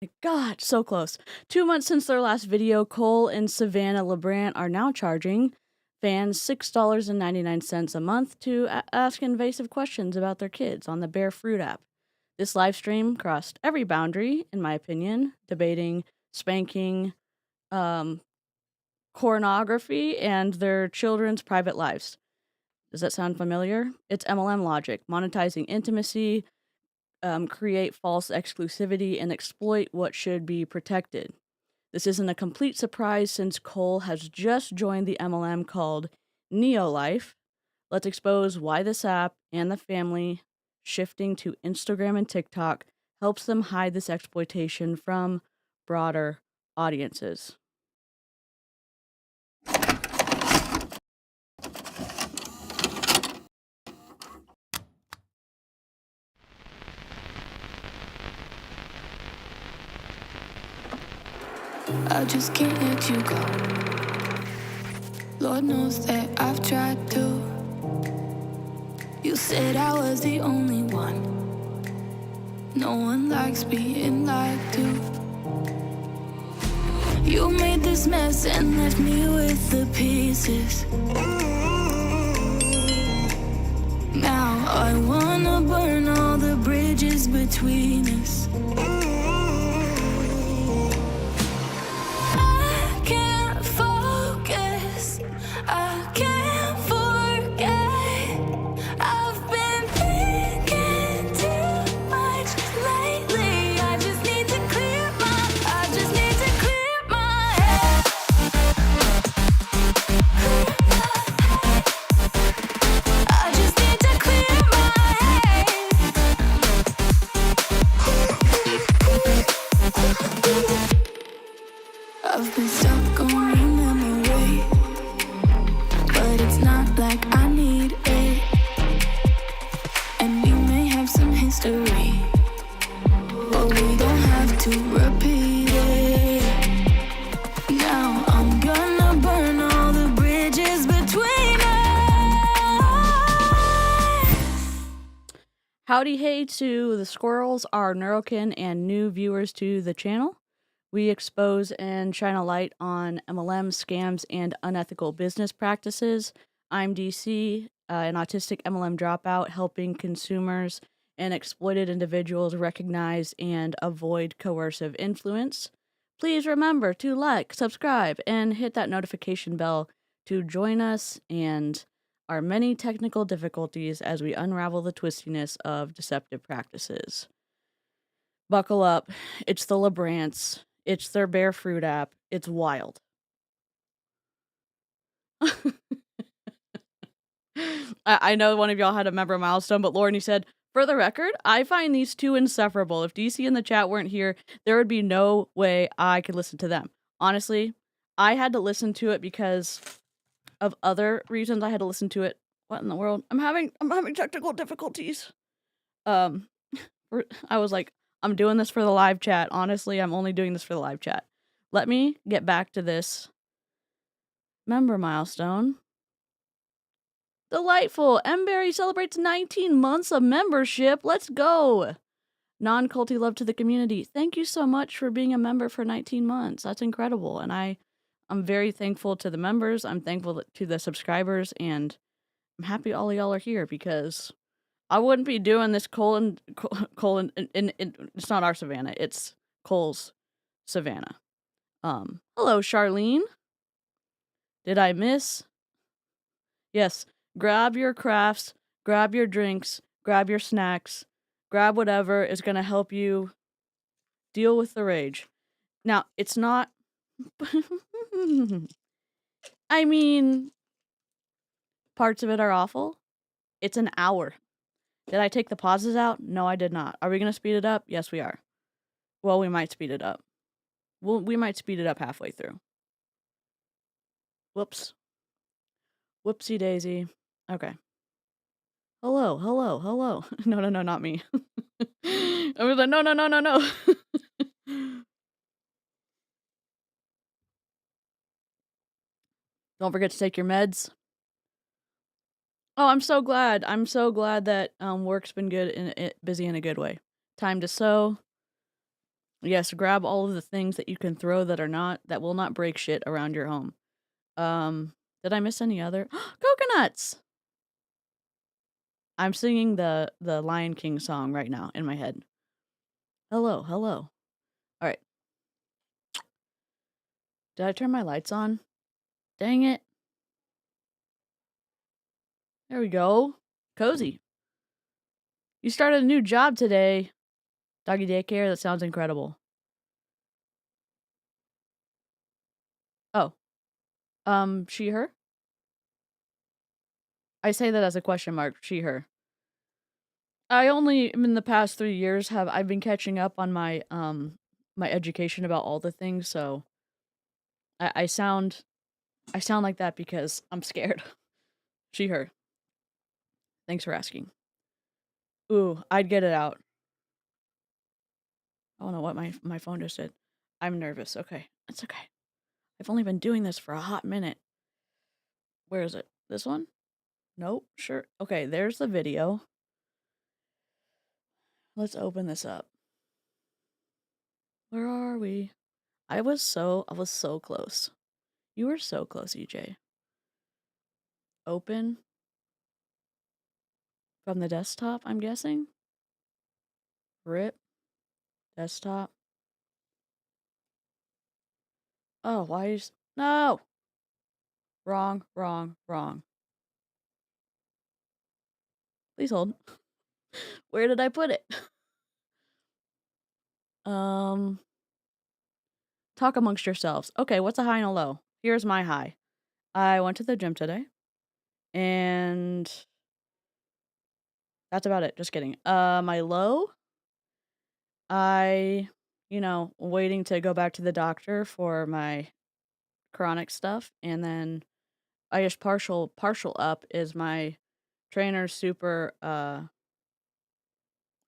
My God, so close. 2 months since their last video, Cole and Savannah Labrant are now charging fans $6.99 a month to ask invasive questions about their kids on the Bear Fruit app. This live stream crossed every boundary, in my opinion, debating spanking, um, pornography, and their children's private lives. Does that sound familiar? It's MLM logic, monetizing intimacy, create false exclusivity, and exploit what should be protected. This isn't a complete surprise since Cole has just joined the MLM called Neolife. Let's expose why this app and the family shifting to Instagram and TikTok helps them hide this exploitation from broader audiences. I just can't let you go. Lord knows that I've tried to. You said I was the only one. No one likes being lied to. You made this mess and left me with the pieces. Now I wanna burn all the bridges between us. I can't focus, I can't forget. I've been thinking too much lately. I just need to clear my head. I just need to clear my head. I've been stuck on your memory, but it's not like I need it. And we may have some history, but we don't have to repeat it. Now I'm gonna burn all the bridges between us. Howdy hey to the squirrels, our neurokin, and new viewers to the channel. We expose and shine a light on MLM scams and unethical business practices. I'm DC, an autistic MLM dropout, helping consumers and exploited individuals recognize and avoid coercive influence. Please remember to like, subscribe, and hit that notification bell to join us and our many technical difficulties as we unravel the twistiness of deceptive practices. Buckle up. It's the Labrants. It's their Bear Fruit app. It's wild. I know one of y'all had a member milestone, but Lauren, you said, for the record, I find these two inseparable. If DC and the chat weren't here, there would be no way I could listen to them. Honestly, I had to listen to it because of other reasons. I had to listen to it. What in the world? I'm having technical difficulties. I was like, I'm doing this for the live chat. Honestly, I'm only doing this for the live chat. Let me get back to this member milestone. Delightful. Mberry celebrates 19 months of membership. Let's go. Non-culty love to the community. Thank you so much for being a member for 19 months. That's incredible. And I'm very thankful to the members. I'm thankful to the subscribers. And I'm happy all of y'all are here because I wouldn't be doing this Cole and it's not our Savannah. It's Cole's Savannah. Hello, Charlene. Did I miss? Yes. Grab your crafts, grab your drinks, grab your snacks, grab whatever is going to help you deal with the rage. Now, it's not... I mean, parts of it are awful. It's an hour. Did I take the pauses out? No, I did not. Are we going to speed it up? Yes, we are. Well, we might speed it up. We might speed it up halfway through. Whoops. Whoopsie daisy. Okay. Hello. No, not me. I was like, no. Don't forget to take your meds. Oh, I'm so glad. I'm so glad that work's been good and busy in a good way. Time to sew. Yes, grab all of the things that you can throw that will not break shit around your home. Did I miss any other coconuts? I'm singing the Lion King song right now in my head. Hello, hello. Alright. Did I turn my lights on? Dang it. There we go. Cozy. You started a new job today. Doggy daycare, that sounds incredible. Oh. She, her? I say that as a question mark, she, her. I only, in the past 3 years, I've been catching up on my education about all the things, so I sound like that because I'm scared. She, her. Thanks for asking. Ooh, I'd get it out. I don't know what my phone just did. I'm nervous. Okay. It's okay. I've only been doing this for a hot minute. Where is it? This one? Nope. Sure. Okay, there's the video. Let's open this up. Where are we? I was so close. You were so close, EJ. Open. From the desktop, I'm guessing? Rip. Desktop. Oh, why is... No! Wrong, wrong, wrong. Please hold. Where did I put it? Talk amongst yourselves. Okay, what's a high and a low? Here's my high. I went to the gym today, and that's about it. Just kidding. My low, waiting to go back to the doctor for my chronic stuff, and then I guess partial up is my trainer's super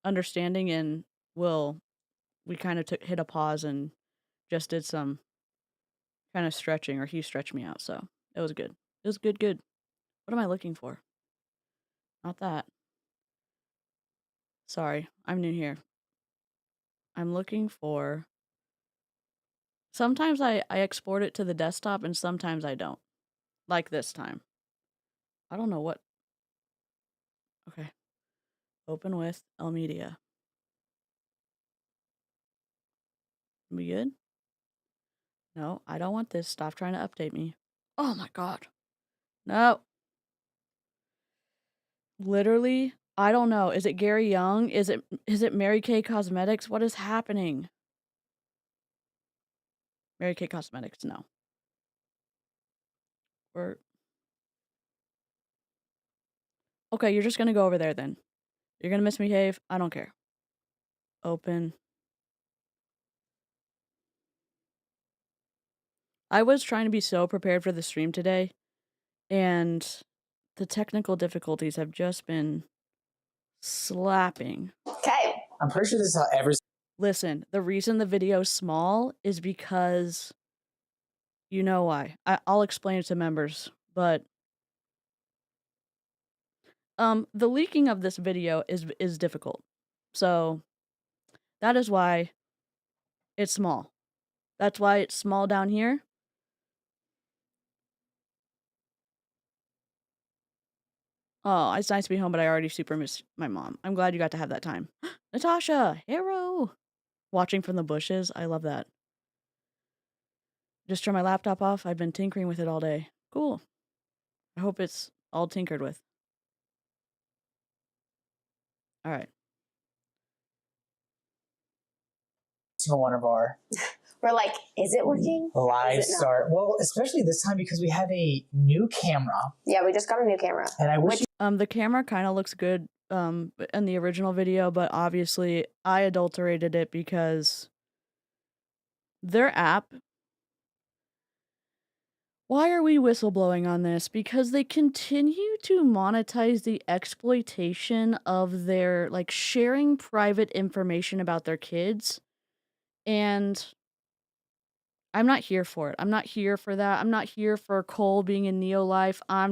understanding and we kind of hit a pause and just did some kind of stretching, or he stretched me out, so it was good. It was good. What am I looking for? Not that. Sorry, I'm new here. I'm looking for... Sometimes I export it to the desktop and sometimes I don't. Like this time. I don't know what... Okay. Open with El Media. We good? No, I don't want this. Stop trying to update me. Oh my god. No. Literally, I don't know. Is it Gary Young? Is it Mary Kay Cosmetics? What is happening? Mary Kay Cosmetics, no. Okay, you're just gonna go over there then. You're gonna misbehave? I don't care. Open. I was trying to be so prepared for the stream today, and the technical difficulties have just been slapping. Okay. I'm pretty sure this is how every... Listen, the reason the video's small is because... You know why. I'll explain it to members, but... the leaking of this video is difficult. So, that is why it's small. That's why it's small down here. Oh, it's nice to be home, but I already super miss my mom. I'm glad you got to have that time. Natasha! Hero! Watching from the bushes. I love that. Just turn my laptop off. I've been tinkering with it all day. Cool. I hope it's all tinkered with. Alright. Single one of our... We're like, is it working? Live Is it not? start. Well, especially this time because we have a new camera. Yeah, we just got a new camera. And I wish... The camera kind of looks good in the original video, but obviously I adulterated it because their app... Why are we whistleblowing on this? Because they continue to monetize the exploitation of their, like, sharing private information about their kids. And I'm not here for it. I'm not here for that. I'm not here for Cole being in Neo-Life. I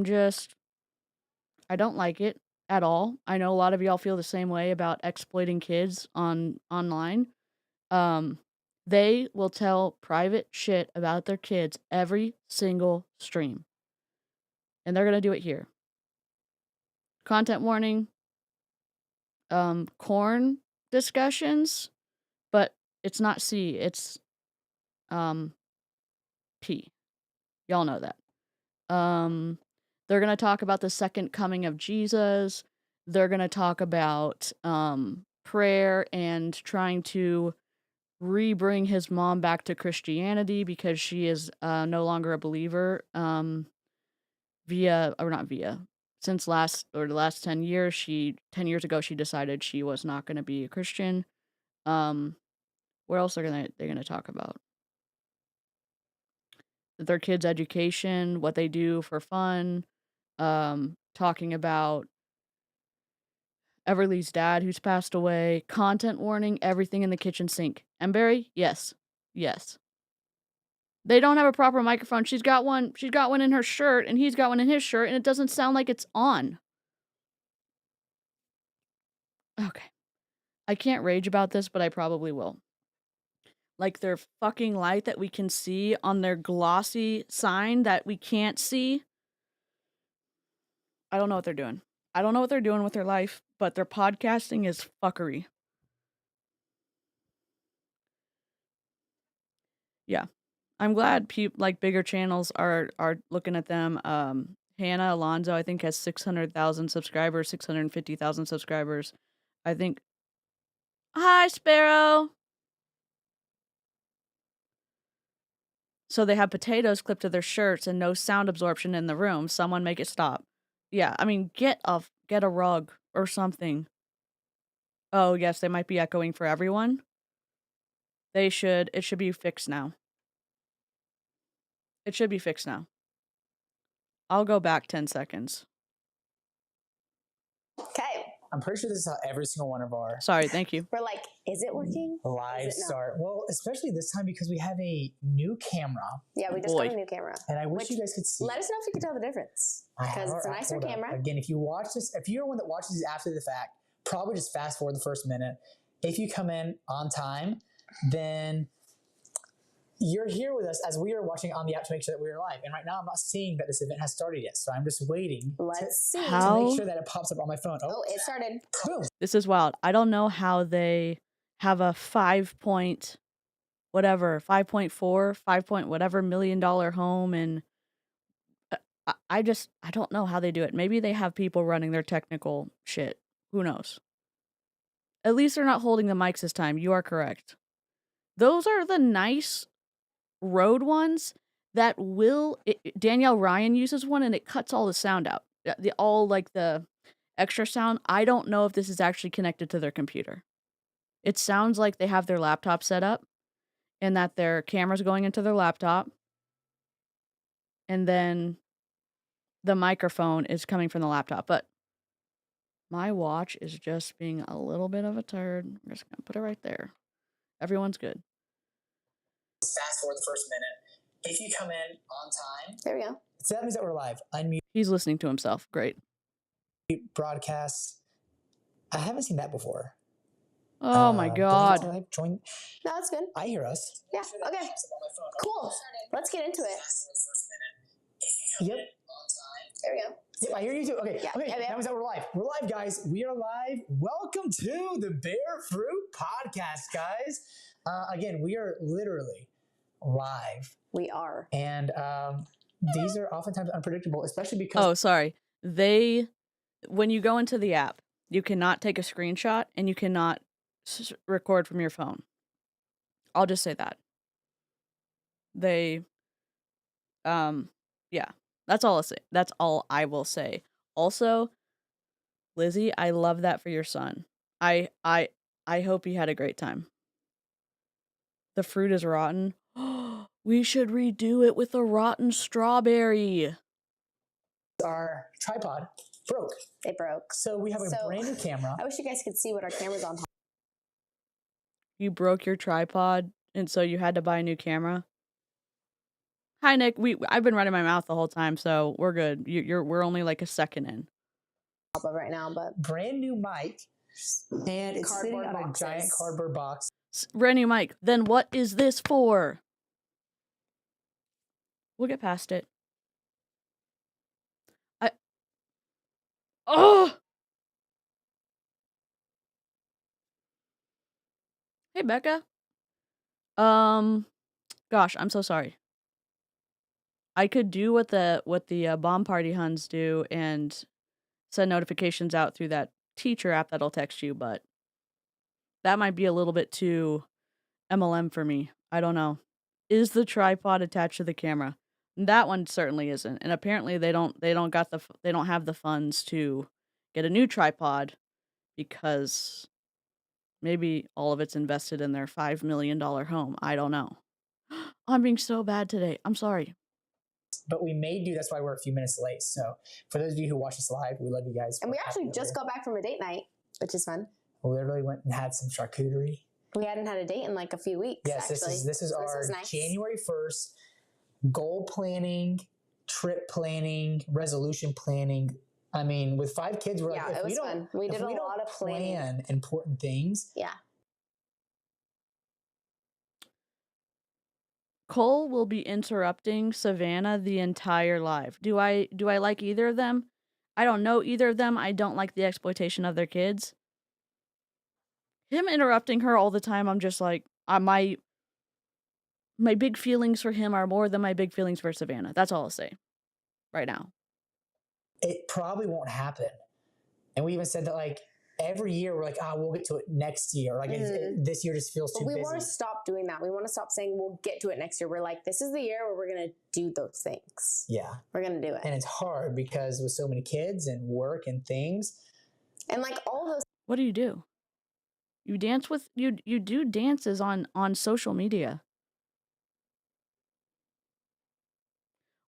don't like it at all. I know a lot of y'all feel the same way about exploiting kids online. They will tell private shit about their kids every single stream. And they're going to do it here. Content warning, corn discussions, but it's not C, it's P. Y'all know that. They're going to talk about the second coming of Jesus. They're going to talk about prayer and trying to re-bring his mom back to Christianity because she is no longer a believer. Since the last 10 years, 10 years ago, she decided she was not going to be a Christian. What else are they gonna talk about? Their kids' education, what they do for fun, talking about Everly's dad who's passed away, content warning, everything in the kitchen sink. And Barry, yes. Yes. They don't have a proper microphone. She's got one in her shirt, and he's got one in his shirt, and it doesn't sound like it's on. Okay. I can't rage about this, but I probably will. Like their fucking light that we can see on their glossy sign that we can't see. I don't know what they're doing. I don't know what they're doing with their life, but their podcasting is fuckery. Yeah. I'm glad bigger channels are looking at them. Hannah Alonso, I think, has 600,000 subscribers, 650,000 subscribers. I think. Hi, Sparrow. So they have potatoes clipped to their shirts and no sound absorption in the room. Someone make it stop. Yeah, I mean, get a rug or something. Oh, yes, they might be echoing for everyone. It should be fixed now. It should be fixed now. I'll go back 10 seconds. Okay. I'm pretty sure this is how every single one of our Sorry, thank you. We're like, is it working? live start. Well, especially this time because we have a new camera. Yeah, we just got a new camera. And I wish you guys could see. Let us know if you can tell the difference. Because it's a nicer camera. Again, if you watch this, if you're one that watches these after the fact, probably just fast forward the first minute. If you come in on time, then you're here with us as we are watching on the app to make sure that we're live. And right now I'm not seeing that this event has started yet. So I'm just waiting to make sure that it pops up on my phone. Oh, it started. Boom. This is wild. I don't know how they have a 5 point whatever million dollar home, and I don't know how they do it. Maybe they have people running their technical shit. Who knows? At least they're not holding the mics this time. You are correct. Those are the nice Rode ones that Danielle Ryan uses one and it cuts all the sound out. The extra sound. I don't know if this is actually connected to their computer. It sounds like they have their laptop set up and that their camera's going into their laptop. And then the microphone is coming from the laptop. But my watch is just being a little bit of a turd. We're just going to put it right there. Everyone's good. Fast forward the first minute. If you come in on time. There we go. So that means that we're live. Unmute. He's listening to himself. Great. Broadcasts. I haven't seen that before. Oh my God. Join. No, that's good. I hear us. Yeah, okay. Cool. Let's get into it. Yep. There we go. Yep, I hear you too. Okay, Yeah, okay. yeah. That means that we're live. We're live, guys. We are live. Welcome to the Bear Fruit Podcast, guys. Again, we are literally live. We are. And these are oftentimes unpredictable, especially because... Oh, sorry. When you go into the app, you cannot take a screenshot and you cannot record from your phone. I'll just say that. Yeah. That's all I'll say. That's all I will say. Also, Lizzie, I love that for your son. I hope he had a great time. The fruit is rotten. We should redo it with a rotten strawberry. Our tripod broke. It broke. So we have a brand new camera. I wish you guys could see what our camera's on. You broke your tripod, and so you had to buy a new camera? Hi, Nick. I've been running my mouth the whole time, so we're good. We're only like a second in. Right now, but brand new mic, and it's sitting on a giant cardboard box. Randy Mike, then what is this for? We'll get past it. Oh! Hey, Becca. Gosh, I'm so sorry. I could do what the bomb party Huns do and send notifications out through that teacher app that'll text you, but that might be a little bit too MLM for me. I don't know. Is the tripod attached to the camera? That one certainly isn't. And apparently they don't have the funds to get a new tripod because maybe all of it's invested in their $5 million home. I don't know. I'm being so bad today. I'm sorry. But we may do. That's why we're a few minutes late. So for those of you who watch us live, we love you guys. And we actually just got back from a date night, which is fun. We literally went and had some charcuterie. We hadn't had a date in like a few weeks. Yes, actually. this is our nice. January 1st goal planning, trip planning, resolution planning. I mean, with 5 kids, we're Yeah, like, it was fun. We did a lot of planning. Plan important things. Yeah. Cole will be interrupting Savannah the entire live. Do I like either of them? I don't know either of them. I don't like the exploitation of their kids. Him interrupting her all the time, I'm just like, my big feelings for him are more than my big feelings for Savannah. That's all I'll say right now. It probably won't happen. And we even said that like every year we're like, we'll get to it next year. Like this year just feels too busy. We want to stop doing that. We want to stop saying we'll get to it next year. We're like, this is the year where we're going to do those things. Yeah. We're going to do it. And it's hard because with so many kids and work and things. And like all those. What do? You dance with, you do dances on social media.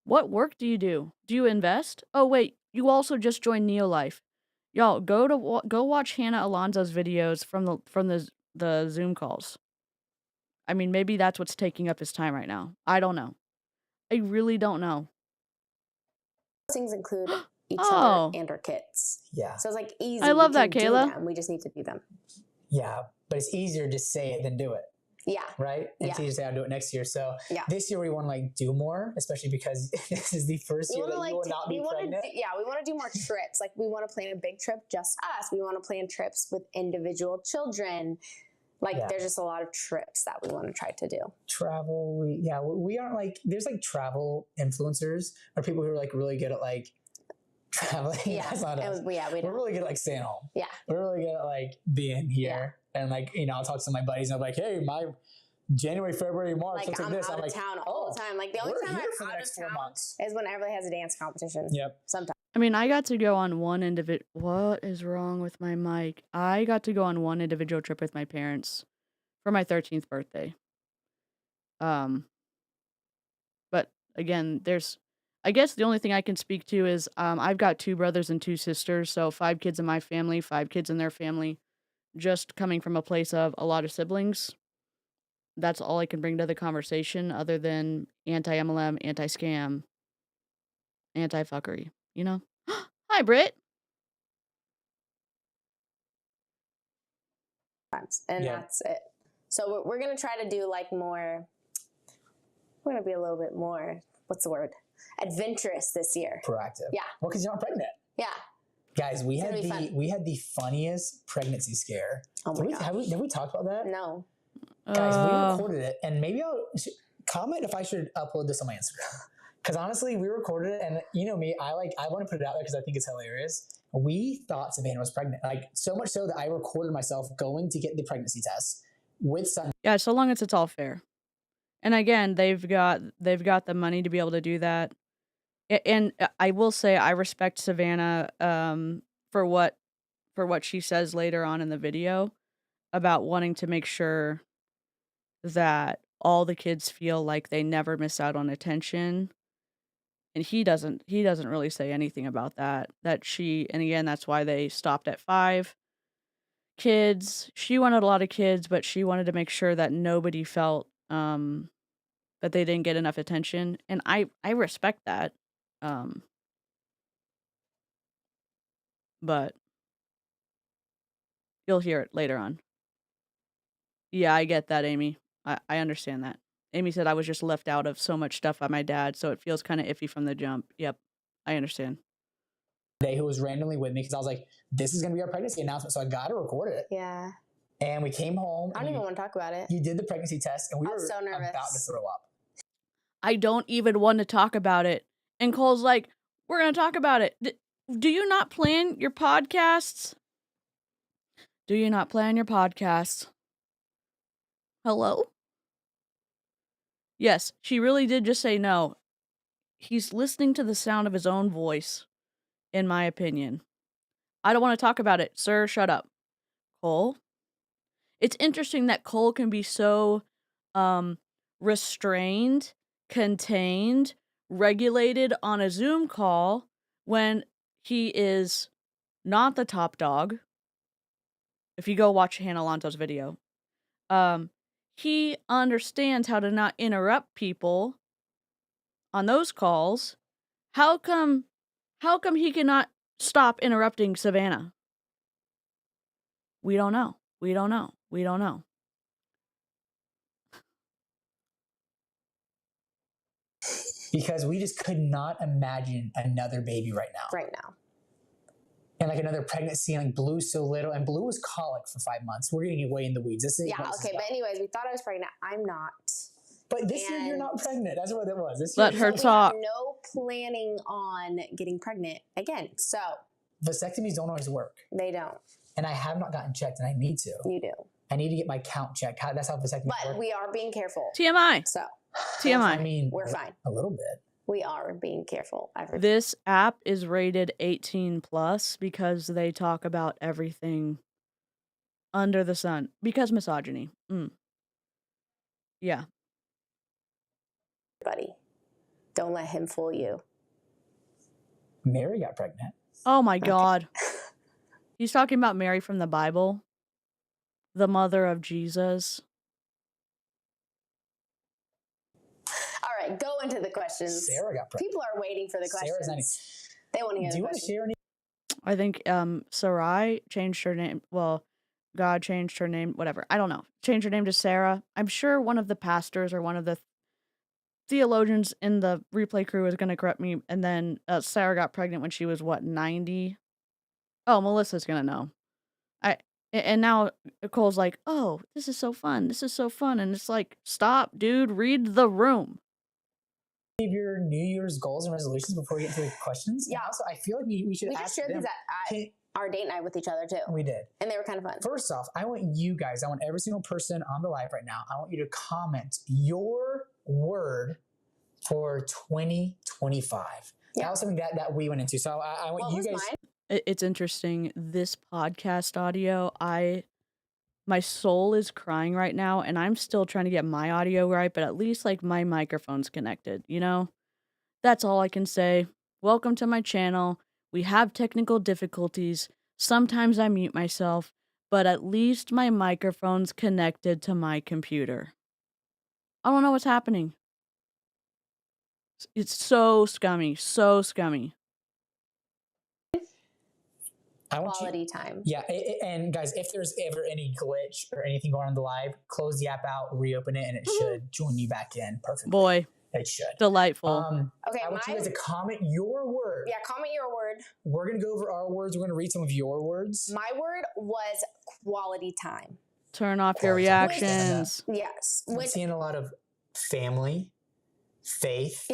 What work do you do? Do you invest? Oh wait, you also just joined Neolife. Y'all, go watch Hannah Alonso's videos from the Zoom calls. I mean, maybe that's what's taking up his time right now. I don't know. I really don't know. Things include each other and our kids. Yeah. So it's like easy. I love that, Kayla. We just need to do them. Yeah, but it's easier to say it than do it. Yeah. Right? It's easier to say I'll do it next year. So this year we want to like do more, especially because this is the first year that you will not be pregnant. We want to do more trips. Like we want to plan a big trip, just us. We want to plan trips with individual children. Like there's just a lot of trips that we want to try to do. Travel. We aren't like, there's like travel influencers or people who are like really good at like traveling. Yeah. That's not us. We're really good at like staying home. Yeah. We're really good at like being here. And like, I'll talk to my buddies and I'm like, hey, my January, February, March, like I'm this. out of town all the time. Like the only time I'm out of town is when everybody has a dance competition. Yep. Sometimes. I mean, I got to go on one What is wrong with my mic? I got to go on one individual trip with my parents for my 13th birthday. But again, I guess the only thing I can speak to is I've got 2 brothers and 2 sisters, so 5 kids in my family, 5 kids in their family. Just coming from a place of a lot of siblings. That's all I can bring to the conversation other than anti-MLM, anti-scam, anti-fuckery, you know? Hi, Britt! And that's it. So we're going to try to do like more, we're going to be a little bit more, what's the word? Adventurous this year. Proactive. Yeah. Well, because you're not pregnant. Yeah. Guys, we had the funniest pregnancy scare. Oh my God. Have we talked about that? No. Guys, we recorded it, and maybe I'll comment if I should upload this on my Instagram. Because honestly, we recorded it, and you know me, I want to put it out there because I think it's hilarious. We thought Savannah was pregnant, like so much so that I recorded myself going to get the pregnancy test with Sun. Yeah, so long as it's all fair. And again, they've got the money to be able to do that. And I will say I respect Savannah for what she says later on in the video about wanting to make sure that all the kids feel like they never miss out on attention. And he doesn't really say anything about that. And again, that's why they stopped at 5 kids. She wanted a lot of kids, but she wanted to make sure that nobody felt that they didn't get enough attention. And I respect that. But you'll hear it later on. Yeah, I get that, Amy. I understand that. Amy said I was just left out of so much stuff by my dad, so it feels kind of iffy from the jump. Yep, I understand. Who was randomly with me because I was like, this is going to be our pregnancy announcement. So I got to record it. Yeah. And we came home. I don't even want to talk about it. You did the pregnancy test, and we I were was so nervous. about to throw up. I don't even want to talk about it. And Cole's like, we're going to talk about it. Do you not plan your podcasts? Do you not plan your podcasts? Hello? Yes, she really did just say no. He's listening to the sound of his own voice, in my opinion. I don't want to talk about it. Sir, shut up. Cole? It's interesting that Cole can be so restrained, contained, regulated on a Zoom call when he is not the top dog. If you go watch Hannah Lanto's video, he understands how to not interrupt people on those calls. How come he cannot stop interrupting Savannah? We don't know. We don't know. We don't know. Because we just could not imagine another baby right now. Right now. And like another pregnancy, and like Blue's so little, and Blue was colic for 5 months. We're getting way in the weeds. This is Okay, but anyways, we thought I was pregnant. I'm not. But this year you're not pregnant. That's what it was. This Let year her talk. We have no planning on getting pregnant again. So vasectomies don't always work. They don't. And I have not gotten checked, and I need to. You do. I need to get my count checked. That's how vasectomies work. But we are being careful. TMI. So TMI. I mean, we're fine. A little bit. We are being careful. This app is rated 18 plus because they talk about everything under the sun. Because misogyny. Yeah. Buddy, don't let him fool you. Mary got pregnant. Oh my God. He's talking about Mary from the Bible, the mother of Jesus. All right, go into the questions. Sarah got pregnant. People are waiting for the questions. They want to hear Do you the want to questions. share any? I think Sarai changed her name. Well, God changed her name. Whatever. I don't know. Changed her name to Sarah. I'm sure one of the pastors or one of the theologians in the replay crew is going to correct me. And then Sarah got pregnant when she was, what, 90? Oh, Melissa's going to know. And now Cole's like, oh, this is so fun. This is so fun. And it's like, stop, dude. Read the room. Your New Year's goals and resolutions before we get to the questions? Yeah. And also, I feel like we should ask just shared them. these at our date night with each other too. We did. And they were kind of fun. First off, I want you guys, I want every single person on the live right now, I want you to comment your word for 2025. Yeah. That was something that we went into. So I want you guys. It's interesting. This podcast audio, my soul is crying right now, and I'm still trying to get my audio right, but at least like my microphone's connected, you know? That's all I can say. Welcome to my channel. We have technical difficulties. Sometimes I mute myself, but at least my microphone's connected to my computer. I don't know what's happening. It's so scummy, so scummy. I want Quality time. Yeah, and guys, if there's ever any glitch or anything going on in the live, close the app out, reopen it, and it should join you back in perfectly. Boy. It should. Delightful. Okay, I want you guys to comment your word. Yeah, comment your word. We're going to go over our words. We're going to read some of your words. My word was quality time. Turn off your reactions. Yes. I'm seeing a lot of family, faith,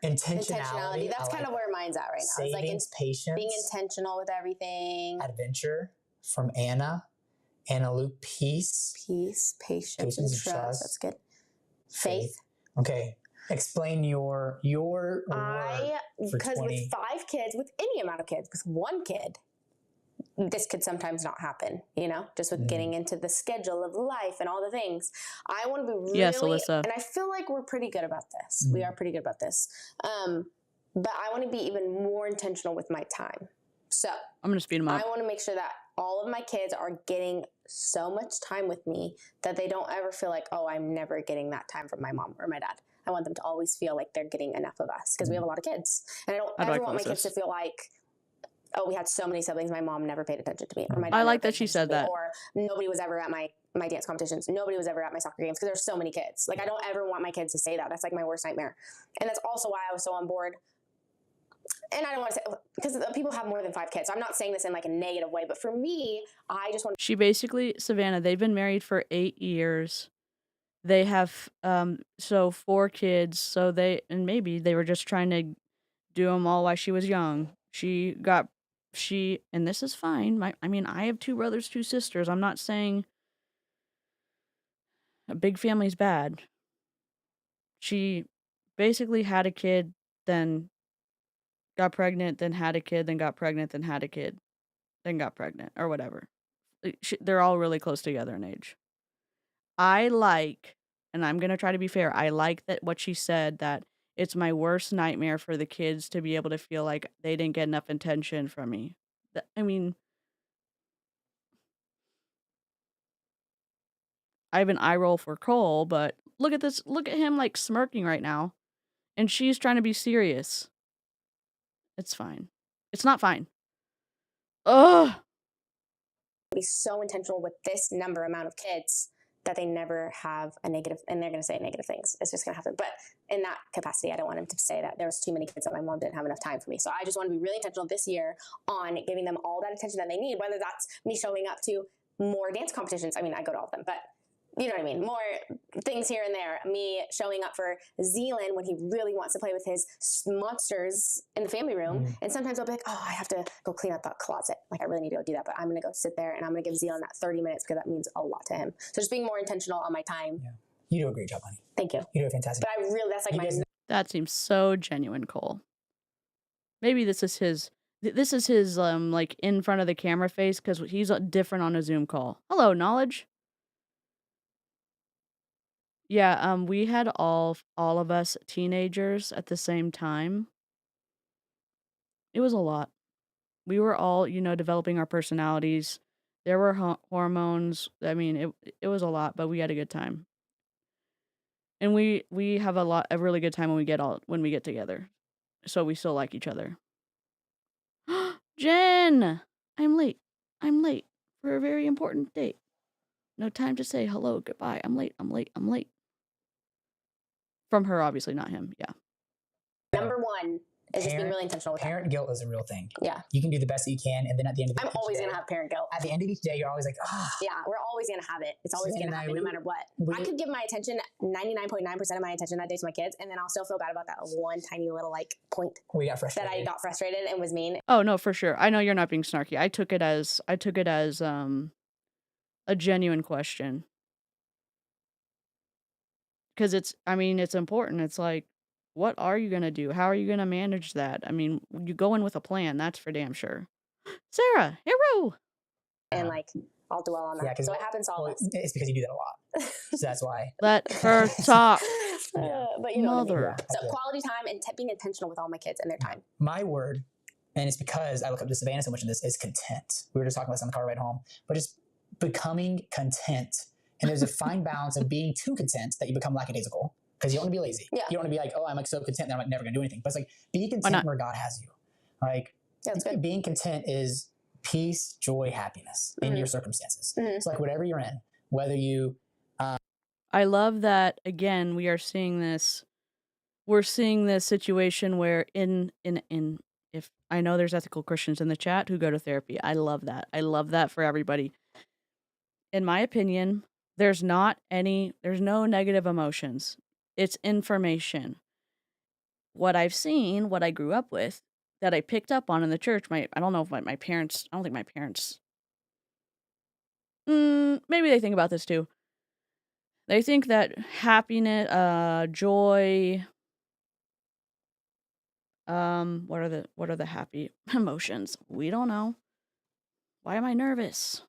intentionality. That's kind of where mine's at right now. Savings, it's like patience, being intentional with everything. Adventure from Anna Luke, peace, patience, and trust. That's good. Faith. Okay. Explain your word because with 5 kids, with any amount of kids, with 1 kid, this could sometimes not happen, you know, just with getting into the schedule of life and all the things. I want to be really, yes, Alyssa. And I feel like we're pretty good about this. We are pretty good about this. But I want to be even more intentional with my time. So I'm going to speed them up. I want to make sure that all of my kids are getting so much time with me that they don't ever feel like, oh, I'm never getting that time from my mom or my dad. I want them to always feel like they're getting enough of us because we have a lot of kids. And I don't ever want my kids to feel like oh, we had so many siblings, my mom never paid attention to me, or my dad I never like paid that she attention to said me, that. or nobody was ever at my dance competitions. Nobody was ever at my soccer games because there's so many kids. Like, I don't ever want my kids to say that. That's like my worst nightmare. And that's also why I was so on board. And I don't want to say, because people have more than 5 kids. So I'm not saying this in like a negative way, but for me, I just want to. She basically, Savannah, they've been married for 8 years. They have, so 4 kids. So and maybe they were just trying to do them all while she was young. And this is fine. I mean, I have 2 brothers, 2 sisters. I'm not saying a big family's bad. She basically had a kid, then got pregnant, then had a kid, then got pregnant, then had a kid, then got pregnant, or whatever. They're all really close together in age. And I'm going to try to be fair, I like that what she said, that it's my worst nightmare for the kids to be able to feel like they didn't get enough attention from me. I mean, I have an eye roll for Cole, but look at this. Look at him like smirking right now. And she's trying to be serious. It's fine. It's not fine. Ugh. Be so intentional with this amount of kids that they never have a negative, and they're going to say negative things. It's just going to happen. But in that capacity, I don't want them to say that there was too many kids that my mom didn't have enough time for me. So I just want to be really intentional this year on giving them all that attention that they need, whether that's me showing up to more dance competitions. I mean, I go to all of them, but you know what I mean? More things here and there. Me showing up for Zealand when he really wants to play with his monsters in the family room. And sometimes I'll be like, oh, I have to go clean up that closet. Like, I really need to go do that. But I'm going to go sit there and I'm going to give Zealand that 30 minutes because that means a lot to him. So just being more intentional on my time. Yeah. You do a great job, honey. Thank you. You do a fantastic job. But I really, that's like That seems so genuine, Cole. Maybe this is his like in front of the camera face, because he's different on a Zoom call. Hello, Knowledge. Yeah, we had all of us teenagers at the same time. It was a lot. We were all, developing our personalities. There were hormones. I mean, it was a lot, but we had a good time. And we have a really good time when we get together. So we still like each other. Jen, I'm late for a very important date. No time to say hello, goodbye. I'm late. From her, obviously, not him. Yeah. Number 1 is just being really intentional with parent guilt is a real thing. Yeah. You can do the best that you can, and then at the end of the day, I'm always going to have parent guilt. At the end of each day, you're always like, ah. Yeah, we're always going to have it. It's always going to happen no matter what. I could give my attention, 99.9% of my attention that day to my kids, and then I'll still feel bad about that one tiny little point we got frustrated. that I got frustrated and was mean. Oh, no, for sure. I know you're not being snarky. I took it as a genuine question. Because it's important. It's like, what are you going to do? How are you going to manage that? I mean, you go in with a plan. That's for damn sure. Sarah, hero. And like, I'll dwell on that. Yeah, so it happens all this. It's because you do that a lot. So that's why. Let her talk. But you know what I mean. So quality time and being intentional with all my kids and their time. My word, and it's because I look up to Savannah so much in this, is content. We were just talking about this on the car ride home. But just becoming content. And there's a fine balance of being too content that you become lackadaisical. Because you don't want to be lazy. Yeah. You don't want to be like, oh, I'm like so content that I'm like never going to do anything. But it's like, be content where God has you. Like, being content is peace, joy, happiness in your circumstances. It's like whatever you're in, whether you... I love that, again, we are seeing this. We're seeing this situation where if I know there's ethical Christians in the chat who go to therapy. I love that. I love that for everybody. In my opinion, there's no negative emotions. It's information. What I've seen, what I grew up with, that I picked up on in the church, I don't know if my parents, I don't think my parents, maybe they think about this too. They think that happiness, joy, what are the happy emotions? We don't know. Why am I nervous?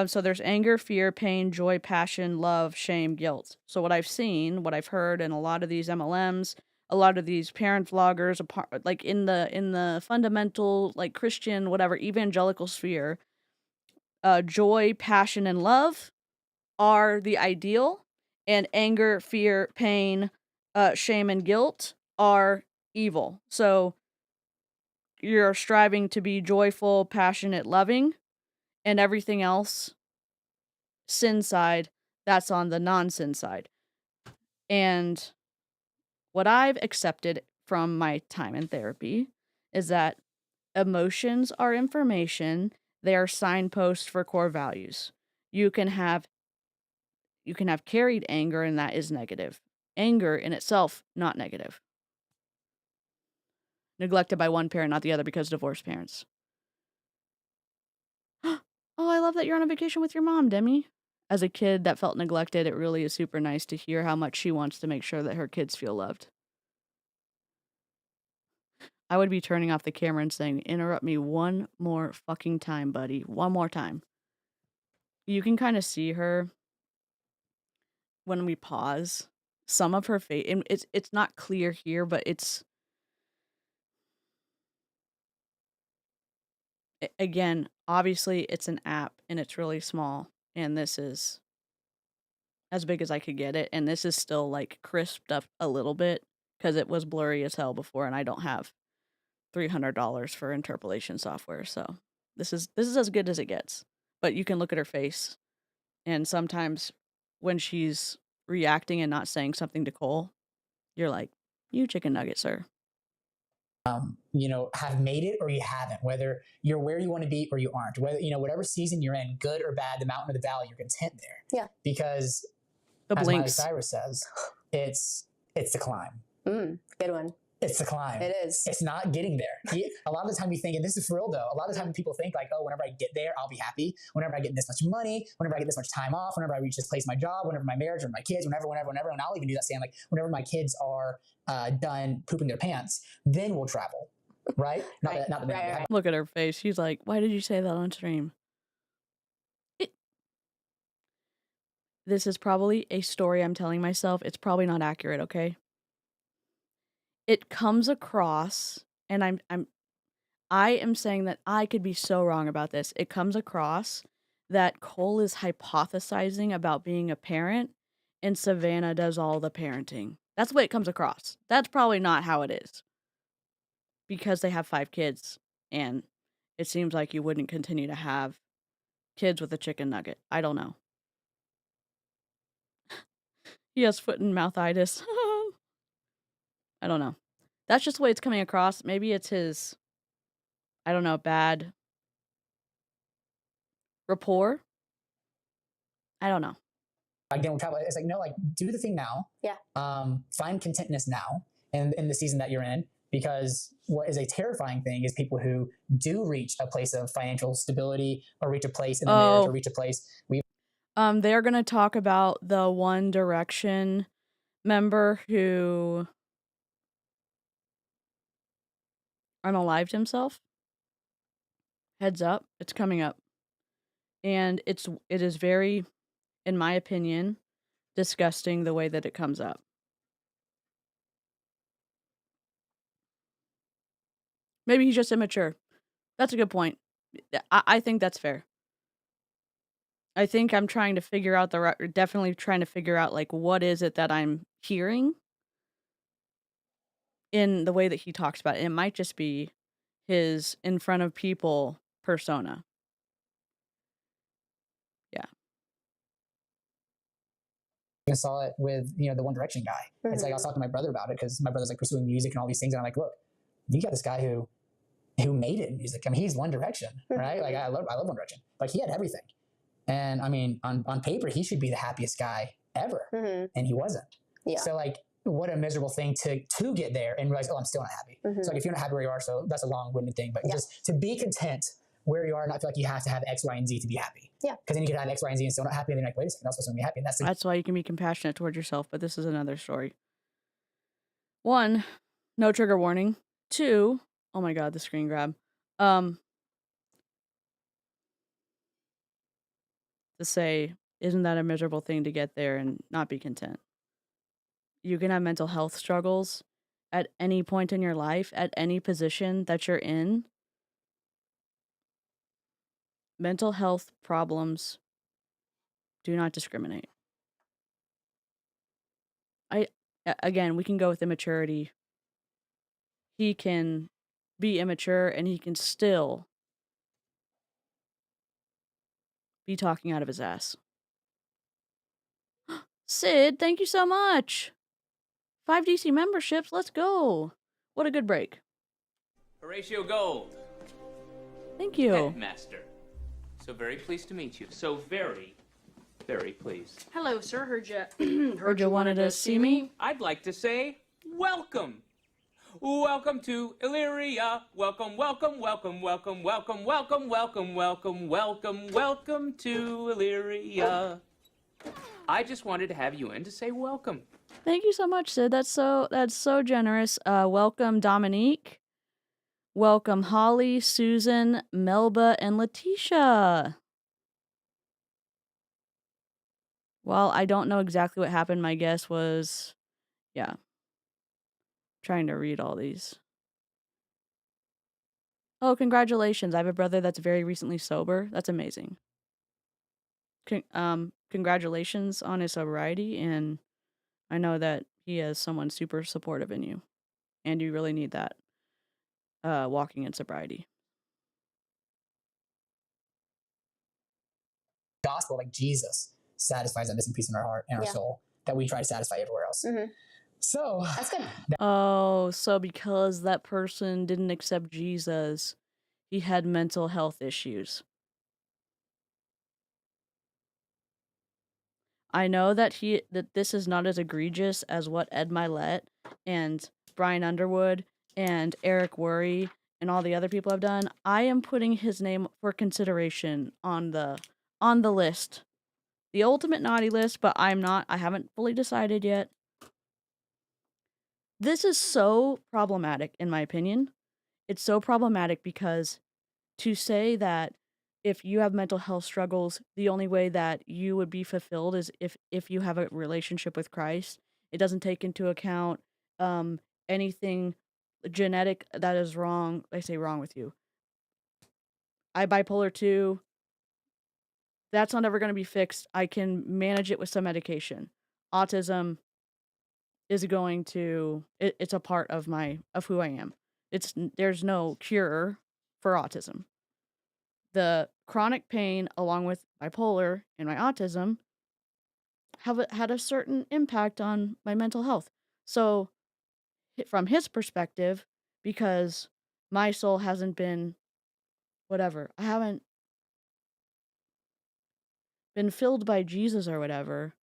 So there's anger, fear, pain, joy, passion, love, shame, guilt. So what I've seen, what I've heard in a lot of these MLMs, a lot of these parent vloggers, like in the fundamental, like Christian, whatever, evangelical sphere, joy, passion, and love are the ideal. And anger, fear, pain, shame, and guilt are evil. So you're striving to be joyful, passionate, loving, and everything else, sin side, that's on the non-sin side. And what I've accepted from my time in therapy is that emotions are information. They are signposts for core values. You can have carried anger, and that is negative. Anger in itself, not negative. Neglected by one parent, not the other, because divorced parents. Oh, I love that you're on a vacation with your mom, Demi. As a kid that felt neglected, it really is super nice to hear how much she wants to make sure that her kids feel loved. I would be turning off the camera and saying, interrupt me one more fucking time, buddy. One more time. You can kind of see her when we pause. Some of her face, and it's not clear here, but it's, again, obviously it's an app and it's really small, and this is as big as I could get it, and this is still like crisped up a little bit because it was blurry as hell before, and I don't have $300 for interpolation software, so this is as good as it gets. But you can look at her face, and sometimes when she's reacting and not saying something to Cole, you're like, you chicken nugget, sir. Have made it or you haven't, whether you're where you want to be or you aren't, whether, whatever season you're in, good or bad, the mountain or the valley, you're content there. Yeah. Because the as blinks. Miley Cyrus says, it's the climb. Good one. It's the climb. It is. It's not getting there. A lot of the time you think, and this is for real though, a lot of the time people think like, oh, whenever I get there, I'll be happy. Whenever I get this much money, whenever I get this much time off, whenever I reach this place, my job, whenever my marriage or my kids, whenever, and I'll even do that saying like, whenever my kids are done pooping their pants, then we'll travel. Right? Right. Look at her face. She's like, why did you say that on stream? This is probably a story I'm telling myself. It's probably not accurate, okay? It comes across, and I am saying that I could be so wrong about this. It comes across that Cole is hypothesizing about being a parent, and Savannah does all the parenting. That's the way it comes across. That's probably not how it is. Because they have 5 kids, and it seems like you wouldn't continue to have kids with a chicken nugget. I don't know. He has foot and mouthitis. I don't know. That's just the way it's coming across. Maybe it's his, I don't know, bad rapport. I don't know. Again, we'll travel. It's like, no, like, do the thing now. Yeah. Find contentness now in the season that you're in. Because what is a terrifying thing is people who do reach a place of financial stability or reach a place in the marriage or reach a place. They're going to talk about the One Direction member who unalived himself. Heads up, it's coming up. And it is very, in my opinion, disgusting the way that it comes up. Maybe he's just immature. That's a good point. I think that's fair. I think I'm trying to figure out definitely trying to figure out, like, what is it that I'm hearing in the way that he talks about it. It might just be his in front of people persona. Yeah. I saw it with, the One Direction guy. Mm-hmm. It's like, I was talking to my brother about it because my brother's like pursuing music and all these things. And I'm like, look, you got this guy who made it in music. I mean, he's One Direction, right? Like, I love One Direction. Like, he had everything. And I mean, on paper, he should be the happiest guy ever. And he wasn't. Yeah. So like, what a miserable thing to get there and realize, oh, I'm still not happy. So like, if you're not happy where you are, so that's a long-winded thing, but just to be content where you are and not feel like you have to have X, Y, and Z to be happy. Yeah. Because then you could have X, Y, and Z and still not happy. And then you're like, wait a second, I'm supposed to be happy. And that's why you can be compassionate towards yourself, but this is another story. 1, no trigger warning. 2, oh my God, the screen grab. To say, isn't that a miserable thing to get there and not be content? You can have mental health struggles at any point in your life, at any position that you're in. Mental health problems do not discriminate. again, we can go with immaturity. He can be immature and he can still be talking out of his ass. Sid, thank you so much. 5 DC memberships, let's go. What a good break. Horatio Gold. Thank you. Headmaster. So very pleased to meet you. So very, very pleased. Hello, sir. Heard you wanted to see me? I'd like to say welcome. Welcome to Illyria. Welcome, welcome, welcome, welcome, welcome, welcome, welcome, welcome, welcome, welcome to Illyria. I just wanted to have you in to say welcome. Thank you so much, Sid. That's so generous. Welcome, Dominique. Welcome, Holly, Susan, Melba, and Letitia. While I don't know exactly what happened, my guess was, yeah. Trying to read all these. Oh, congratulations. I have a brother that's very recently sober. That's amazing. Congratulations on his sobriety, and I know that he has someone super supportive in you, and you really need that walking in sobriety. Gospel, like Jesus, satisfies that missing piece in our heart and our soul that we try to satisfy everywhere else. Mm-hmm. So that's good. Oh, so because that person didn't accept Jesus, he had mental health issues. I know that this is not as egregious as what Ed Milet and Brian Underwood and Eric Worre and all the other people have done. I am putting his name for consideration on the list. The ultimate naughty list, but I haven't fully decided yet. This is so problematic, in my opinion. It's so problematic because to say that if you have mental health struggles, the only way that you would be fulfilled is if you have a relationship with Christ. It doesn't take into account anything genetic that is wrong. I say wrong with you. I bipolar 2. That's not ever going to be fixed. I can manage it with some medication. Autism is going to it's a part of who I am. There's no cure for autism. The chronic pain along with bipolar and my autism have had a certain impact on my mental health. So from his perspective, because my soul hasn't been whatever, I haven't been filled by Jesus or whatever,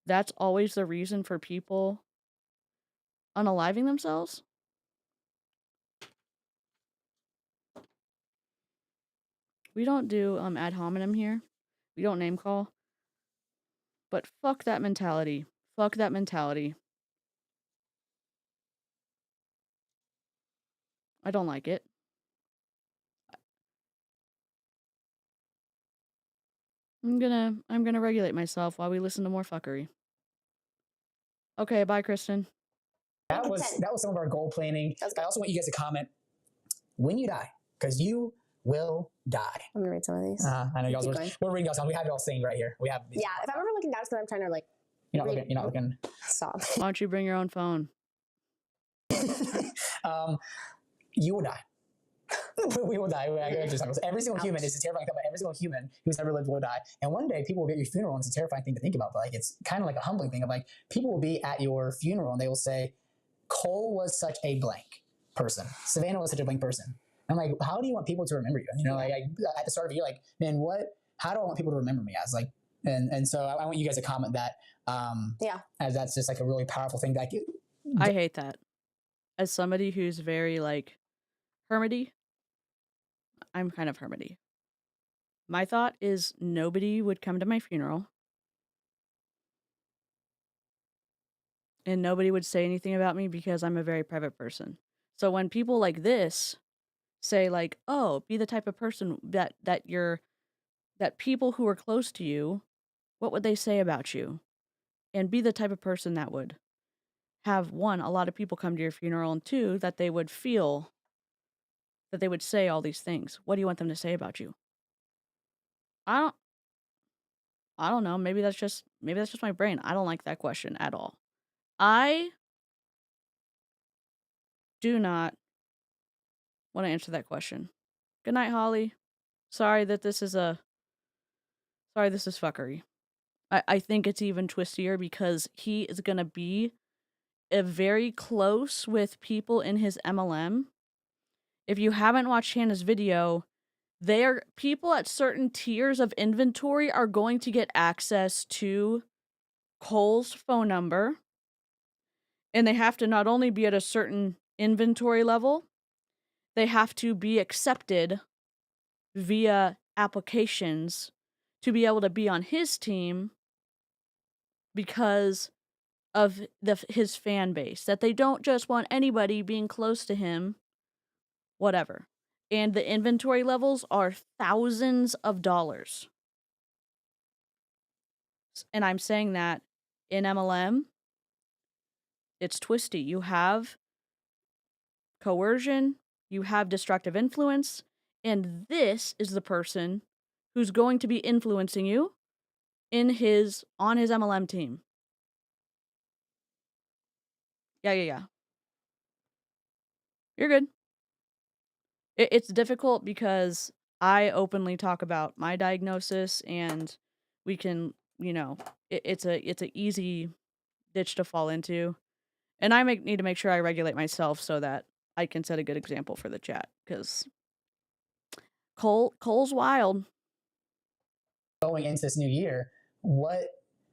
that's always the reason for people unaliving themselves. We don't do ad hominem here. We don't name call. But fuck that mentality. Fuck that mentality. I don't like it. I'm gonna regulate myself while we listen to more fuckery. Okay, bye, Kristen. That was some of our goal planning. I also want you guys to comment when you die, because you will die. I'm gonna read some of these. I know y'all's we're reading y'all's. We have it all saying right here. We have these. Yeah, if I'm ever looking down, it's because I'm trying to like. You're not looking. Stop. Why don't you bring your own phone? You will die. We will die. Every single human is a terrifying thing, but every single human who's ever lived will die. And one day people will be at your funeral, and it's a terrifying thing to think about, but like it's kind of like a humbling thing of like people will be at your funeral and they will say, Cole was such a blank person. Savannah was such a blank person. I'm like, how do you want people to remember you? You know, like at the start of the year, like, man, how do I want people to remember me as? Like, and so I want you guys to comment that. As that's just like a really powerful thing. Like, I hate that. As somebody who's very like hermity, I'm kind of hermity. My thought is nobody would come to my funeral. And nobody would say anything about me because I'm a very private person. So when people like this say like, oh, be the type of person that people who are close to you, what would they say about you? And be the type of person that would have, one, a lot of people come to your funeral, and two, that they would feel that they would say all these things. What do you want them to say about you? I don't know. Maybe that's just my brain. I don't like that question at all. I do not want to answer that question. Good night, Holly. Sorry this is fuckery. I think it's even twistier because he is gonna be very close with people in his MLM. If you haven't watched Hannah's video, people at certain tiers of inventory are going to get access to Cole's phone number. And they have to not only be at a certain inventory level, they have to be accepted via applications to be able to be on his team because of his fan base. That they don't just want anybody being close to him, whatever. And the inventory levels are thousands of dollars. And I'm saying that in MLM, it's twisty. You have coercion, you have destructive influence, and this is the person who's going to be influencing you on his MLM team. Yeah. You're good. It's difficult because I openly talk about my diagnosis, and we can, it's a easy ditch to fall into. And I need to make sure I regulate myself so that I can set a good example for the chat, because Cole's wild. Going into this new year, what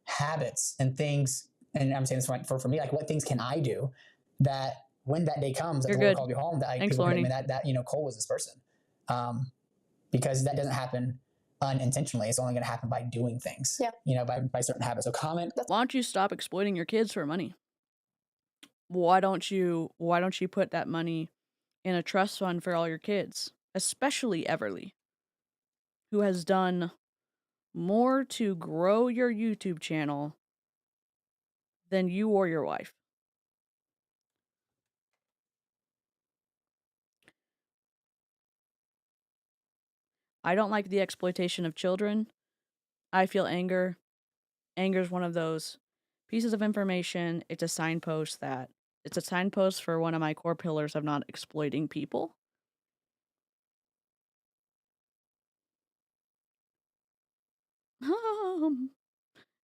habits and things, and I'm saying this for me, like what things can I do that when that day comes, that the Lord called you home, that people can that Cole was this person, because that doesn't happen unintentionally. It's only going to happen by doing things, by certain habits. So comment. Why don't you stop exploiting your kids for money? Why don't you put that money in a trust fund for all your kids, especially Everly, who has done more to grow your YouTube channel than you or your wife? I don't like the exploitation of children. I feel anger. Anger is one of those pieces of information. It's a signpost for one of my core pillars of not exploiting people.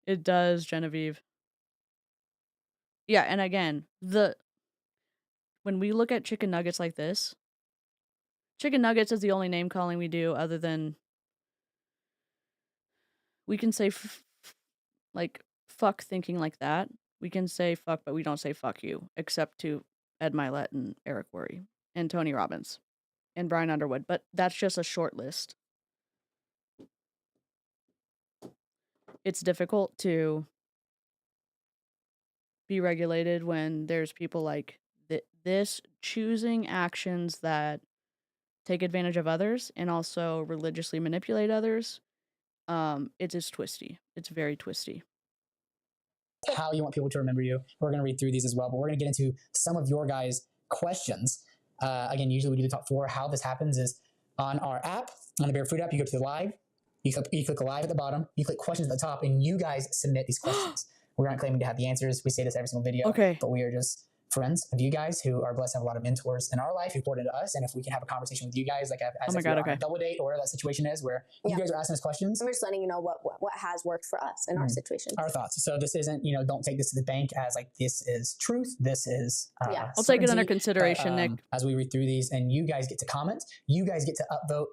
It does, Genevieve. Yeah, and again, when we look at chicken nuggets like this, chicken nuggets is the only name calling we do, other than we can say fuck thinking like that. We can say fuck, but we don't say fuck you, except to Ed Milet and Eric Worre and Tony Robbins and Brian Underwood. But that's just a short list. It's difficult to be regulated when there's people like this choosing actions that take advantage of others and also religiously manipulate others. It is twisty. It's very twisty. How you want people to remember you. We're going to read through these as well, but we're going to get into some of your guys' questions. Again, usually we do the top 4. How this happens is on our app, on the Barefoot app, you go to the live, you click live at the bottom, you click questions at the top, and you guys submit these questions. We're not claiming to have the answers. We say this every single video, but we are just friends of you guys who are blessed to have a lot of mentors in our life who poured into us. And if we can have a conversation with you guys, like as on a double date or whatever that situation is, where you guys are asking us questions, and we're just letting you know what has worked for us in our situation, our thoughts. So this isn't, don't take this to the bank as like this is truth. This is I'll take it under consideration, Nick. As we read through these, and you guys get to comment, you guys get to upvote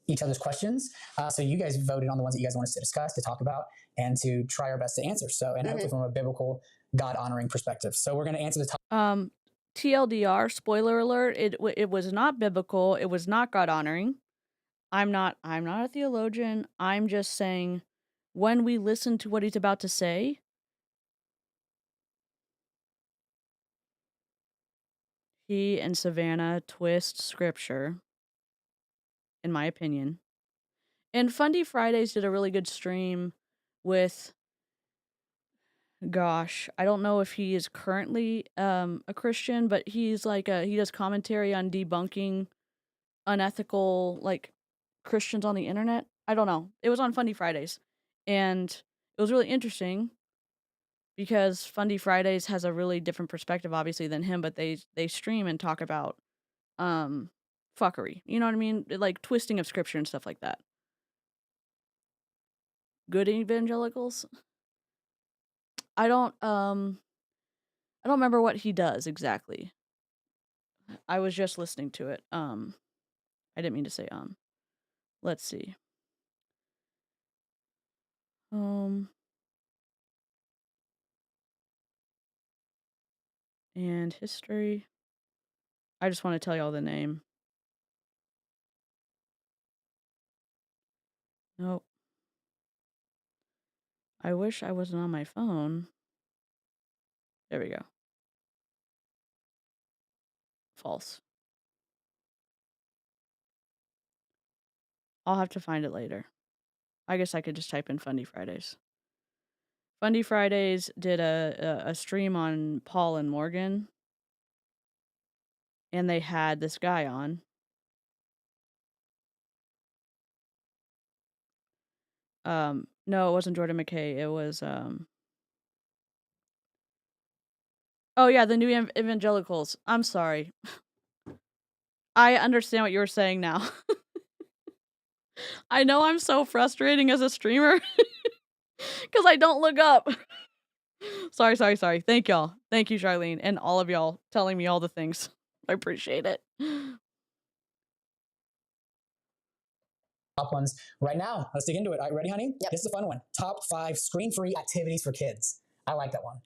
each other's questions. So you guys voted on the ones that you guys want us to discuss, to talk about, and to try our best to answer. So, and hopefully from a biblical, God-honoring perspective. So we're going to answer the top. TLDR, spoiler alert, it was not biblical. It was not God-honoring. I'm not a theologian. I'm just saying, when we listen to what he's about to say, he and Savannah twist scripture, in my opinion. And Fundy Fridays did a really good stream with, gosh, I don't know if he is currently a Christian, but he's like he does commentary on debunking unethical like Christians on the internet. I don't know. It was on Fundy Fridays. And It was really interesting because Fundy Fridays has a really different perspective, obviously, than him, but they stream and talk about fuckery. You know what I mean? Like twisting of scripture and stuff like that. Good evangelicals. I don't remember what he does exactly. I was just listening to it. I didn't mean to say Let's see. And history. I just want to tell y'all the name. Nope. I wish I wasn't on my phone. There we go. False. I'll have to find it later. I guess I could just type in Fundy Fridays. Fundy Fridays did a stream on Paul and Morgan. And they had this guy on. No, it wasn't Jordan McKay. It was oh yeah, the new evangelicals. I'm sorry. I understand what you were saying now. I know I'm so frustrating as a streamer because I don't look up. Sorry. Thank y'all. Thank you, Charlene, and all of y'all telling me all the things. I appreciate it. Top ones right now. Let's dig into it. All right, ready, honey? Yep. This is a fun one. Top 5 screen-free activities for kids. I like that one.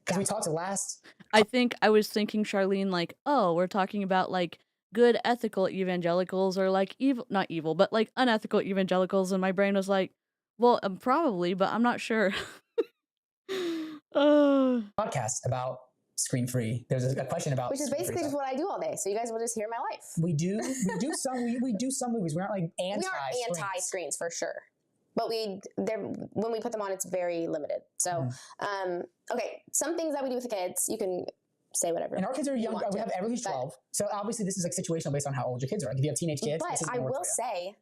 Because we talked last. I think I was thinking, Charlene, like, oh, we're talking about like good ethical evangelicals or like evil, not evil, but like unethical evangelicals. And my brain was like, well, probably, but I'm not sure. Podcast about screen-free. There's a question about which is basically just what I do all day. So you guys will just hear my life. We do some movies. We're not like We are anti-screens for sure. But when we put them on, it's very limited. So, okay, some things that we do with the kids, you can say whatever. And our kids are young. We have everybody's 12. So obviously this is like situational based on how old your kids are. Like if you have teenage kids, but I will say,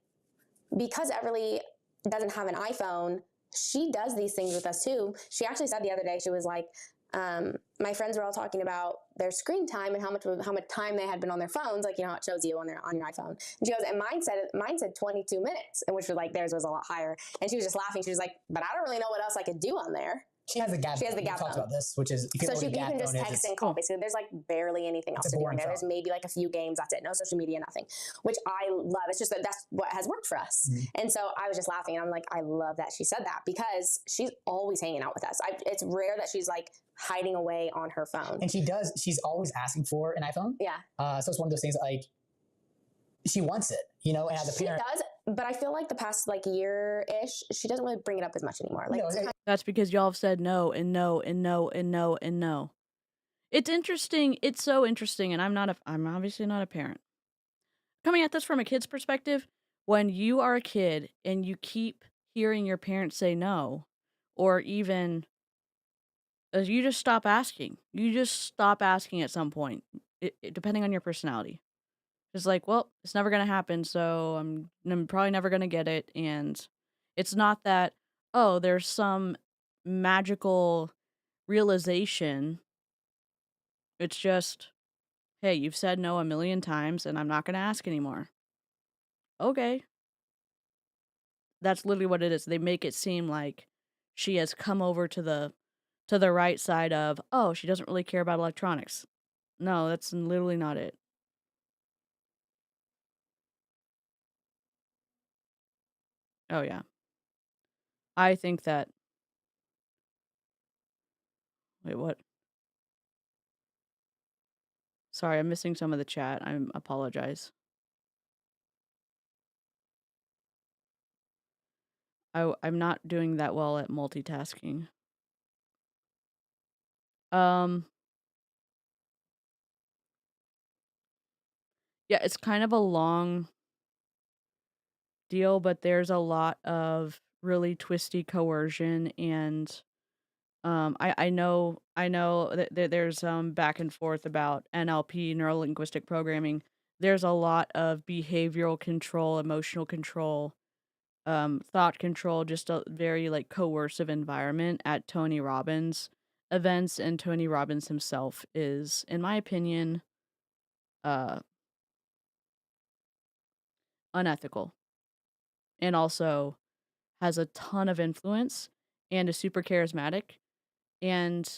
because Everly doesn't have an iPhone, she does these things with us too. She actually said the other day, she was like, my friends were all talking about their screen time and how much time they had been on their phones, like, you know how it shows you on your iPhone. And she goes, and mine said 22 minutes, and which was like theirs was a lot higher. And she was just laughing. She was like, but I don't really know what else I could do on there. She has the gap. She has the gap. We talked about this, which is so you can just text and call. Basically, there's like barely anything else to do on there. There's maybe like a few games. That's it. No social media, nothing. Which I love. It's just that's what has worked for us. And so I was just laughing, and I'm like, I love that she said that because she's always hanging out with us. It's rare that she's like hiding away on her phone. And she's always asking for an iPhone. Yeah. So it's one of those things like she wants it, you know, and as a parent. She does. But I feel like the past like year-ish, she doesn't really bring it up as much anymore. Like that's because y'all have said no and no and no and no and no. It's interesting. It's so interesting, and I'm obviously not a parent. Coming at this from a kid's perspective, when you are a kid and you keep hearing your parents say no, or even you just stop asking. You just stop asking at some point, depending on your personality. It's like, well, it's never going to happen, so I'm probably never going to get it. And it's not that, oh, there's some magical realization. It's just, hey, you've said no a million times, and I'm not going to ask anymore. Okay. That's literally what it is. They make it seem like she has come over to the right side of, oh, she doesn't really care about electronics. No, that's literally not it. Oh, yeah. I think that... Wait, what? Sorry, I'm missing some of the chat. I apologize. I'm not doing that well at multitasking. Yeah, it's kind of a long deal, but there's a lot of really twisty coercion, and I know that there's back and forth about NLP, neuro-linguistic programming. There's a lot of behavioral control, emotional control, thought control, just a very like coercive environment at Tony Robbins events, and Tony Robbins himself is, in my opinion, uh unethical, and also has a ton of influence and is super charismatic. And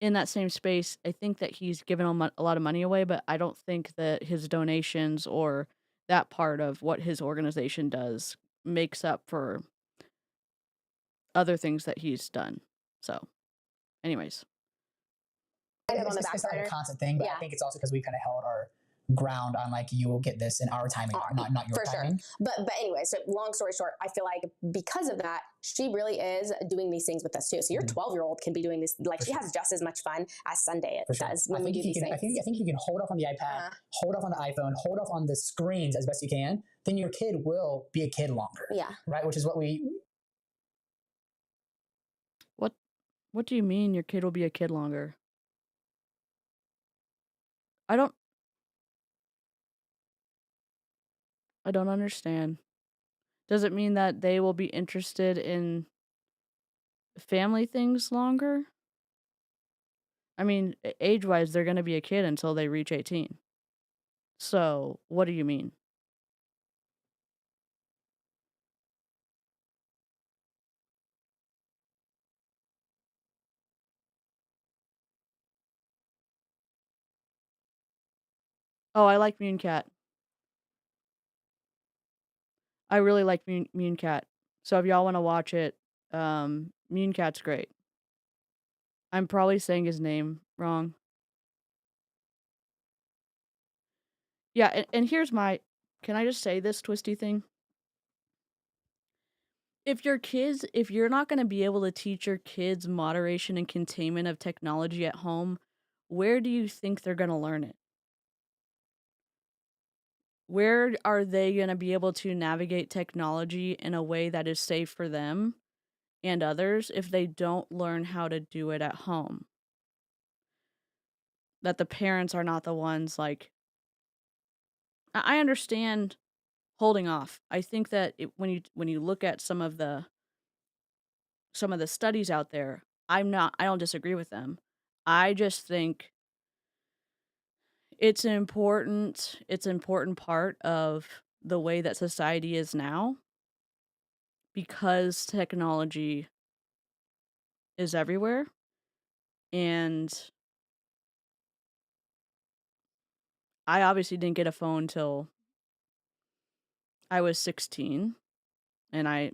in that same space, I think that he's given a lot of money away, but I don't think that his donations or that part of what his organization does makes up for other things that he's done. So, anyways. It's not like a constant thing, but I think it's also because we kind of held our ground on like, you will get this in our timing, not your timing. Sure. But anyway, so long story short, I feel like because of that, she really is doing these things with us too. So your 12-year-old can be doing this, like she has just as much fun as Sunday does when we do these things. I think you can hold off on the iPad, hold off on the iPhone, hold off on the screens as best you can. Then your kid will be a kid longer. Yeah. Right. Which is what we. What do you mean your kid will be a kid longer? I don't understand. Does it mean that they will be interested in family things longer? I mean, age-wise, they're going to be a kid until they reach 18. So, what do you mean? Oh, I like Mean Cat. I really like Mean Cat. So if y'all want to watch it, Mean Cat's great. I'm probably saying his name wrong. Yeah, and here's my... Can I just say this twisty thing? If you're not going to be able to teach your kids moderation and containment of technology at home, where do you think they're going to learn it? Where are they going to be able to navigate technology in a way that is safe for them and others if they don't learn how to do it at home? That the parents are not the ones, like... I understand holding off. I think that when you look at some of the studies out there, I don't disagree with them. I just think it's an important part of the way that society is now, because technology is everywhere. And I obviously didn't get a phone till I was 16, and I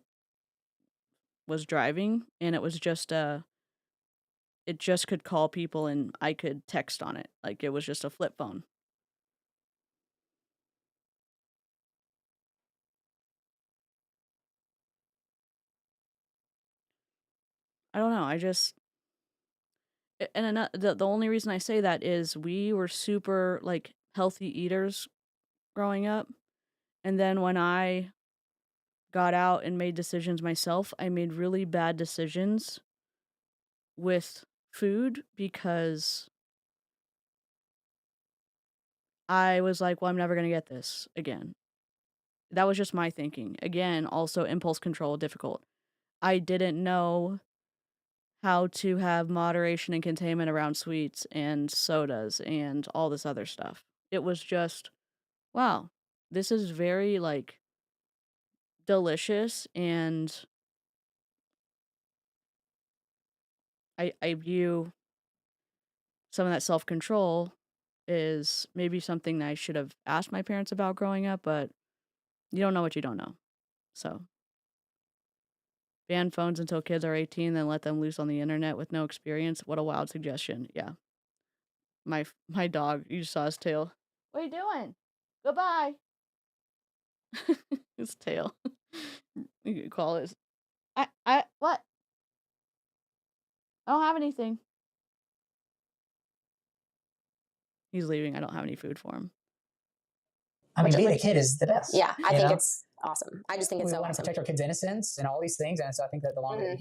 was driving, and it was just it just could call people and I could text on it. Like, it was just a flip phone. I don't know. I just... And the only reason I say that is we were super, like, healthy eaters growing up. And then when I got out and made decisions myself, I made really bad decisions with food because I was like, well, I'm never going to get this again. That was just my thinking. Again, also impulse control, difficult. I didn't know how to have moderation and containment around sweets and sodas and all this other stuff. It was just, wow, this is very, like, delicious, and I view some of that self-control is maybe something that I should have asked my parents about growing up, but you don't know what you don't know. So, ban phones until kids are 18, then let them loose on the internet with no experience. What a wild suggestion. Yeah. My dog, you saw his tail. What are you doing? Goodbye. His tail. You could call it. What? I don't have anything. He's leaving. I don't have any food for him. I mean, being a kid is the best. Yeah, I think it's awesome. I just think it's so awesome. We want to protect our kids' innocence and all these things, and so I think that the longer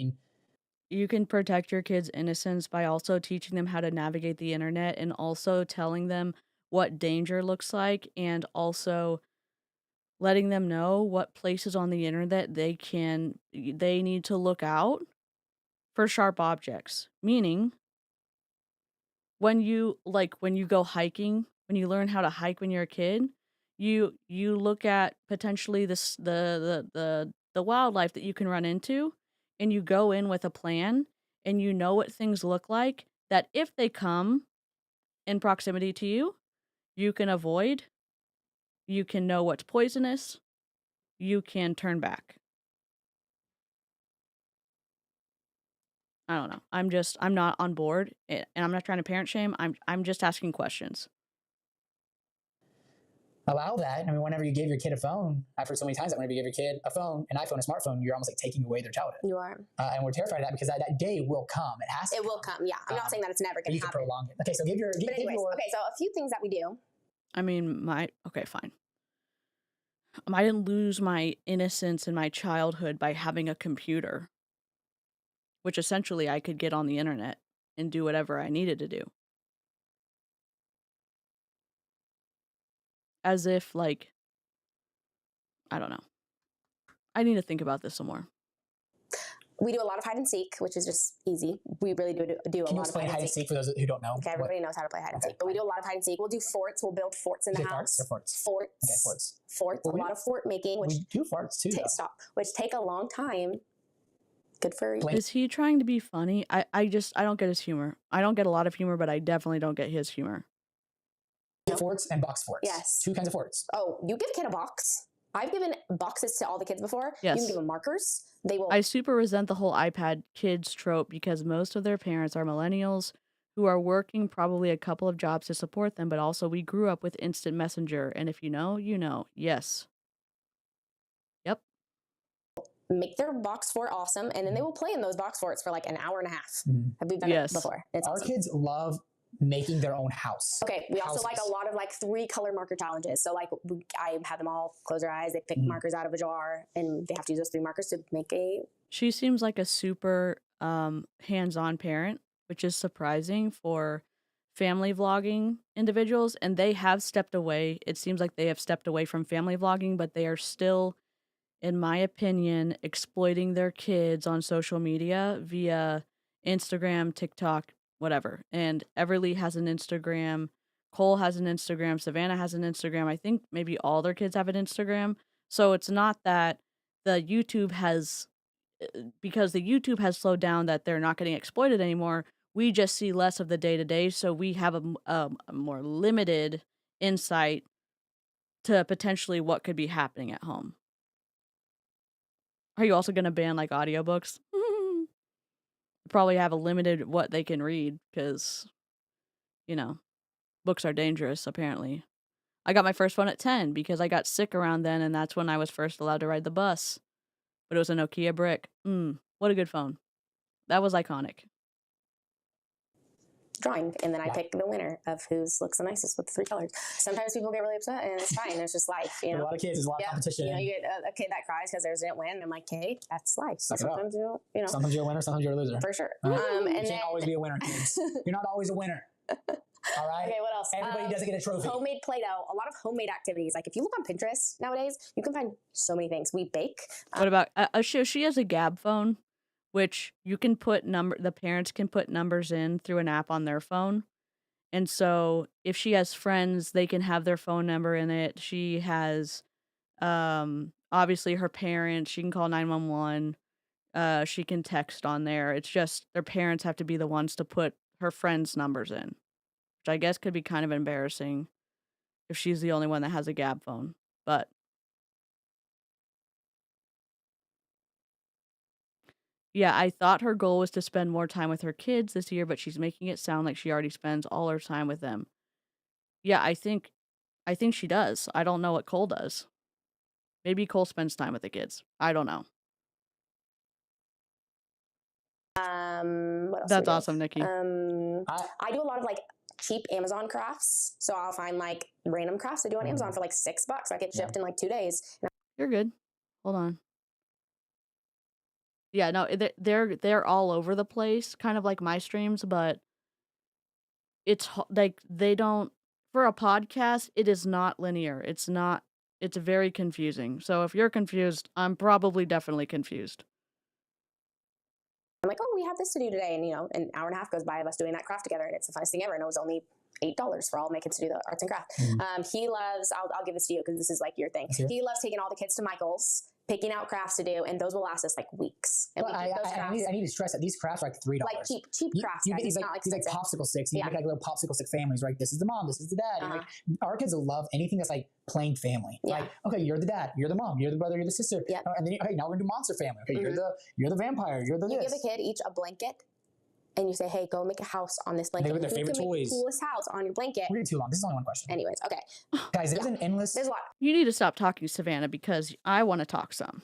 you can protect your kids' innocence by also teaching them how to navigate the internet, and also telling them what danger looks like, and also letting them know what places on the internet they need to look out for sharp objects. Meaning, when you go hiking, when you learn how to hike when you're a kid, you look at potentially the wildlife that you can run into, and you go in with a plan, and you know what things look like, that if they come in proximity to you, you can avoid, you can know what's poisonous, you can turn back. I don't know. I'm not on board, and I'm not trying to parent shame. I'm just asking questions. Allow that. I mean, whenever you give your kid a phone, I've heard so many times that whenever you give your kid a phone, an iPhone, a smartphone, you're almost like taking away their childhood. You are. And we're terrified of that because that day will come. It has to. It will come. Yeah. I'm not saying that it's never going to happen. You can prolong it. Okay, so give your. But anyways, okay, so a few things that we do. I mean, okay, fine. I didn't lose my innocence in my childhood by having a computer, which essentially I could get on the internet and do whatever I needed to do. As if, like, I don't know. I need to think about this some more. We do a lot of hide and seek, which is just easy. We really do a lot of hide and seek. Can you explain hide and seek for those who don't know? Okay, everybody knows how to play hide and seek, but we do a lot of hide and seek. We'll do forts. We'll build forts in the house. Forts. Forts. Okay, forts. Forts. A lot of fort making, which we do forts too. Which take a long time. Good for you. Is he trying to be funny? I don't get his humor. I don't get a lot of humor, but I definitely don't get his humor. Forts and box forts. Yes. 2 kinds of forts. Oh, you give a kid a box. I've given boxes to all the kids before. Yes. You can give them markers. They will. I super resent the whole iPad kids trope because most of their parents are millennials who are working probably a couple of jobs to support them, but also we grew up with instant messenger, and if you know, you know. Yes. Yep. Make their box fort awesome, and then they will play in those box forts for like an hour and a half. Have we done it before? It's Our awesome. kids love making their own house. Okay, we also like a lot of like 3 color marker challenges. So like I have them all close their eyes, they pick markers out of a jar, and they have to use those 3 markers to make a. She seems like a super hands-on parent, which is surprising for family vlogging individuals, and they have stepped away. It seems like they have stepped away from family vlogging, but they are still, in my opinion, exploiting their kids on social media via Instagram, TikTok, whatever. And Everly has an Instagram, Cole has an Instagram, Savannah has an Instagram. I think maybe all their kids have an Instagram. So it's not that the YouTube has, because the YouTube has slowed down, that they're not getting exploited anymore. We just see less of the day-to-day, so we have a more limited insight to potentially what could be happening at home. Are you also going to ban, like, audiobooks? Probably have a limited what they can read, because, you know, books are dangerous, apparently. I got my first phone at 10 because I got sick around then, and that's when I was first allowed to ride the bus. But it was a Nokia brick. What a good phone. That was iconic. Drawing, and then I pick the winner of whose looks the nicest with the 3 colors. Sometimes people get really upset, and it's fine. It's just life, you know. A lot of kids, there's a lot of competition. You know, you get a kid that cries because theirs didn't win. I'm like, hey, that's life. Sometimes you know. Sometimes you're a winner, sometimes you're a loser. For sure. And you can't always be a winner, kids. You're not always a winner. All right. Okay, what else? Everybody doesn't get a trophy. Homemade Play-Doh. A lot of homemade activities. Like if you look on Pinterest nowadays, you can find so many things. We bake. What about she has a Gab phone, which you can put the parents can put numbers in through an app on their phone. And so if she has friends, they can have their phone number in it. She has obviously her parents, she can call 911. She can text on there. It's just their parents have to be the ones to put her friends' numbers in, which I guess could be kind of embarrassing if she's the only one that has a Gab phone. But yeah, I thought her goal was to spend more time with her kids this year, but she's making it sound like she already spends all her time with them. Yeah, I think she does. I don't know what Cole does. Maybe Cole spends time with the kids. I don't know. What else That's awesome, Nikki. I do a lot of like cheap Amazon crafts. So I'll find like random crafts I do on Amazon for like $6. I get shipped in like 2 days. You're good. Hold on. Yeah, no, they're all over the place, kind of like my streams, but it's like they don't, for a podcast, it is not linear. It's not it's very confusing. So if you're confused, I'm probably definitely confused. I'm like, oh, we have this to do today. And, an hour and a half goes by of us doing that craft together. And it's the funnest thing ever. And it was only $8 for all my kids to do the arts and craft. He loves, I'll give this to you because this is like your thing. He loves taking all the kids to Michael's, picking out crafts to do, and those will last us like weeks. And well, I need to stress that these crafts are like $3. Like cheap crafts, guys. It's not like these like popsicle sticks. You make like little popsicle stick families, right? This is the mom, this is the dad. And like our kids will love anything that's like plain family. Like, okay, you're the dad, you're the mom, you're the brother, you're the sister. And then okay, now we're gonna do monster family. Okay, you're the vampire, you're the You give a kid each a blanket. And you say, hey, go make a house on this blanket. They with their favorite toys. Make the coolest house on your blanket. We're getting too long. This is only one question. Anyways, okay. Guys, there's an endless... There's a lot. You need to stop talking, Savannah, because I want to talk some.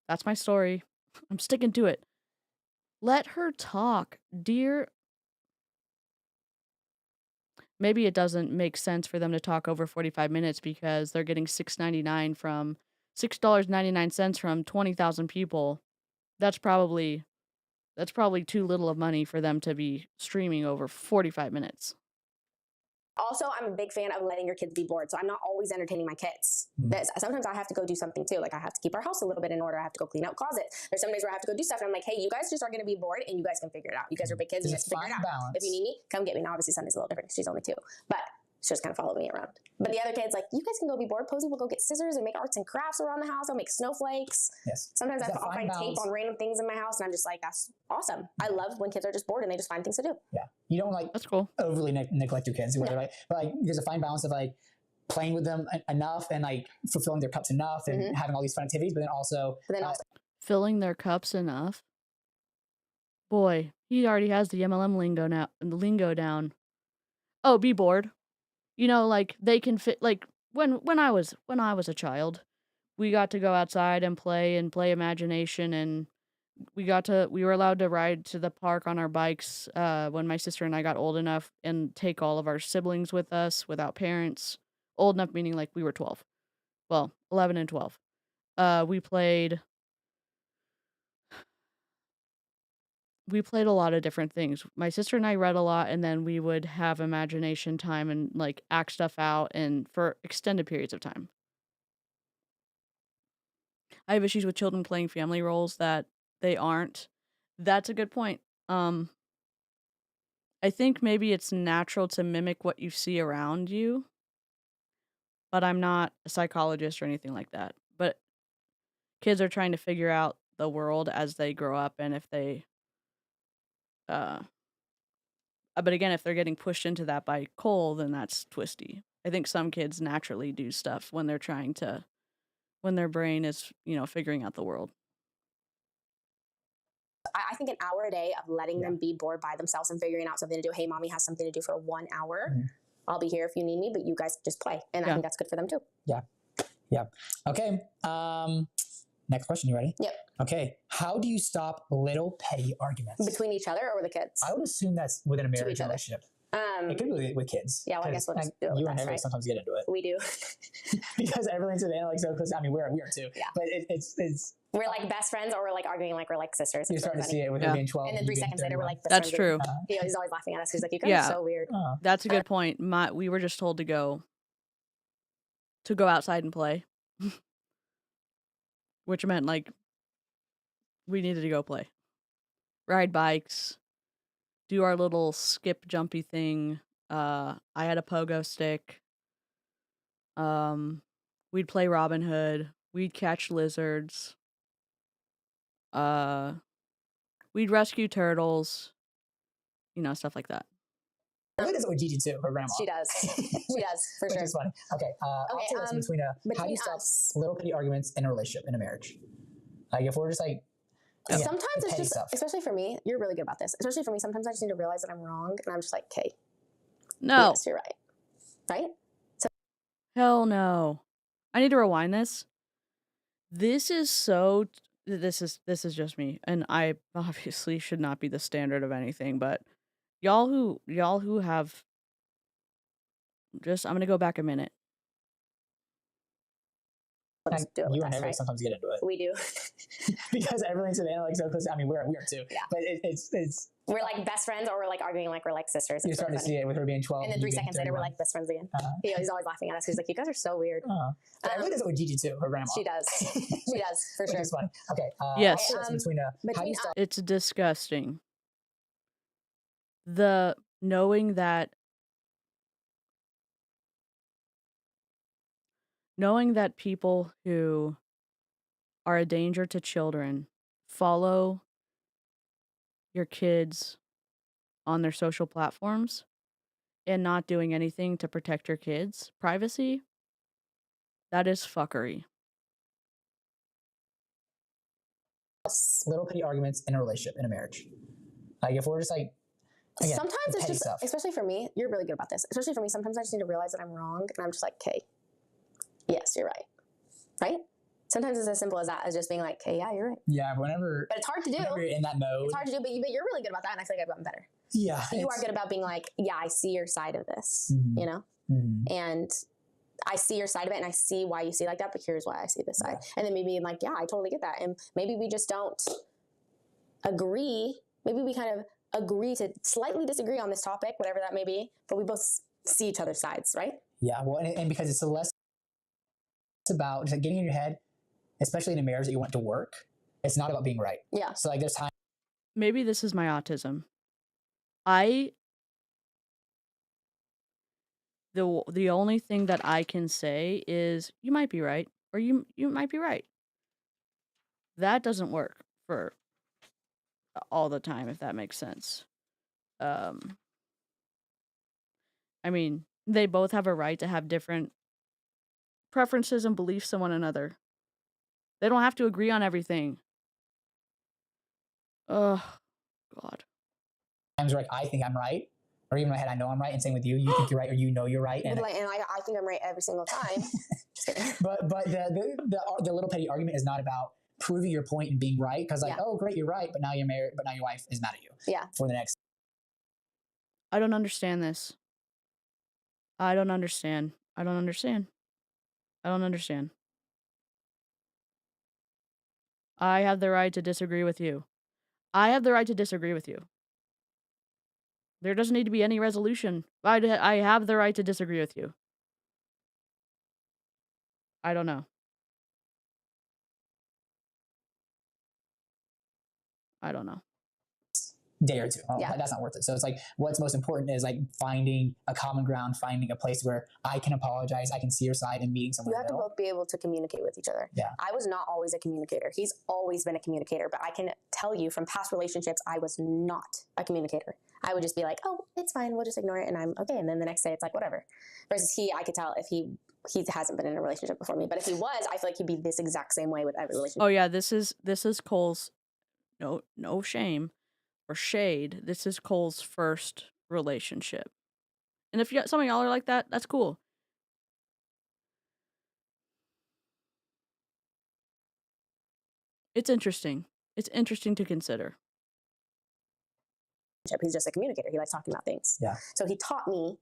That's my story. I'm sticking to it. Let her talk, dear. Maybe it doesn't make sense for them to talk over 45 minutes because they're getting $6.99 from $6.99 from 20,000 people. That's probably too little of money for them to be streaming over 45 minutes. Also, I'm a big fan of letting your kids be bored. So I'm not always entertaining my kids. Sometimes I have to go do something too. Like I have to keep our house a little bit in order. I have to go clean out closets. There's some days where I have to go do stuff. And I'm like, hey, you guys just are going to be bored and you guys can figure it out. You guys are big kids. You guys can figure it out. Balance. If you need me, come get me. Now, obviously, Sunday's a little different because she's only 2. But she just kind of followed me around. But the other kids, like, you guys can go be bored. Posey will go get scissors and make arts and crafts around the house. I'll make snowflakes. Yes. Sometimes I'll find tape on random things in my house. And I'm just like, that's awesome. I love when kids are just bored and they just find things to do. Yeah. You don't like that's cool. Overly neglect your kids. Whether, like, but like there's a fine balance of like playing with them enough and like fulfilling their cups enough and having all these fun activities, but then also filling their cups enough. Boy, he already has the MLM lingo down. Oh, be bored. You know, like they can fit. Like when I was a child, we got to go outside and play imagination, and we were allowed to ride to the park on our bikes when my sister and I got old enough, and take all of our siblings with us without parents. Old enough meaning like we were 12. Well, 11 and 12. We played a lot of different things. My sister and I read a lot, and then we would have imagination time and like act stuff out and for extended periods of time. I have issues with children playing family roles that they aren't. That's a good point. I think maybe it's natural to mimic what you see around you, but I'm not a psychologist or anything like that. But kids are trying to figure out the world as they grow up, and if they but again, if they're getting pushed into that by Cole, then that's twisty. I think some kids naturally do stuff when their brain is, figuring out the world. I think an hour a day of letting them be bored by themselves and figuring out something to do. Hey, mommy has something to do for 1 hour. I'll be here if you need me, but you guys just play. And I think that's good for them too. Yeah. Yeah. Okay. Next question. You ready? Yep. Okay. How do you stop little petty arguments? Between each other or with the kids? I would assume that's within a marriage relationship. It could be with kids. Yeah, well, I guess we'll just do it. You and Harry sometimes get into it. We do. Because everyone's in like so close. I mean, we are too. Yeah. But it's we're like best friends, or we're like arguing like we're like sisters. You're starting to see it with him being 12. And then 3 seconds later, we're like best That's friends. true. He's always laughing at us. He's like, you guys are so weird. That's a good point. We were just told to go outside and play. Which meant like we needed to go play. Ride bikes. Do our little skip jumpy thing. I had a pogo stick. We'd play Robin Hood. We'd catch lizards. We'd rescue turtles. Stuff like that. I think that's what Gigi too, her grandma. She does. She does, for sure. Which is funny. Okay. Between how do you stop little petty arguments in a relationship, in a marriage? Like if we're just like, sometimes it's just, especially for me, you're really good about this. Especially for me, sometimes I just need to realize that I'm wrong, and I'm just like, okay, no, yes, you're right, right? So, hell no. I need to rewind this. This is just me, and I obviously should not be the standard of anything, but y'all who have I'm gonna go back a minute. Let's do it. You and Harry sometimes get into it. We do. Because everything's in like so close. I mean, we are too. Yeah. But it's we're like best friends, or we're like arguing like we're like sisters. You're starting to see it with her being 12. And then 3 seconds later, we're like best friends again. He's always laughing at us. He's like, you guys are so weird. Everybody does it with Gigi too, her grandma. She does. She does, for sure. Which is funny. Okay. Yes. It's disgusting. The knowing that people who are a danger to children follow your kids on their social platforms and not doing anything to protect your kids' privacy, that is fuckery. Little petty arguments in a relationship, in a marriage. Like if we're just like, again, sometimes it's just, stuff. Especially for me, you're really good about this. Especially for me, sometimes I just need to realize that I'm wrong, and I'm just like, okay, yes, you're right. Right? Sometimes it's as simple as that, as just being like, okay, yeah, you're right. Yeah, whenever. But it's hard to do. Whenever you're in that mode. It's hard to do, but you're really good about that, and I feel like I've gotten better. Yeah. You are good about being like, yeah, I see your side of this, you know? And I see your side of it, and I see why you see it like that, but here's why I see this side. And then maybe being like, yeah, I totally get that. And maybe we just don't agree. Maybe we kind of agree to slightly disagree on this topic, whatever that may be, but we both see each other's sides, right? Yeah, well, and because it's less about just like getting in your head, especially in a marriage that you want to work. It's not about being right. Yeah. So like there's time. Maybe this is my autism. The only thing that I can say is you might be right, or you might be right. That doesn't work for all the time, if that makes sense. I mean, they both have a right to have different preferences and beliefs in one another. They don't have to agree on everything. Oh, God. Times where like I think I'm right, or even in my head I know I'm right, and same with you. You think you're right, or you know you're right, and I think I'm right every single time. but the little petty argument is not about proving your point and being right, because like, oh great, you're right, but now you're married, but now your wife is mad at you. Yeah. For the next. I don't understand this. I don't understand. I have the right to disagree with you. There doesn't need to be any resolution. I have the right to disagree with you. I don't know. Day or two. That's not worth it. So it's like what's most important is like finding a common ground, finding a place where I can apologize, I can see your side, and meeting someone. You have to both be able to communicate with each other. Yeah. I was not always a communicator. He's always been a communicator, but I can tell you from past relationships, I was not a communicator. I would just be like, oh, it's fine, we'll just ignore it, and I'm okay. And then the next day it's like, whatever. Versus I could tell if he hasn't been in a relationship before me, but if he was, I feel like he'd be this exact same way with every relationship. Oh yeah, this is Cole's, no shame or shade. This is Cole's first relationship. And if some of y'all are like that, that's cool. It's interesting. It's interesting to consider. He's just a communicator. He likes talking about things. Yeah. So he taught me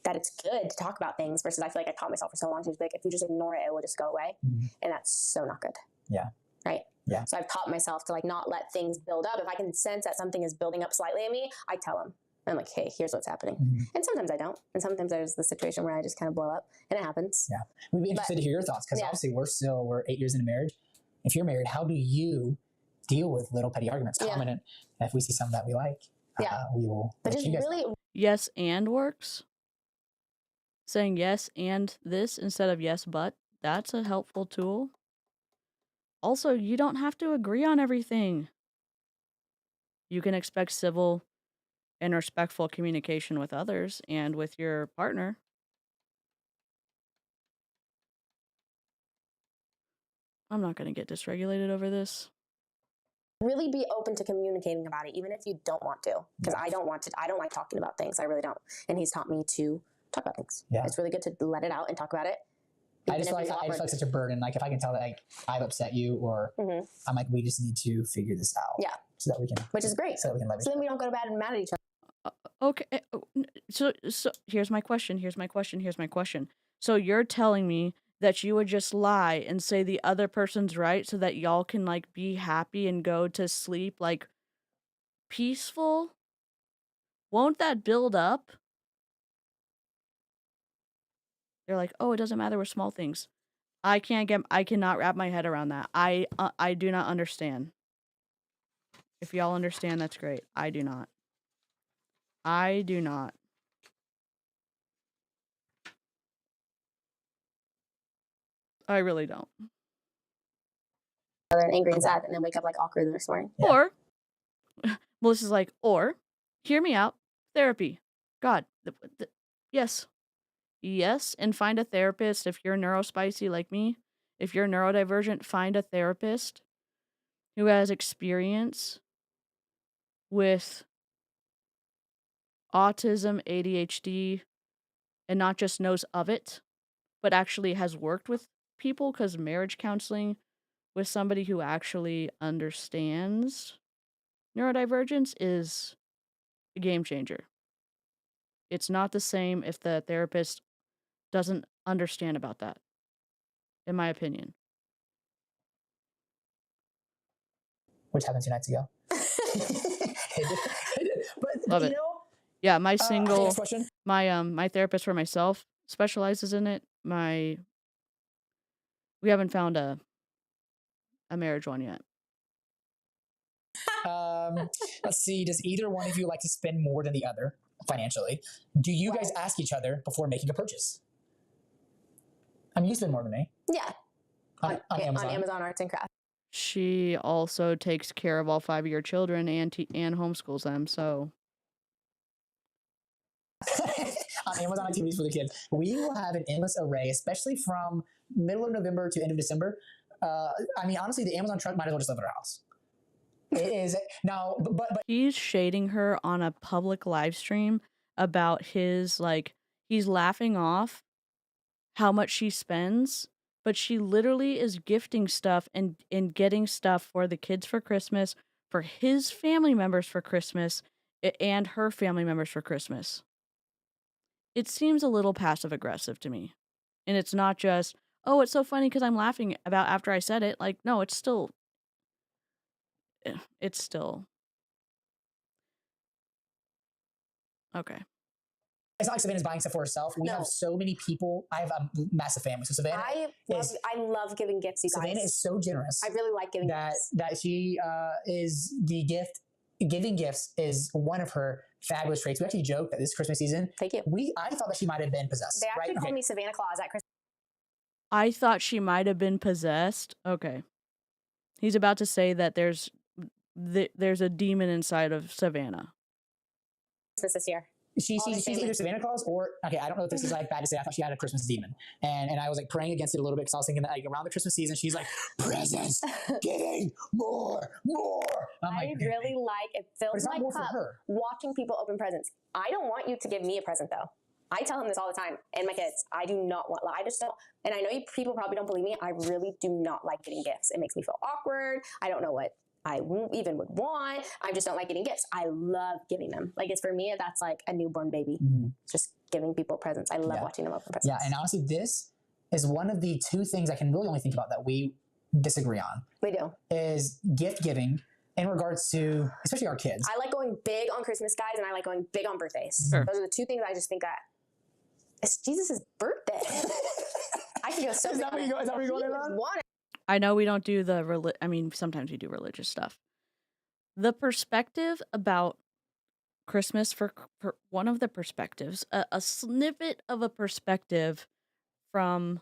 that it's good to talk about things, versus I feel like I taught myself for so long to just be like, if you just ignore it, it will just go away. And that's so not good. Yeah. Right? Yeah. So I've taught myself to like not let things build up. If I can sense that something is building up slightly in me, I tell him. I'm like, hey, here's what's happening. And sometimes I don't. And sometimes there's the situation where I just kind of blow up, and it happens. Yeah. We'd be interested to hear your thoughts, because obviously we're 8 years into marriage. If you're married, how do you deal with little petty arguments? Comment it. And if we see something that we like, we will. But just really. Yes and works. Saying yes and this instead of yes but, that's a helpful tool. Also, you don't have to agree on everything. You can expect civil and respectful communication with others and with your partner. I'm not going to get dysregulated over this. Really be open to communicating about it, even if you don't want to. Because I don't want to. I don't like talking about things. I really don't. And he's taught me to talk about things. Yeah. It's really good to let it out and talk about it. I just feel like such a burden. Like if I can tell that like I've upset you, or I'm like, we just need to figure this out. Yeah. So that we can. Which is great. So that we can love each other. Then we don't go to bed and mad at each other. Okay. So here's my question. So you're telling me that you would just lie and say the other person's right so that y'all can like be happy and go to sleep like peaceful, won't that build up? They're like, oh, it doesn't matter with small things. I cannot wrap my head around that. I do not understand. If y'all understand, that's great. I do not. I do not. I really don't. And angry and sad, and then wake up like awkward the next morning. Yeah. Or, Melissa's like, or, hear me out, therapy. God, yes. Yes, and find a therapist. If you're neurospicy like me, if you're neurodivergent, find a therapist who has experience with autism, ADHD, and not just knows of it, but actually has worked with people, because marriage counseling with somebody who actually understands neurodivergence is a game changer. It's not the same if the therapist doesn't understand about that, in my opinion. Which happened 2 nights ago. But Love it. Yeah, my single, question. my therapist for myself specializes in it. We haven't found a marriage one yet. Let's see. Does either one of you like to spend more than the other financially? Do you guys ask each other before making a purchase? I mean, you spend more than me. Yeah. On Amazon. On Amazon Arts and Crafts. She also takes care of all 5 of your children and homeschools them, so. On Amazon activities for the kids. We will have an endless array, especially from middle of November to end of December. I mean, honestly, the Amazon truck might as well just live at our house. It is now, but he's shading her on a public live stream about his, like, he's laughing off how much she spends, but she literally is gifting stuff and getting stuff for the kids for Christmas, for his family members for Christmas, and her family members for Christmas. It seems a little passive aggressive to me. And it's not just, oh, it's so funny because I'm laughing about after I said it. Like, no, it's still. Okay. It's not like Savannah's buying stuff for herself. We have so many people. I have a massive family. So Savannah, I love giving gifts. You guys. Savannah is so generous. I really like giving gifts. That she is the gift. Giving gifts is one of her fabulous traits. We actually joked that this Christmas season. Thank you. I thought that she might have been possessed. They actually called me Savannah Claus at Christmas. I thought she might have been possessed. Okay. He's about to say that there's a demon inside of Savannah. This year. She's either Savannah Claus or, okay, I don't know if this is like bad to say. I thought she had a Christmas demon. And I was like praying against it a little bit because I was thinking that like around the Christmas season, she's like, presents, getting more. I really like, it fills my cup watching people open presents. I don't want you to give me a present though. I tell him this all the time, and my kids, I do not want, I just don't, and I know people probably don't believe me. I really do not like getting gifts. It makes me feel awkward. I don't know what I even would want. I just don't like getting gifts. I love giving them. Like, it's for me, that's like a newborn baby. Mm-hmm. Just giving people presents. I love watching them open presents. Yeah, and honestly, this is one of the 2 things I can really only think about that we disagree on. We do. Is gift giving in regards to, especially our kids. I like going big on Christmas, guys, and I like going big on birthdays. Sure. Those are the 2 things I just think that it's Jesus' birthday. I can go so big. Is that where you're going around? I know we don't do I mean, sometimes we do religious stuff. The perspective about Christmas for one of the perspectives, a snippet of a perspective from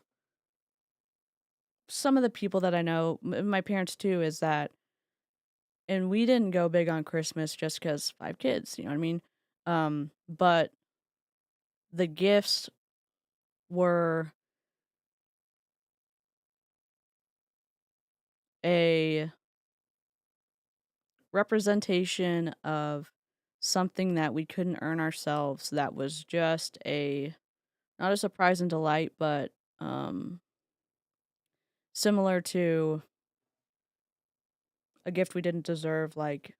some of the people that I know, my parents too, is that, and we didn't go big on Christmas just because 5 kids, you know what I mean? But the gifts were a representation of something that we couldn't earn ourselves, that was just not a surprise and delight, but similar to a gift we didn't deserve, like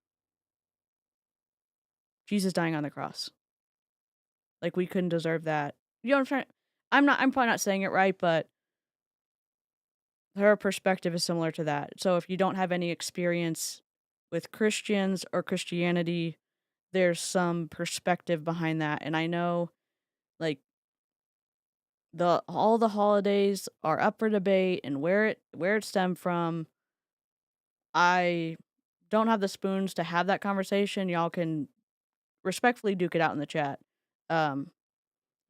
Jesus dying on the cross. Like, we couldn't deserve that. You know what I'm trying? I'm probably not saying it right, but her perspective is similar to that. So if you don't have any experience with Christians or Christianity, there's some perspective behind that. And I know, like, all the holidays are up for debate and where it stemmed from. I don't have the spoons to have that conversation. Y'all can respectfully duke it out in the chat. I'm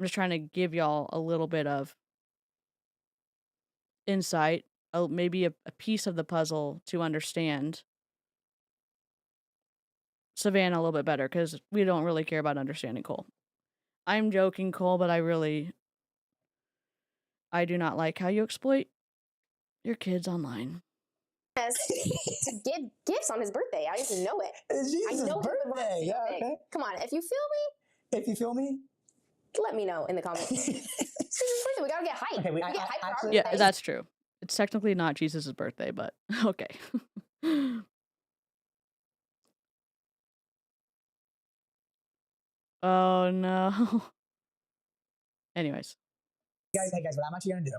just trying to give y'all a little bit of insight, maybe a piece of the puzzle to understand Savannah a little bit better, because we don't really care about understanding Cole. I'm joking, Cole, but I do not like how you exploit your kids online. To give gifts on his birthday. I just know it. It's Jesus' I know birthday. Yeah, okay. Come on, if you feel me, let me know in the comments. It's Jesus' birthday. We gotta get hype. Okay, we get hype for our yeah, birthday. that's true. It's technically not Jesus' birthday, but okay. Oh no. Anyways. Hey guys, what I'm actually gonna do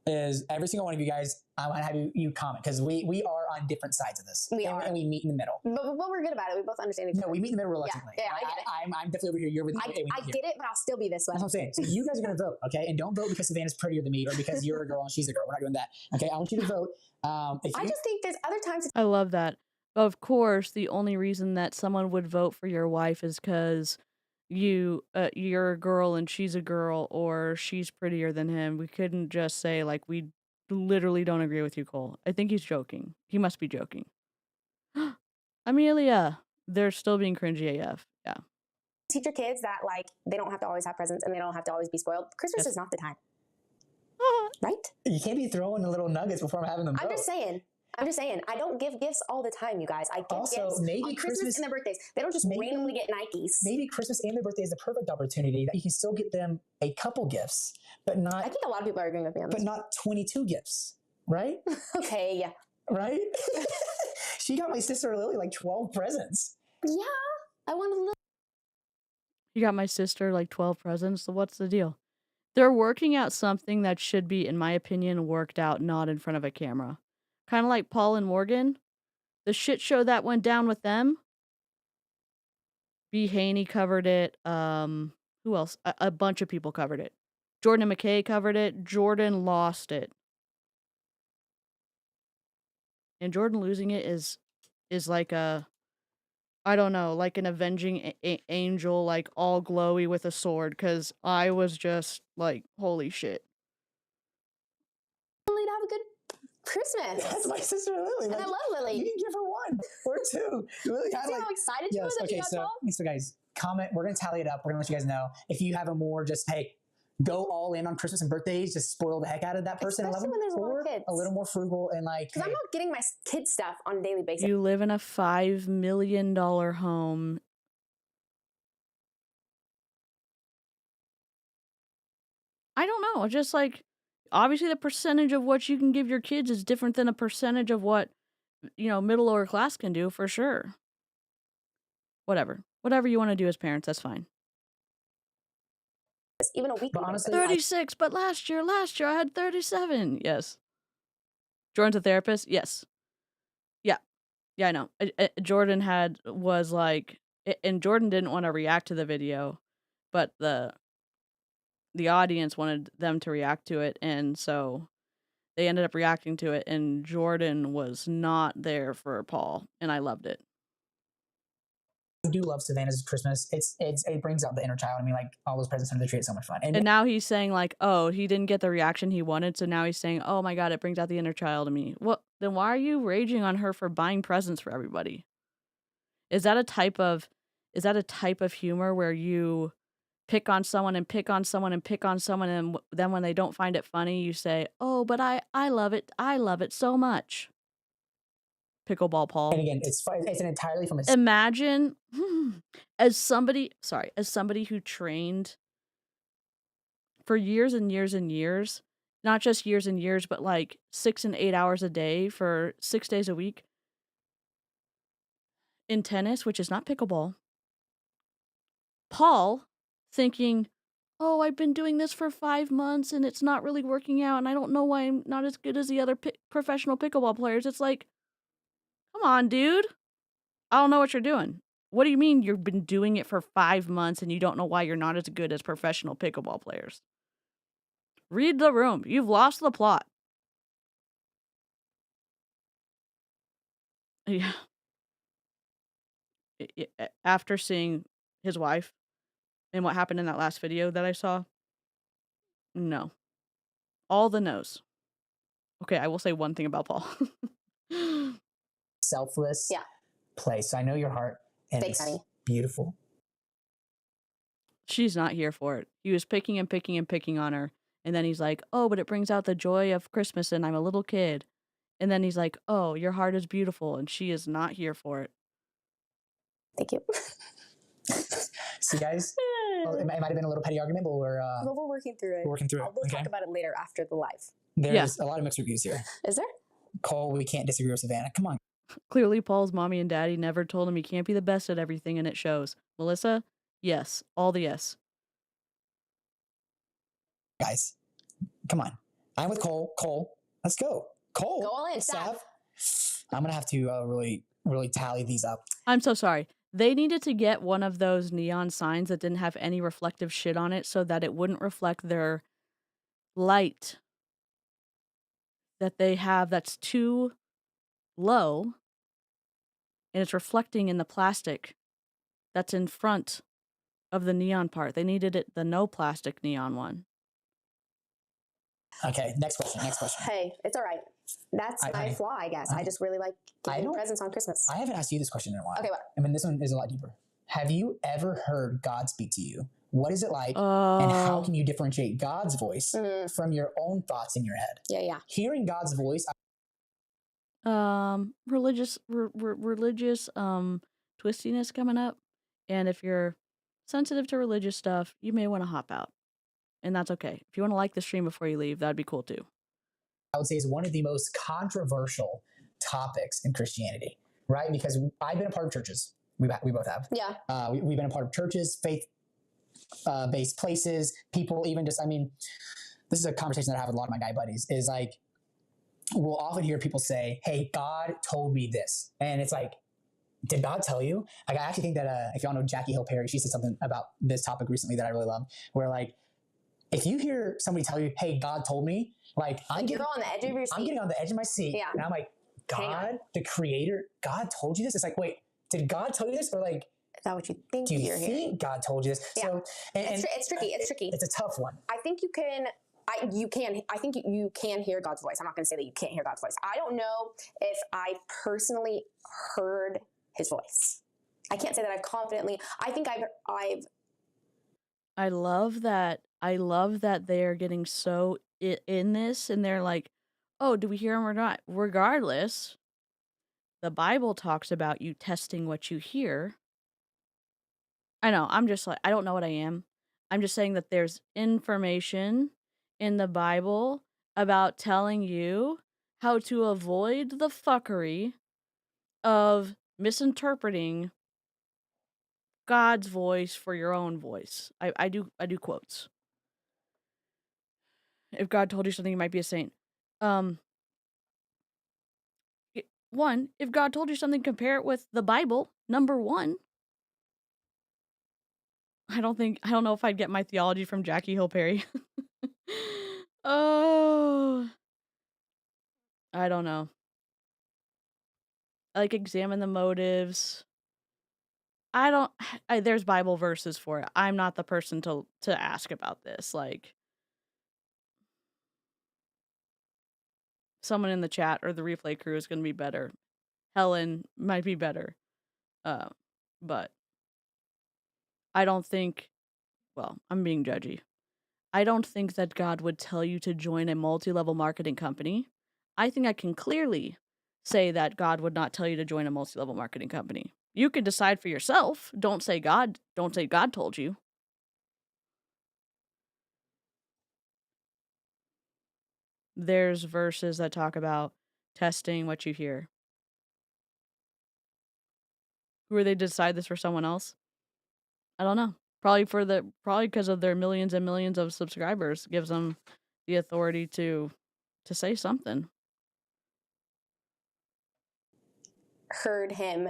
is every single one of you guys, I want to have you comment, because we are on different sides of this. We are. And we meet in the middle. But we're good about it. We both understand each other. No, we meet in the middle reluctantly. Yeah, I get it. I'm definitely over here. You're with me. I get it, but I'll still be this way. That's what I'm saying. So you guys are going to vote, okay? And don't vote because Savannah's prettier than me or because you're a girl and she's a girl. We're not doing that, okay? I want you to vote. I just think there's other times. I love that. Of course, the only reason that someone would vote for your wife is because you're a girl and she's a girl, or she's prettier than him. We couldn't just say, like, we literally don't agree with you, Cole. I think he's joking. He must be joking. Amelia, they're still being cringy AF. Yeah. Teach your kids that, like, they don't have to always have presents and they don't have to always be spoiled. Christmas is not the time. Right? You can't be throwing the little nuggets before I'm having them vote. I'm just saying. I don't give gifts all the time, you guys. I give gifts maybe on Christmas and their birthdays. They don't just randomly get Nikes. Maybe Christmas and their birthday is the perfect opportunity that you can still get them a couple gifts, but not. I think a lot of people are agreeing with me on this. But not 22 gifts, right? Okay, yeah. Right? She got my sister Lily like 12 presents. Yeah, I wanted a little. You got my sister like 12 presents, so what's the deal? They're working out something that should be, in my opinion, worked out not in front of a camera. Kind of like Paul and Morgan. The shit show that went down with them. B. Haney covered it. Who else? A bunch of people covered it. Jordan and McKay covered it. Jordan lost it. And Jordan losing it is like a, I don't know, like an avenging angel, like all glowy with a sword, because I was just like, holy shit. To have a good Christmas. That's my sister Lily. And I love Lily. You can give her one or two. Lily, see how excited she was that she got 12? So guys, comment. We're going to tally it up. We're going to let you guys know. If you have a more just, hey, go all in on Christmas and birthdays, just spoil the heck out of that person. Especially when there's a lot of kids. A little more frugal and like. Because I'm not getting my kids stuff on a daily basis. You live in a $5 million home. I don't know. Just like, obviously the percentage of what you can give your kids is different than a percentage of what, middle lower class can do, for sure. Whatever you want to do as parents, that's fine. Even a week. But honestly, 36, but last year I had 37. Yes. Jordan's a therapist. Yes. Yeah, I know. Jordan was like, and Jordan didn't want to react to the video, but the audience wanted them to react to it, and so they ended up reacting to it, and Jordan was not there for Paul, and I loved it. I do love Savannah's Christmas. It brings out the inner child. I mean, like, all those presents under the tree, it's so much fun. And now he's saying, like, oh, he didn't get the reaction he wanted, so now he's saying, oh my god, it brings out the inner child in me. Well, then why are you raging on her for buying presents for everybody? Is that a type of humor where you pick on someone and pick on someone and pick on someone, and then when they don't find it funny, you say, oh, but I love it. I love it so much. Pickleball Paul. And again, it's an entirely from a... Imagine, as somebody who trained for years and years and years, not just years and years, but like 6 and 8 hours a day for 6 days a week in tennis, which is not pickleball. Paul thinking, oh, I've been doing this for 5 months and it's not really working out, and I don't know why I'm not as good as the other professional pickleball players. It's like, come on, dude. I don't know what you're doing. What do you mean you've been doing it for 5 months and you don't know why you're not as good as professional pickleball players? Read the room. You've lost the plot. Yeah. After seeing his wife and what happened in that last video that I saw, no. All the no's. Okay, I will say one thing about Paul. Selfless place. I know your heart, and Thanks, it's honey. beautiful. She's not here for it. He was picking and picking and picking on her. And then he's like, oh, but it brings out the joy of Christmas and I'm a little kid. And then he's like, oh, your heart is beautiful. And she is not here for it. Thank you. See, guys, well, it might have been a little petty argument, but we're working through it. We're working through it. We'll talk about it later after the live. There's a lot of mixed reviews here. Is there? Cole, we can't disagree with Savannah. Come on. Clearly, Paul's mommy and daddy never told him he can't be the best at everything, and it shows. Melissa, yes. All the yes. Guys, come on. I'm with Cole. Cole, let's go. Cole. Go all in, Sav. I'm going to have to really tally these up. I'm so sorry. They needed to get one of those neon signs that didn't have any reflective shit on it so that it wouldn't reflect their light that they have that's too low and it's reflecting in the plastic that's in front of the neon part. They needed the no plastic neon one. Okay, next question. Hey, it's all right. That's my flaw, I guess. I just really like giving presents on Christmas. I haven't asked you this question in a while. Okay, what? I mean, this one is a lot deeper. Have you ever heard God speak to you? What is it like? And how can you differentiate God's voice from your own thoughts in your head? Yeah. Hearing God's voice. Religious twistiness coming up. And if you're sensitive to religious stuff, you may want to hop out. And that's okay. If you want to like the stream before you leave, that'd be cool too. I would say is one of the most controversial topics in Christianity, right? Because I've been a part of churches. We both have. Yeah. We've been a part of churches, faith-based places. People even just, I mean, this is a conversation that I have with a lot of my guy buddies, is like, we'll often hear people say, hey, God told me this. And it's like, did God tell you? Like, I actually think that if y'all know Jackie Hill Perry, she said something about this topic recently that I really love, where like, if you hear somebody tell you, hey, God told me, like you're on the edge of your seat. I'm getting on the edge of my seat. Yeah. And I'm like, God, the creator, God told you this? It's like, wait, did God tell you this? Or like, is that what you think do you you're think hearing? God told you this? Yeah. So, it's tricky. It's tricky. It's a tough one. I think you can. I think you can hear God's voice. I'm not going to say that you can't hear God's voice. I don't know if I personally heard His voice. I can't say that I've confidently. I think I've. I love that. They're getting so in this, and they're like, "Oh, do we hear him or not?" Regardless, the Bible talks about you testing what you hear. I know. I'm just like, I don't know what I am. I'm just saying that there's information in the Bible about telling you how to avoid the fuckery of misinterpreting God's voice for your own voice. I do quotes. If God told you something, you might be a saint. One, if God told you something, compare it with the Bible. Number one. I don't know if I'd get my theology from Jackie Hill Perry. Oh, I don't know. Like, examine the motives. There's Bible verses for it. I'm not the person to ask about this. Like, someone in the chat or the replay crew is going to be better. Helen might be better. But I don't think, well, I'm being judgy. I don't think that God would tell you to join a multi-level marketing company. I think I can clearly say that God would not tell you to join a multi-level marketing company. You can decide for yourself. Don't say God told you. There's verses that talk about testing what you hear. Who are they to decide this for someone else? I don't know. Probably because of their millions and millions of subscribers gives them the authority to say something. Heard him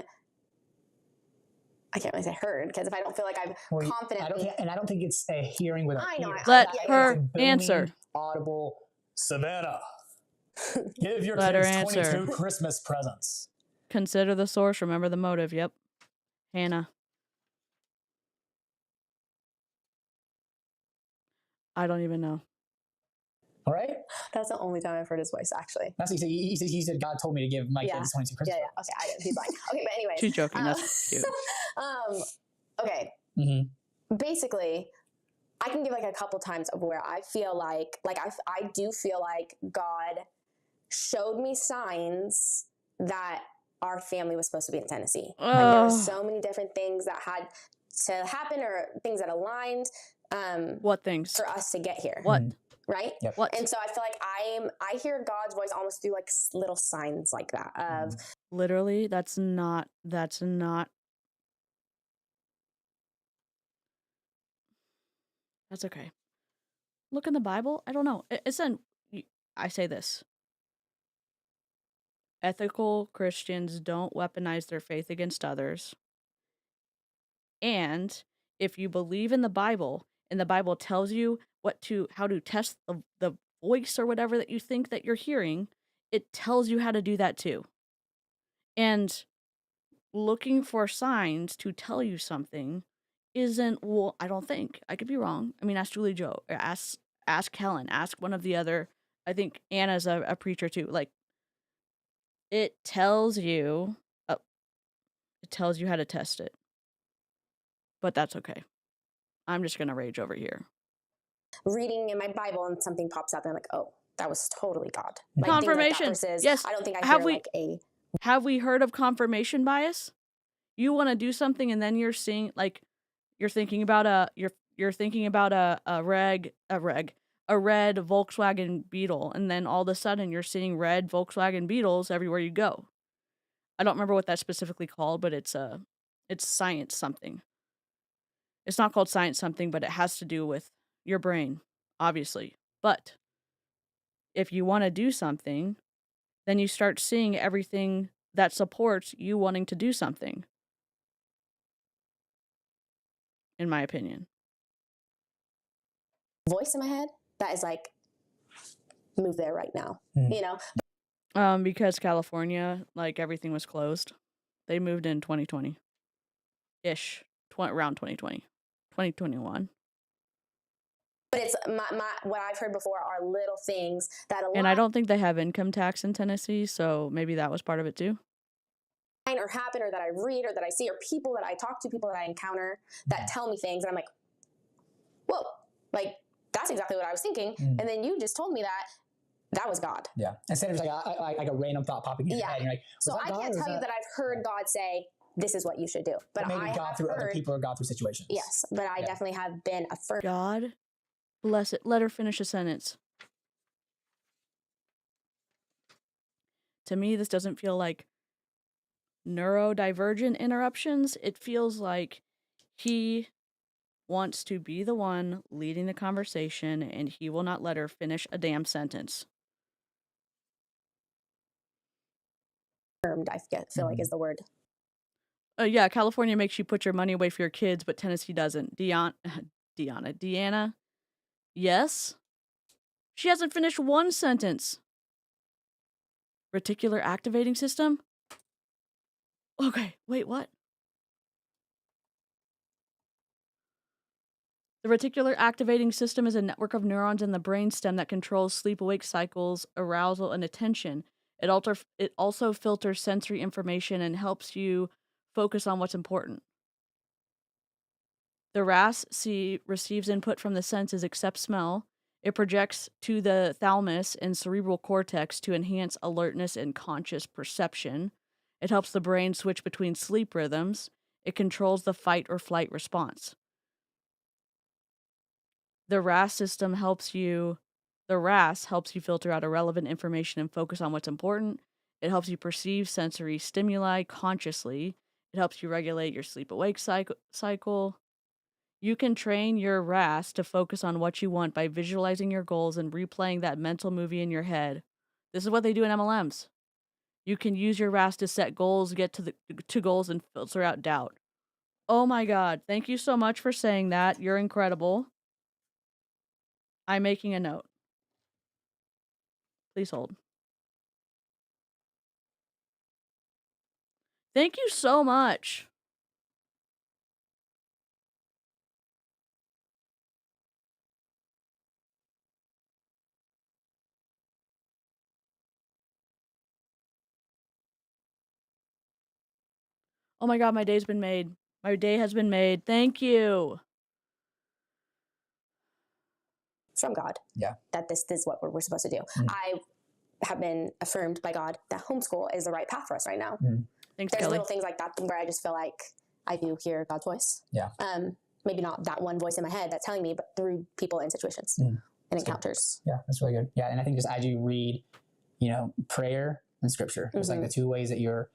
I can't really say heard, because if I don't feel like I'm confident, I don't think it's a hearing with our I know. ears. Let It's a her booming, answer. audible, Savannah, give your Let her kids answer. 22 Christmas presents. Consider the source. Remember the motive. Yep. Hannah. I don't even know. All right. That's the only time I've heard his voice, actually. That's what he said God told me to give my kids 22 Christmas presents. Okay, I didn't. He's lying. Okay, but anyways. She's joking. That's cute. Okay. Basically, I can give like a couple times of where I feel like I do feel like God showed me signs that our family was supposed to be in Tennessee. Like there were so many different things that had to happen, or things that aligned. What things? For us to get here. What? Right? Yep. What? And so I feel like I hear God's voice almost through like little signs like that of literally, that's not that's okay. Look in the Bible. I don't know. I say this. Ethical Christians don't weaponize their faith against others. And if you believe in the Bible, and the Bible tells you how to test the voice or whatever that you think that you're hearing, it tells you how to do that too. And looking for signs to tell you something isn't, well, I don't think. I could be wrong. I mean, ask Julie Joe, or ask Helen, ask one of the other. I think Anna's a preacher too. Like, it tells you how to test it. But that's okay. I'm just gonna rage over here. Reading in my Bible and something pops up and I'm like, oh, that was totally God. Like, confirmation. Like versus, yes. I don't think I have hear we like a. Have we heard of confirmation bias? You want to do something and then you're seeing like you're thinking about a red Volkswagen Beetle, and then all of a sudden you're seeing red Volkswagen Beetles everywhere you go. I don't remember what that's specifically called, but it's science something. It's not called science something, but it has to do with your brain, obviously. But if you want to do something, then you start seeing everything that supports you wanting to do something. In my opinion. Voice in my head that is like, move there right now. You know? Because California, like, everything was closed. They moved in 2020-ish. Around 2020. 2021. But it's what I've heard before are little things that align. And I don't think they have income tax in Tennessee, so maybe that was part of it too. Or happen, or that I read, or that I see, or people that I talk to, people that I encounter that tell me things, and I'm like, whoa, like, that's exactly what I was thinking. And then you just told me that was God. Yeah. Instead of just like a random thought popping in your head. You're like, so I can't tell you that I've heard God say, this is what you should do. But maybe God through other people, or God through situations. Yes, but I definitely have been affirmed. God bless it. Let her finish a sentence. To me, this doesn't feel like neurodivergent interruptions. It feels like he wants to be the one leading the conversation, and he will not let her finish a damn sentence. I feel like is the word. Yeah, California makes you put your money away for your kids, but Tennessee doesn't. Deanna. Yes? She hasn't finished one sentence. Reticular activating system? Okay, wait, what? The reticular activating system is a network of neurons in the brainstem that controls sleep-awake cycles, arousal, and attention. It also filters sensory information and helps you focus on what's important. The RAS receives input from the senses except smell. It projects to the thalamus and cerebral cortex to enhance alertness and conscious perception. It helps the brain switch between sleep rhythms. It controls the fight or flight response. The RAS helps you filter out irrelevant information and focus on what's important. It helps you perceive sensory stimuli consciously. It helps you regulate your sleep-awake cycle. You can train your RAS to focus on what you want by visualizing your goals and replaying that mental movie in your head. This is what they do in MLMs. You can use your RAS to set goals, get to goals, and filter out doubt. Oh my God. Thank you so much for saying that. You're incredible. I'm making a note. Please hold. Thank you so much. Oh my God, my day's been made. My day has been made. Thank you. From God. Yeah. That this is what we're supposed to do. I have been affirmed by God that homeschool is the right path for us right now. Thanks, There's Kelly. little things like that where I just feel like I do hear God's voice. Yeah. Maybe not that one voice in my head that's telling me, but through people and situations and encounters. Good. Yeah, that's really good. Yeah, and I think just as you read, prayer and scripture, it's like the two ways that you're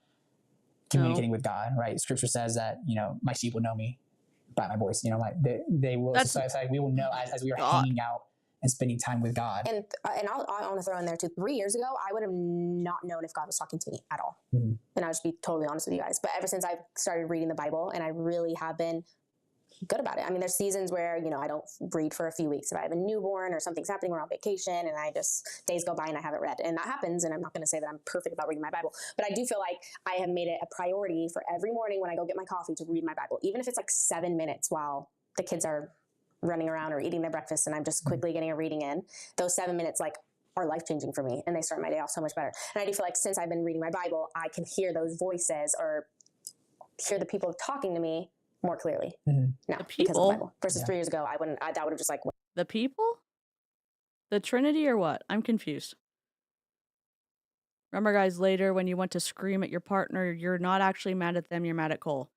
communicating with God, right? Scripture says that, my sheep will know me by my voice, they will, we will know as we are hanging out and spending time with God. And I want to throw in there too, 3 years ago, I would have not known if God was talking to me at all. And I'll just be totally honest with you guys. But ever since I've started reading the Bible, and I really have been good about it. I mean, there's seasons where, I don't read for a few weeks. If I have a newborn or something's happening, we're on vacation, and days go by and I haven't read. And that happens, and I'm not going to say that I'm perfect about reading my Bible, but I do feel like I have made it a priority for every morning when I go get my coffee to read my Bible, even if it's like 7 minutes while the kids are running around or eating their breakfast and I'm just quickly getting a reading in. Those 7 minutes are life-changing for me, and they start my day off so much better. And I do feel like since I've been reading my Bible, I can hear those voices or hear the people talking to me more clearly now because of the Bible. Versus 3 years ago, I wouldn't. That would have just the people, the Trinity, or what? I'm confused. Remember, guys, later when you went to scream at your partner, you're not actually mad at them. You're mad at Cole.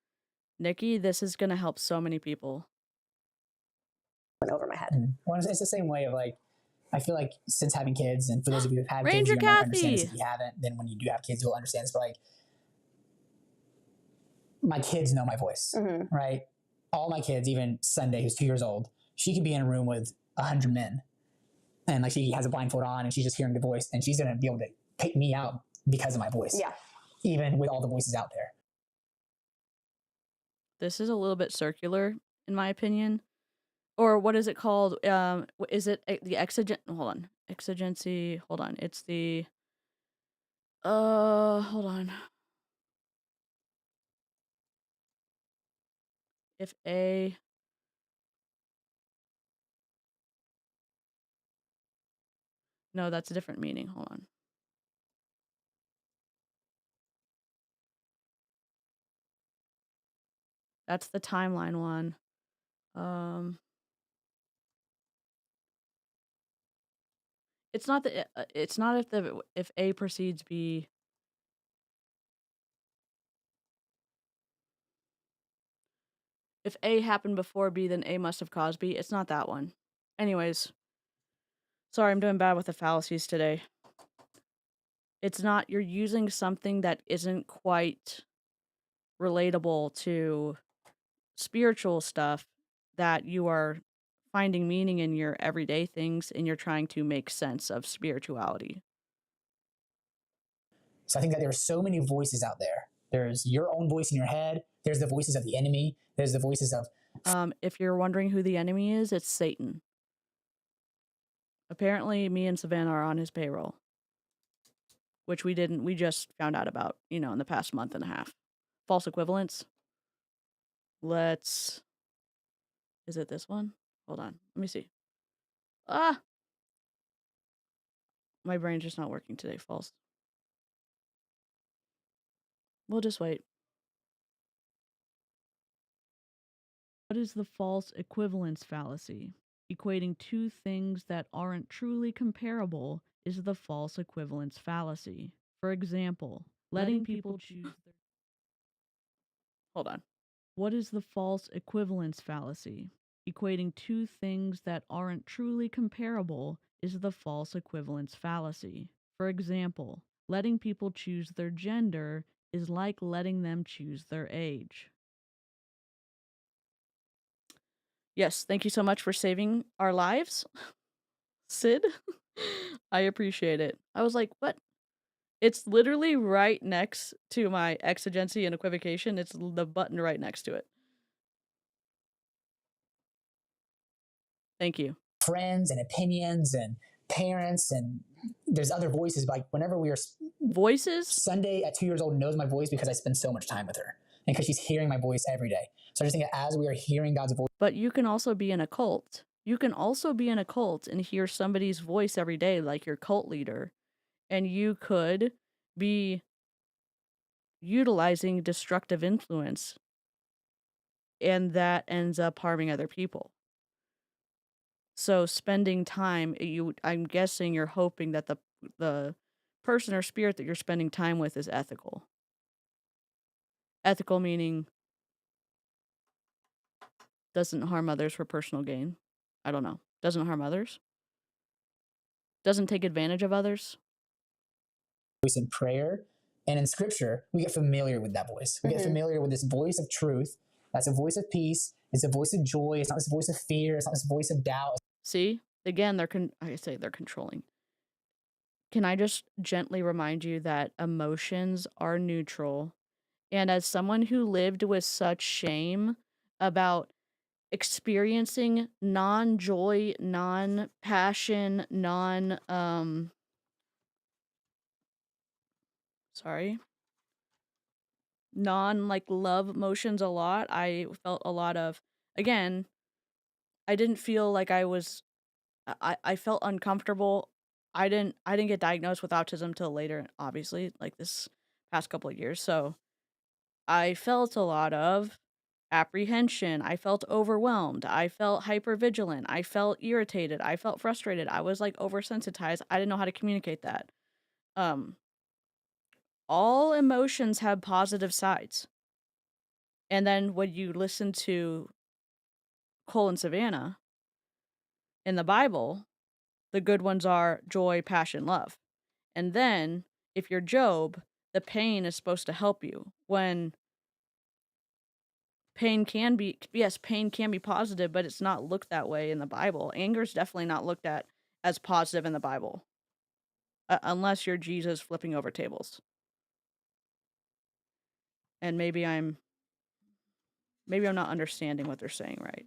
Nikki, this is gonna help so many people. Went over my head. Well, it's the same way of I feel like since having kids, and for those of you who've had Ranger kids, you might understand Kathy. this. If you haven't, then when you do have kids, you'll understand this. But my kids know my voice, right? All my kids, even Sunday, who's 2 years old, she could be in a room with 100 men, and she has a blindfold on, and she's just hearing the voice, and she's gonna be able to pick me out because of my voice. Yeah. Even with all the voices out there. This is a little bit circular, in my opinion. Or what is it called? Is it the exigent? Hold on. Exigency. Hold on. It's the. Hold on. If A. No, that's a different meaning. Hold on. That's the timeline one. It's not the. It's not if A precedes B. If A happened before B, then A must have caused B. It's not that one. Anyways. Sorry, I'm doing bad with the fallacies today. It's not, you're using something that isn't quite relatable to spiritual stuff that you are finding meaning in your everyday things, and you're trying to make sense of spirituality. So I think that there are so many voices out there. There's your own voice in your head. There's the voices of the enemy. There's the voices of... If you're wondering who the enemy is, it's Satan. Apparently, me and Savannah are on his payroll. Which we just found out about, in the past month and a half. False equivalence. Is it this one? Hold on. Let me see. My brain's just not working today. False. We'll just wait. What is the false equivalence fallacy? Equating two things that aren't truly comparable is the false equivalence fallacy. For example, letting people choose their... Hold on. What is the false equivalence fallacy? Equating two things that aren't truly comparable is the false equivalence fallacy. For example, letting people choose their gender is like letting them choose their age. Yes, thank you so much for saving our lives, Sid. I appreciate it. I was like, what? It's literally right next to my exigency and equivocation. It's the button right next to it. Thank you. Friends and opinions and parents, and there's other voices. Like whenever we are voices, Sunday at 2 years old knows my voice because I spend so much time with her and because she's hearing my voice every day. So I just think that as we are hearing God's voice. But you can also be in a cult. You can also be in a cult and hear somebody's voice every day, like your cult leader, and you could be utilizing destructive influence, and that ends up harming other people. So spending time, I'm guessing you're hoping that the person or spirit that you're spending time with is ethical. Ethical meaning doesn't harm others for personal gain. I don't know. Doesn't harm others. Doesn't take advantage of others. Voice in prayer and in scripture, we get familiar with that voice. We get familiar with this voice of truth. That's a voice of peace. It's a voice of joy. It's not this voice of fear. It's not this voice of doubt. See, again, they're controlling. Can I just gently remind you that emotions are neutral? And as someone who lived with such shame about experiencing non-joy, non-passion, non-like love emotions a lot, I felt a lot of, again, I didn't feel like I felt uncomfortable. I didn't get diagnosed with autism till later, obviously, like this past couple of years. So I felt a lot of apprehension. I felt overwhelmed. I felt hypervigilant. I felt irritated. I felt frustrated. I was like oversensitized. I didn't know how to communicate that. All emotions have positive sides. And then when you listen to Cole and Savannah in the Bible, the good ones are joy, passion, love. And then if you're Job, the pain is supposed to help you. When pain can be positive, but it's not looked that way in the Bible. Anger is definitely not looked at as positive in the Bible. Unless you're Jesus flipping over tables. And maybe I'm not understanding what they're saying right.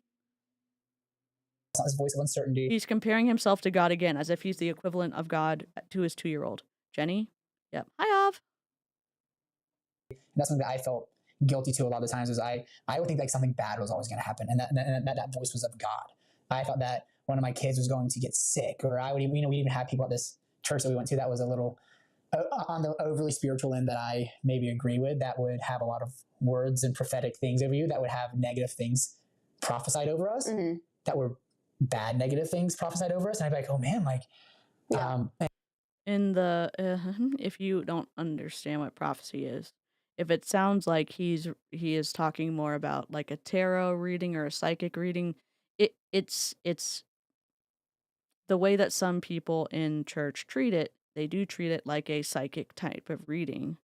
It's not this voice of uncertainty. He's comparing himself to God again, as if he's the equivalent of God to his 2-year-old. Jenny? Yep. Hi, Av. And that's something that I felt guilty to a lot of times. Is I would think like something bad was always going to happen, and that voice was of God. I thought that one of my kids was going to get sick, or I would even, we even had people at this church that we went to that was a little on the overly spiritual end that I maybe agree with, that would have a lot of words and prophetic things over you, that would have negative things prophesied over us, that were bad negative things prophesied over us, and I'd be like, oh man, like in the if you don't understand what prophecy is, if it sounds like he is talking more about like a tarot reading or a psychic reading, it's the way that some people in church treat it. They do treat it like a psychic type of reading.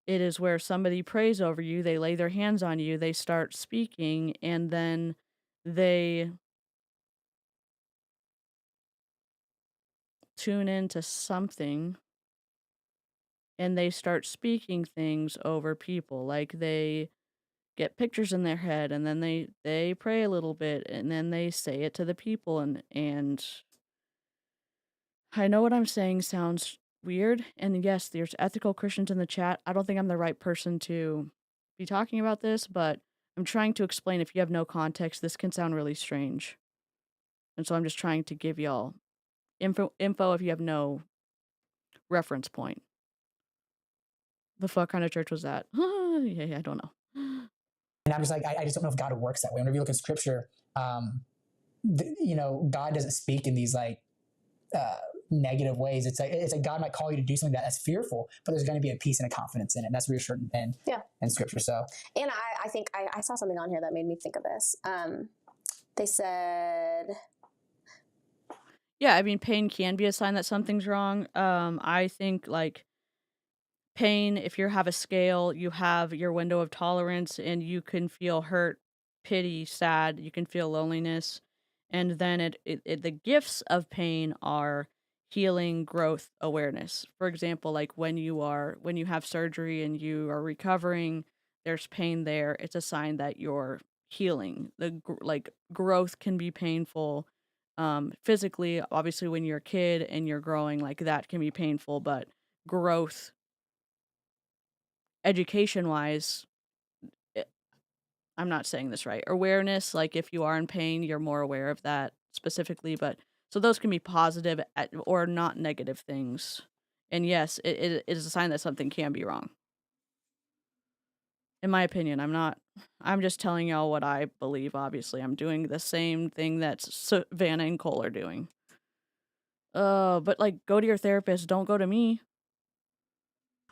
It is where somebody prays over you, they lay their hands on you, they start speaking, and then they tune into something and they start speaking things over people. Like they get pictures in their head and then they pray a little bit and then they say it to the people, and I know what I'm saying sounds weird, and yes, there's ethical Christians in the chat. I don't think I'm the right person to be talking about this, but I'm trying to explain. If you have no context, this can sound really strange. And so I'm just trying to give y'all info if you have no reference point. The fuck kind of church was that? Yeah, I don't know. And I'm just like, I just don't know if God works that way. Whenever you look at scripture, God doesn't speak in these like negative ways. It's like God might call you to do something that's fearful, but there's going to be a peace and a confidence in it. And that's reassuring in scripture. So, and I think I saw something on here that made me think of this. They said, yeah, I mean, pain can be a sign that something's wrong. I think like pain, if you have a scale, you have your window of tolerance, and you can feel hurt, pity, sad, you can feel loneliness. And then the gifts of pain are healing, growth, awareness. For example, like when you have surgery and you are recovering, there's pain there. It's a sign that you're healing. Like growth can be painful. Physically, obviously, when you're a kid and you're growing, like that can be painful, but growth, education-wise, I'm not saying this right. Awareness, like if you are in pain, you're more aware of that specifically, but so those can be positive or not negative things. And yes, it is a sign that something can be wrong. In my opinion, I'm just telling y'all what I believe, obviously. I'm doing the same thing that Savannah and Cole are doing. But like, go to your therapist, don't go to me.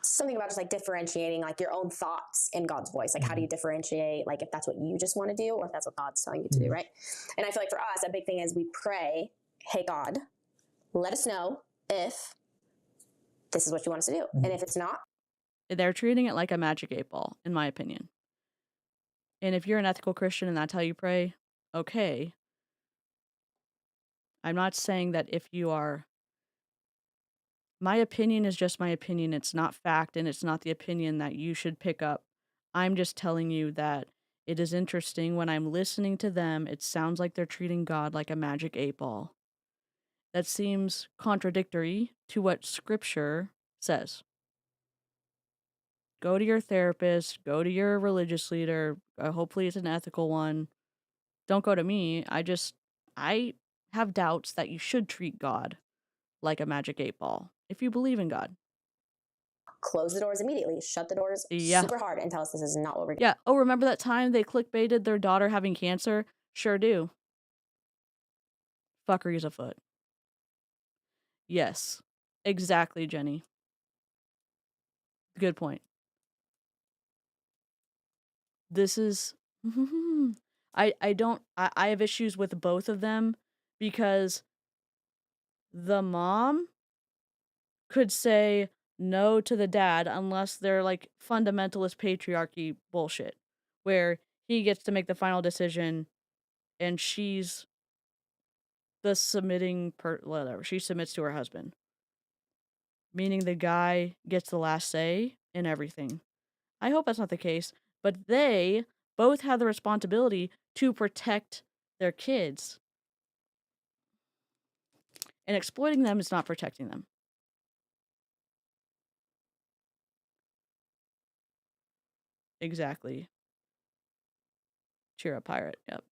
Something about just like differentiating like your own thoughts in God's voice. Like, how do you differentiate, like, if that's what you just want to do or if that's what God's telling you to do, right? And I feel like for us, a big thing is we pray, hey, God, let us know if this is what you want us to do. And if it's not, they're treating it like a magic 8-ball, in my opinion. And if you're an ethical Christian and that's how you pray, okay. I'm not saying that if you are. My opinion is just my opinion. It's not fact, and it's not the opinion that you should pick up. I'm just telling you that it is interesting when I'm listening to them, it sounds like they're treating God like a magic 8-ball. That seems contradictory to what Scripture says. Go to your therapist, go to your religious leader. Hopefully it's an ethical one. Don't go to me. I have doubts that you should treat God like a magic 8-ball if you believe in God. close the doors immediately, shut the doors super hard and tell us this is not what we're doing. Yeah. Oh, remember that time they clickbaited their daughter having cancer? Sure do. Fuckery's afoot. Yes. Exactly, Jenny. Good point. This is... I have issues with both of them because the mom could say no to the dad unless they're like fundamentalist patriarchy bullshit, where he gets to make the final decision and she's the submitting whatever. She submits to her husband. Meaning the guy gets the last say in everything. I hope that's not the case, but they both have the responsibility to protect their kids. And exploiting them is not protecting them. Exactly. Cheer up, pirate. Yep.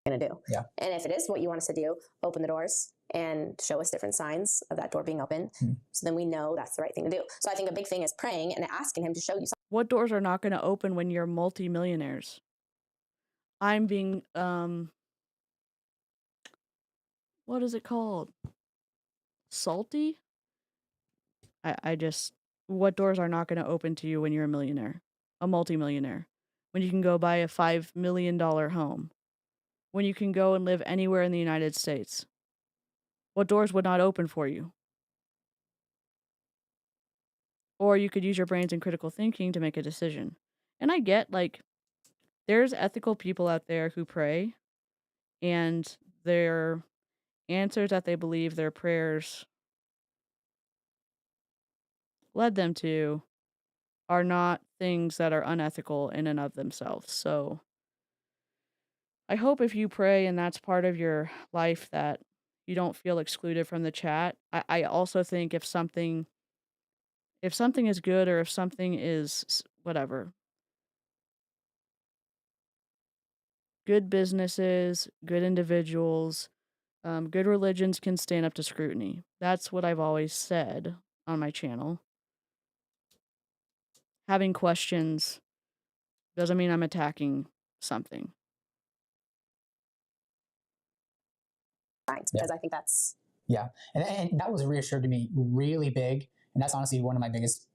Going to do. Yeah. And if it is what you want us to do, open the doors and show us different signs of that door being open. So then we know that's the right thing to do. So I think a big thing is praying and asking him to show you something. What doors are not going to open when you're multi-millionaires? I'm being, what is it called? Salty? What doors are not going to open to you when you're a millionaire? A multi-millionaire? When you can go buy a $5 million home? When you can go and live anywhere in the United States? What doors would not open for you? Or you could use your brains and critical thinking to make a decision. And I get, like, there's ethical people out there who pray, and their answers that they believe their prayers led them to are not things that are unethical in and of themselves. So I hope if you pray and that's part of your life that you don't feel excluded from the chat. I also think if something is good or if something is whatever, good businesses, good individuals, good religions can stand up to scrutiny. That's what I've always said on my channel. Having questions doesn't mean I'm attacking something. Because I think that's... Yeah. And that was reassured to me really big. And that's honestly one of my biggest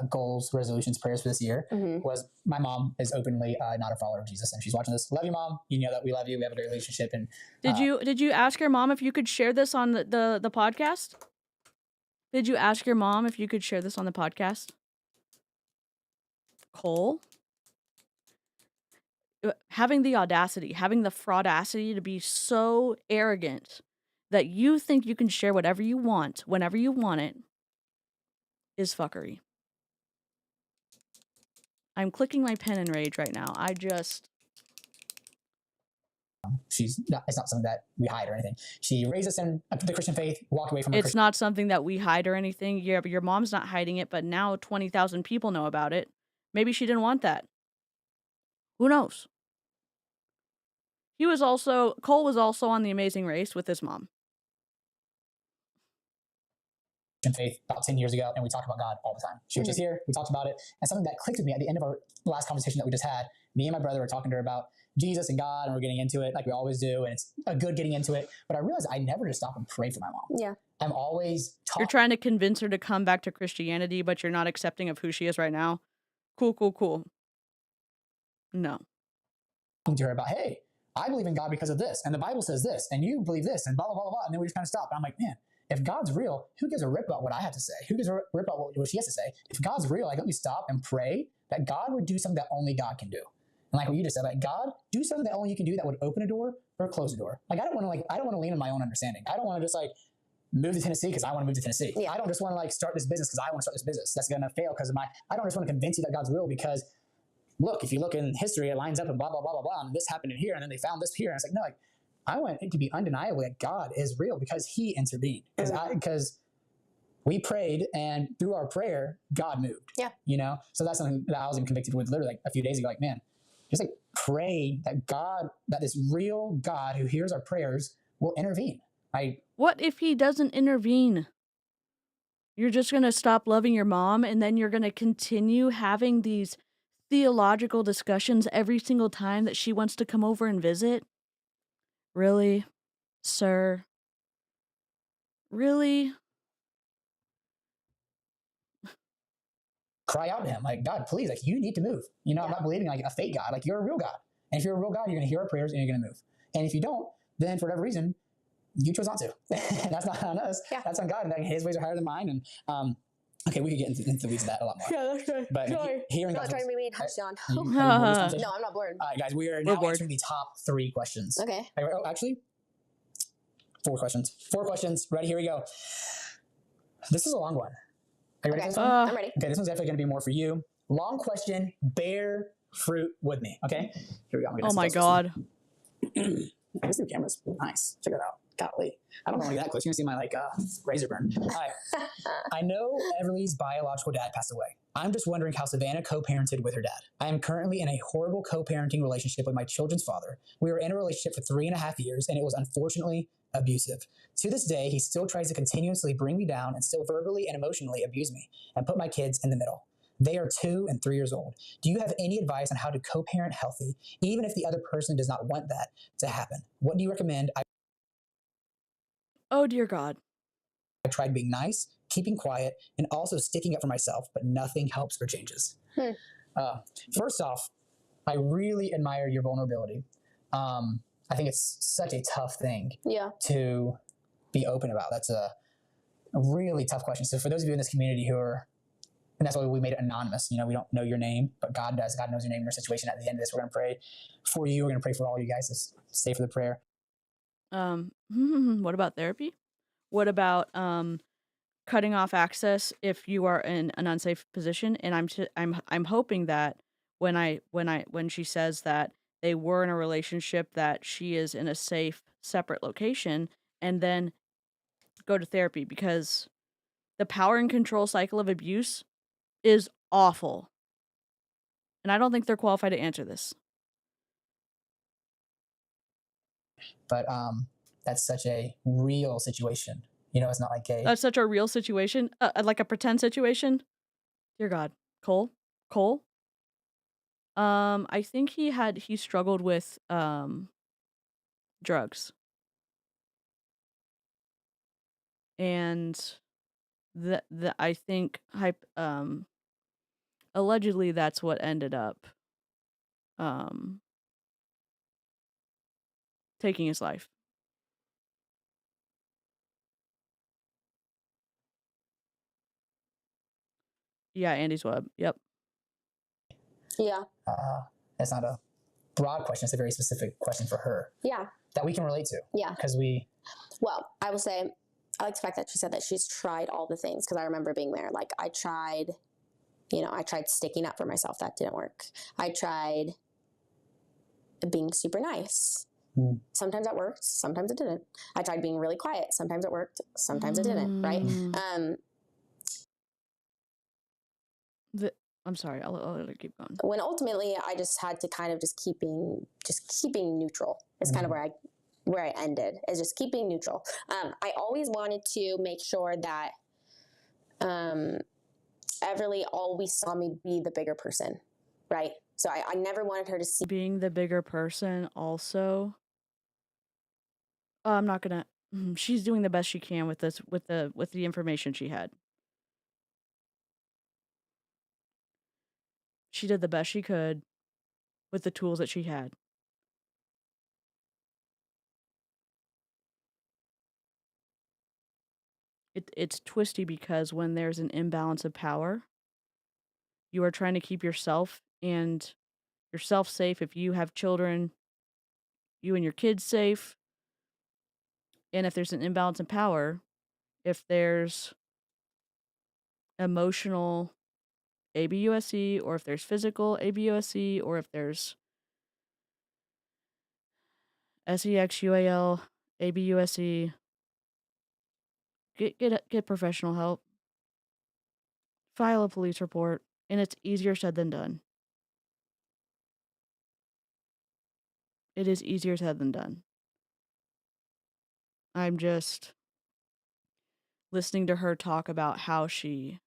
goals, resolutions, prayers for this year was my mom is openly not a follower of Jesus. And she's watching this. Love you, Mom. You know that we love you. We have a great relationship. And did you ask your mom if you could share this on the podcast? Did you ask your mom if you could share this on the podcast? Cole? Having the audacity, having the fraudacity to be so arrogant that you think you can share whatever you want, whenever you want it, is fuckery. I'm clicking my pen in rage right now. It's not something that we hide or anything. She raised us in the Christian faith, walked away from her. It's not something that we hide or anything. Yeah, but your mom's not hiding it, but now 20,000 people know about it. Maybe she didn't want that. Who knows? Cole was also on The Amazing Race with his mom. Faith about 10 years ago, and we talked about God all the time. She was just here, we talked about it, and something that clicked with me at the end of our last conversation that we just had, me and my brother were talking to her about Jesus and God, and we're getting into it like we always do, and it's a good getting into it, but I realized I never just stop and pray for my mom. Yeah. I'm always You're trying to convince her to come back to Christianity, but you're not accepting of who she is right now. Cool. No. Talking to her about, hey, I believe in God because of this, and the Bible says this, and you believe this, and blah, blah, blah, blah, and then we just kind of stop, and I'm like, man, if God's real, who gives a rip about what I have to say? Who gives a rip about what she has to say? If God's real, like, let me stop and pray that God would do something that only God can do. And like what you just said, like, God, do something that only you can do that would open a door or close a door. Like, I don't want to lean on my own understanding. I don't want to just like move to Tennessee because I want to move to Tennessee. Yeah. I don't just want to like start this business because I want to start this business. That's going to fail because of I don't just want to convince you that God's real because look, if you look in history, it lines up and blah, blah, blah, blah, blah, and this happened in here, and then they found this here. And it's like, no, like, I want it to be undeniably that God is real because he intervened. Because we prayed, and through our prayer, God moved. Yeah. You know? So that's something that I was even convicted with literally like a few days ago. Like, man, just like pray that God, that this real God who hears our prayers will intervene. What if he doesn't intervene? You're just going to stop loving your mom, and then you're going to continue having these theological discussions every single time that she wants to come over and visit? Really? Sir? Really? Cry out to him, like, God, please, like, you need to move. You know, yeah. I'm not believing like a fake God. Like, you're a real God. And if you're a real God, you're going to hear our prayers and you're going to move. And if you don't, then for whatever reason, you chose not to. That's not on us. Yeah. That's on God. And his ways are higher than mine. And okay, we could get into the weeds of that a lot more. Yeah, that's right. But hearing not trying to be mean, John. No, I'm not bored. All right, guys, we are now answering the top 3 questions. Okay. Oh, actually, 4 questions. 4 questions. Ready? Here we go. This is a long one. Are you ready for this one? I'm ready. Okay, this one's definitely going to be more for you. Long question. Bear fruit with me. Okay. Here we go. Oh my God. This new camera's nice. Check it out. Golly. I don't know like that close. You're going to see my like razor burn. All right. I know Everly's biological dad passed away. I'm just wondering how Savannah co-parented with her dad. I am currently in a horrible co-parenting relationship with my children's father. We were in a relationship for 3.5 years, and it was unfortunately abusive. To this day, he still tries to continuously bring me down and still verbally and emotionally abuse me and put my kids in the middle. They are 2 and 3 years old. Do you have any advice on how to co-parent healthy, even if the other person does not want that to happen? What do you recommend? Oh, dear God. I tried being nice, keeping quiet, and also sticking up for myself, but nothing helps or changes. First off, I really admire your vulnerability. I think it's such a tough thing to be open about. That's a really tough question. So for those of you in this community who are, and that's why we made it anonymous, you know, we don't know your name, but God does. God knows your name and your situation. At the end of this, we're going to pray for you. We're going to pray for all you guys to stay for the prayer. What about therapy? What about cutting off access if you are in an unsafe position? And I'm hoping that when she says that they were in a relationship, that she is in a safe, separate location, and then go to therapy, because the power and control cycle of abuse is awful. And I don't think they're qualified to answer this. But that's such a real situation. You know, it's not like That's such a real situation? Like a pretend situation? Dear God. Cole? I think he struggled with drugs. And I think allegedly that's what ended up taking his life. Yeah, Andy's Web. Yep. Yeah. It's not a broad question. It's a very specific question for her. Yeah. That we can relate to. Yeah. Because well, I will say, I like the fact that she said that she's tried all the things, because I remember being there. Like, I tried sticking up for myself. That didn't work. I tried being super nice. Sometimes that worked, sometimes it didn't. I tried being really quiet. Sometimes it worked, sometimes it didn't, right? I'm sorry, I'll let her keep going. When ultimately I just had to kind of just keeping neutral is kind of where I ended, is just keeping neutral. I always wanted to make sure that Everly always saw me be the bigger person, right? So I never wanted her to see being the bigger person also. I'm not gonna. She's doing the best she can with this, with the information she had. She did the best she could with the tools that she had. It's twisty because when there's an imbalance of power, you are trying to keep yourself and yourself safe. If you have children, you and your kids safe. And if there's an imbalance in power, if there's emotional ABUSC, or if there's physical ABUSC, or if there's SEXUAL ABUSC, get professional help. File a police report, and it's easier said than done. It is easier said than done. I'm just listening to her talk about how she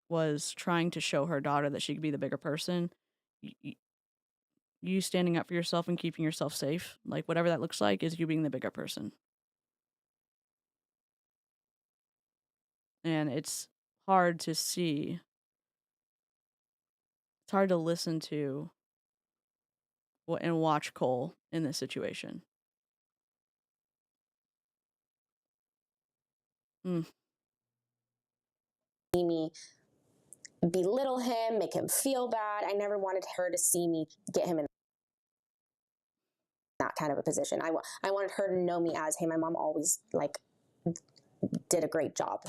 was trying to show her daughter that she could be the bigger person. You standing up for yourself and keeping yourself safe, like whatever that looks like, is you being the bigger person. And it's hard to see. It's hard to listen to and watch Cole in this situation. me belittle him, make him feel bad. I never wanted her to see me get him in that kind of a position. I wanted her to know me as, hey, my mom always did a great job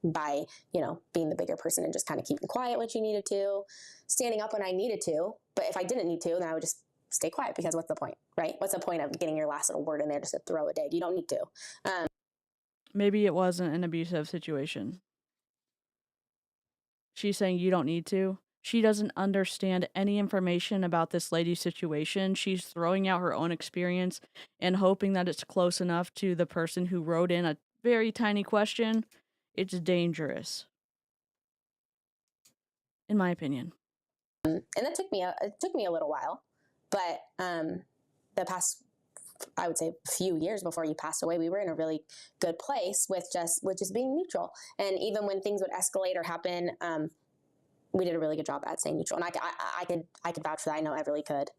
by, being the bigger person and just kind of keeping quiet when she needed to, standing up when I needed to. But if I didn't need to, then I would just stay quiet, because what's the point, right? What's the point of getting your last little word in there just to throw a dig? You don't need to. Maybe it wasn't an abusive situation. She's saying you don't need to. She doesn't understand any information about this lady's situation. She's throwing out her own experience and hoping that it's close enough to the person who wrote in a very tiny question. It's dangerous, in my opinion. And it took me a little while, but the past, I would say, few years before you passed away, we were in a really good place with just being neutral. And even when things would escalate or happen, we did a really good job at staying neutral. And I could vouch for that. I know Everly could.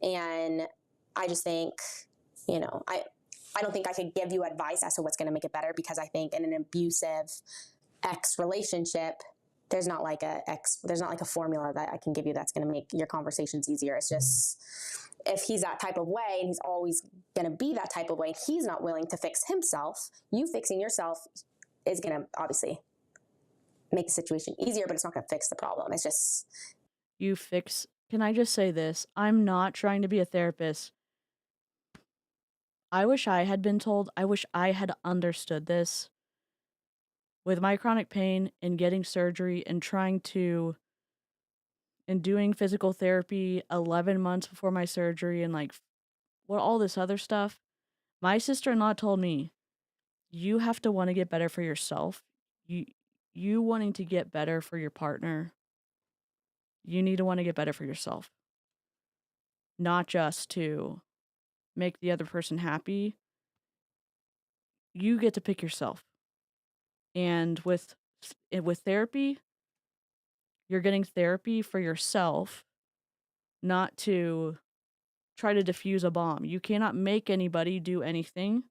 And I just think, I don't think I could give you advice as to what's going to make it better, because I think in an abusive ex relationship, there's not like a formula that I can give you that's going to make your conversations easier. It's just, if he's that type of way and he's always going to be that type of way, and he's not willing to fix himself, you fixing yourself is going to obviously make the situation easier, but it's not going to fix the problem. It's just... Can I just say this? I'm not trying to be a therapist. I wish I had been told. I wish I had understood this. With my chronic pain and getting surgery and doing physical therapy 11 months before my surgery and all this other stuff, my sister-in-law told me, you have to want to get better for yourself. You wanting to get better for your partner, you need to want to get better for yourself. Not just to make the other person happy. You get to pick yourself. And with therapy, you're getting therapy for yourself, not to try to defuse a bomb. You cannot make anybody do anything.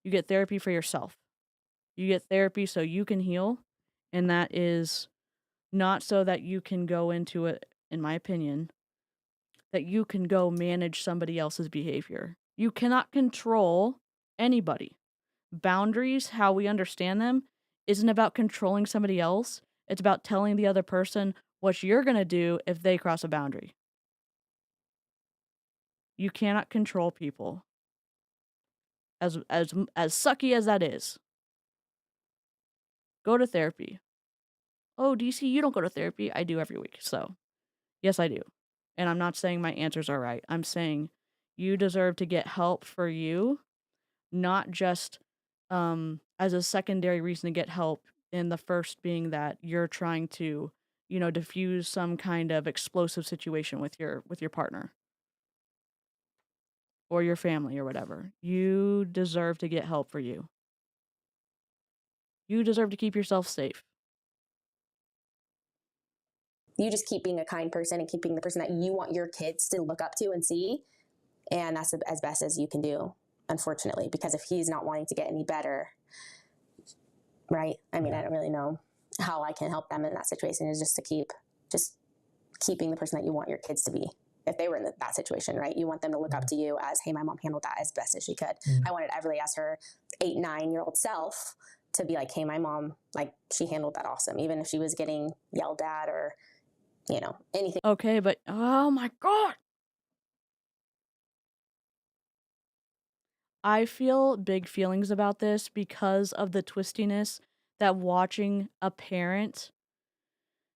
You get therapy for yourself. You get therapy so you can heal, and that is not so that you can go into it, in my opinion, that you can go manage somebody else's behavior. You cannot control anybody. Boundaries, how we understand them, isn't about controlling somebody else. It's about telling the other person what you're going to do if they cross a boundary. You cannot control people. As sucky as that is. Go to therapy. Oh, DC, you don't go to therapy. I do every week. So, yes, I do. And I'm not saying my answers are right. I'm saying you deserve to get help for you, not just as a secondary reason to get help, and the first being that you're trying to, diffuse some kind of explosive situation with your partner or your family or whatever. You deserve to get help for you. You deserve to keep yourself safe. You just keep being a kind person and keeping the person that you want your kids to look up to and see. And that's as best as you can do, unfortunately, because if he's not wanting to get any better, right? I mean, I don't really know how I can help them in that situation, is just to keeping the person that you want your kids to be. If they were in that situation, right? You want them to look up to you as, hey, my mom handled that as best as she could. I wanted Everly as her 8-9-year-old self to be like, hey, my mom, like, she handled that awesome. Even if she was getting yelled at or, anything. Okay, but oh my God. I feel big feelings about this because of the twistiness that watching a parent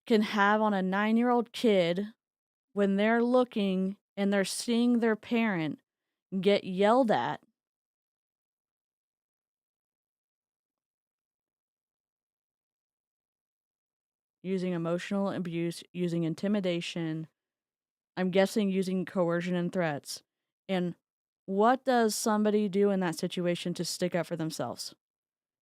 can have on a 9-year-old kid when they're looking and they're seeing their parent get yelled at. Using emotional abuse, using intimidation, I'm guessing using coercion and threats. And what does somebody do in that situation to stick up for themselves?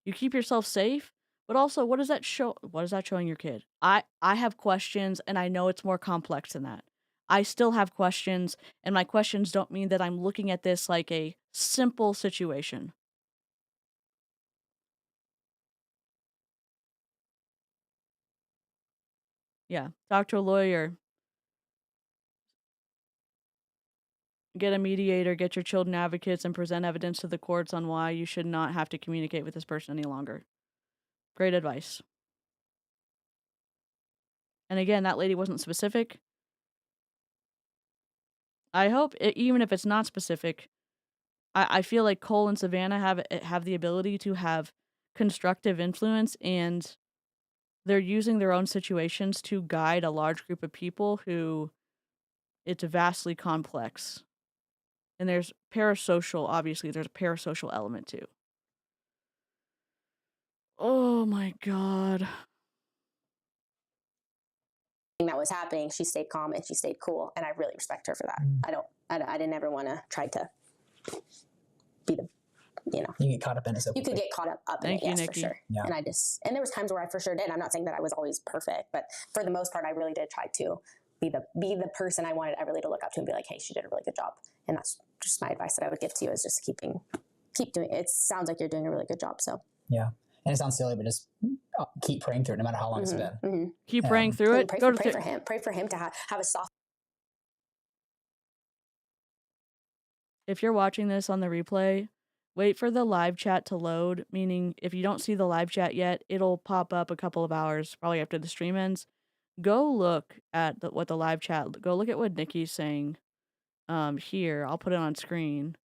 You keep yourself safe, but also what does that show? What is that showing your kid? I have questions, and I know it's more complex than that. I still have questions, and my questions don't mean that I'm looking at this like a simple situation. Yeah, talk to a lawyer. Get a mediator, get your children advocates, and present evidence to the courts on why you should not have to communicate with this person any longer. Great advice. And again, that lady wasn't specific. I hope, even if it's not specific, I feel like Cole and Savannah have the ability to have constructive influence, and they're using their own situations to guide a large group of people who it's vastly complex. And there's parasocial, obviously, there's a parasocial element too. Oh my God. That was happening, she stayed calm and she stayed cool, and I really respect her for that. I didn't ever want to try to be the, you get caught up in it. You could get caught up in it, yes, Nikki. for sure. Yeah. And there was times where I for sure did. I'm not saying that I was always perfect, but for the most part, I really did try to be the person I wanted Everly to look up to and be like, hey, she did a really good job. And that's just my advice that I would give to you, is just keep doing it. It sounds like you're doing a really good job. So yeah. And it sounds silly, but just keep praying through it no matter how long it's been. Keep praying through it. Pray for him. Pray for him to have a soft. If you're watching this on the replay, wait for the live chat to load, meaning if you don't see the live chat yet, it'll pop up a couple of hours, probably after the stream ends. Go look at what the live chat, go look at what Nikki's saying here. I'll put it on screen.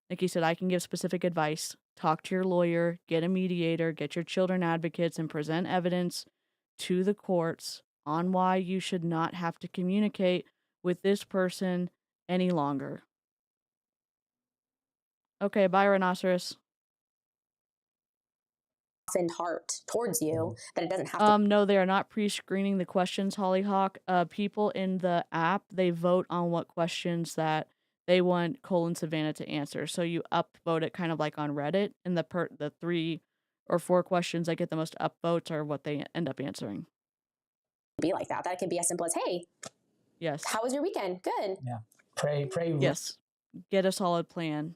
Nikki said, I can give specific advice. Talk to your lawyer, get a mediator, get your children advocates, and present evidence to the courts on why you should not have to communicate with this person any longer. Okay, bye, Rhinoceros. Softened heart towards you, that it doesn't have to. No, they are not pre-screening the questions, Hollyhock. People in the app, they vote on what questions that they want Cole and Savannah to answer. So you upvote it kind of like on Reddit, and the 3 or 4 questions that get the most upvotes are what they end up answering. Be like that. That could be as simple as, hey, yes, how was your weekend? Good. Yeah. Pray. Yes. Get a solid plan.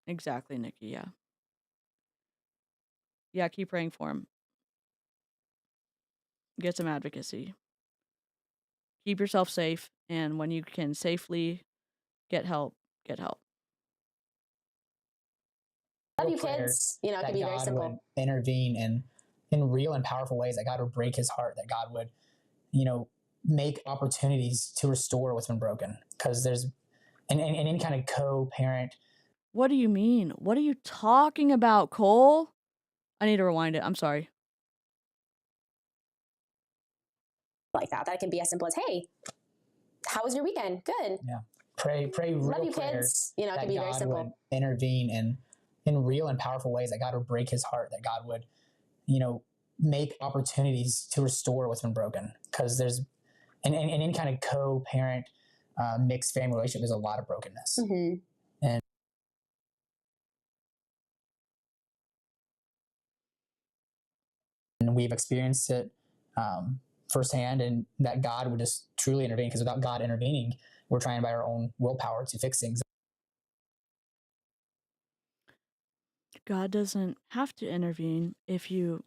Exactly, Nikki. Yeah. Yeah, keep praying for him. Get some advocacy. Keep yourself safe, and when you can safely get help, get help. Love you, kids. It can be very simple. Would intervene in real and powerful ways, that God would break his heart, that God would, make opportunities to restore what's been broken. Because and any kind of co-parent. What do you mean? What are you talking about, Cole? I need to rewind it. I'm sorry. Like that. That can be as simple as, hey, how was your weekend? Good. Yeah. Pray Love real you, prayers kids. You know, it that can be very God simple. would intervene in real and powerful ways, that God would break his heart, that God would, make opportunities to restore what's been broken. Because there's, in any kind of co-parent mixed family relationship, there's a lot of brokenness. Mm-hmm. And we've experienced it firsthand, and that God would just truly intervene, because without God intervening, we're trying by our own willpower to fix things. God doesn't have to intervene if you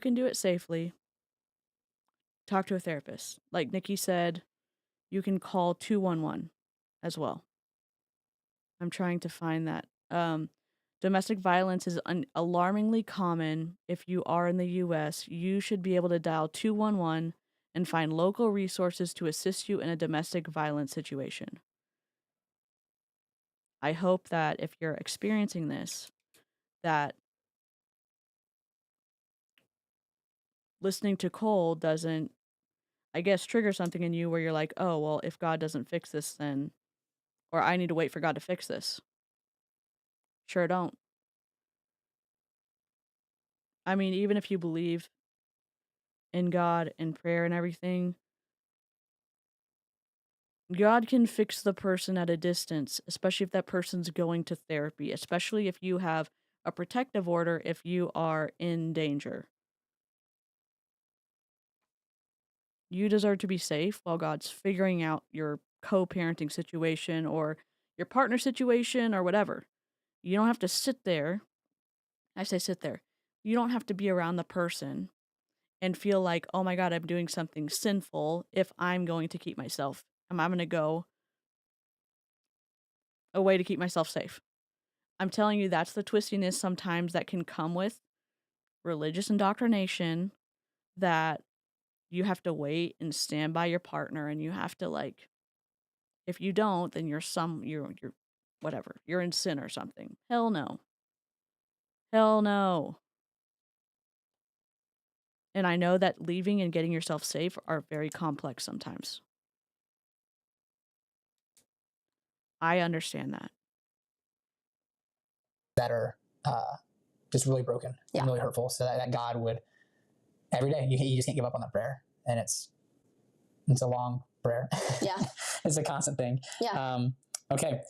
can do it safely. Talk to a therapist. Like Nikki said, you can call 211 as well. I'm trying to find that. Domestic violence is alarmingly common. If you are in the US, you should be able to dial 211 and find local resources to assist you in a domestic violence situation. I hope that if you're experiencing this, that listening to Cole doesn't, I guess, trigger something in you where you're like, oh, well, if God doesn't fix this, then, or I need to wait for God to fix this. Sure don't. I mean, even if you believe in God and prayer and everything, God can fix the person at a distance, especially if that person's going to therapy, especially if you have a protective order, if you are in danger. You deserve to be safe while God's figuring out your co-parenting situation or your partner situation or whatever. You don't have to sit there. I say sit there. You don't have to be around the person and feel like, oh my God, I'm doing something sinful if I'm going to keep myself. I'm going to go a way to keep myself safe. I'm telling you, that's the twistiness sometimes that can come with religious indoctrination, that you have to wait and stand by your partner, and you have to, like, if you don't, then you're whatever, you're in sin or something. Hell no. Hell no. And I know that leaving and getting yourself safe are very complex sometimes. I understand that. That are just really broken and really hurtful, so that God would, every day, you just can't give up on that prayer. And it's a long prayer. Yeah. It's a constant thing. Yeah. Okay.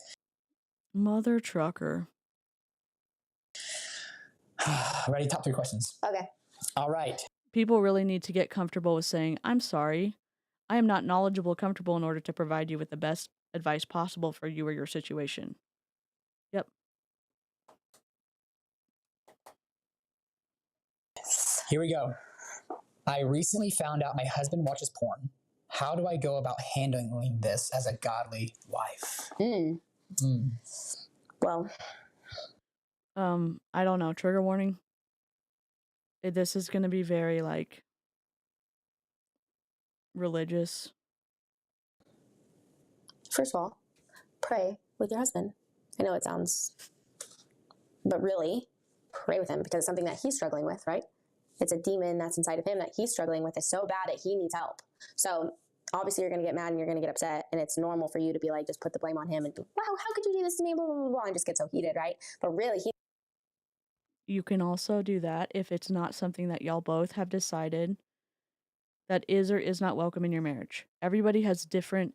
Mother trucker. Ready? Top 3 questions. Okay. All right. People really need to get comfortable with saying, I'm sorry. I am not knowledgeable, comfortable in order to provide you with the best advice possible for you or your situation. Yep. Here we go. I recently found out my husband watches porn. How do I go about handling this as a godly wife? Well, I don't know. Trigger warning. This is going to be very, like, religious. first of all, pray with your husband. I know it sounds, but really, pray with him, because it's something that he's struggling with, right? It's a demon that's inside of him that he's struggling with. It's so bad that he needs help. So obviously you're going to get mad and you're going to get upset, and it's normal for you to be like, just put the blame on him and be, wow, how could you do this to me, blah, blah, blah, blah, and just get so heated, right? But really, You can also do that if it's not something that y'all both have decided that is or is not welcome in your marriage. Everyone has different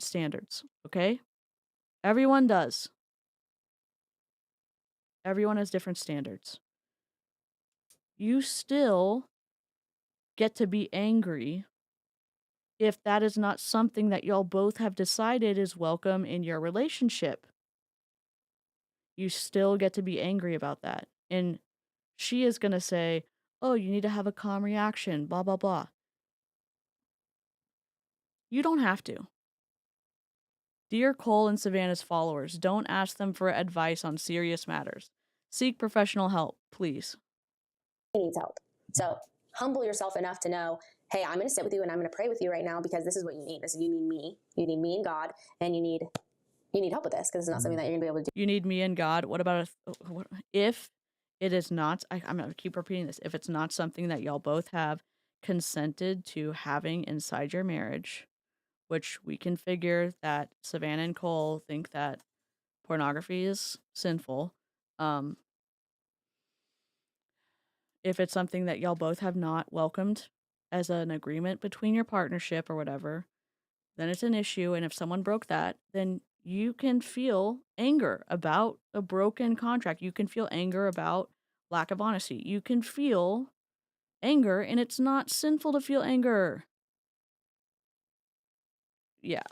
standards, okay? Everyone does. Everyone has different standards. You still get to be angry if that is not something that y'all both have decided is welcome in your relationship. You still get to be angry about that. And she is going to say, oh, you need to have a calm reaction, blah, blah, blah. You don't have to. Dear Cole and Savannah's followers, don't ask them for advice on serious matters. Seek professional help, please. He needs help. So humble yourself enough to know, hey, I'm going to sit with you and I'm going to pray with you right now because this is what you need. You need me. You need me and God, and you need help with this because it's not something that you're going to be able to do. You need me and God. What about if it is not, I'm going to keep repeating this, if it's not something that y'all both have consented to having inside your marriage, which we can figure that Savannah and Cole think that pornography is sinful. If it's something that y'all both have not welcomed as an agreement between your partnership or whatever, then it's an issue. And if someone broke that, then you can feel anger about a broken contract. You can feel anger about lack of honesty. You can feel anger, and it's not sinful to feel anger. Yeah.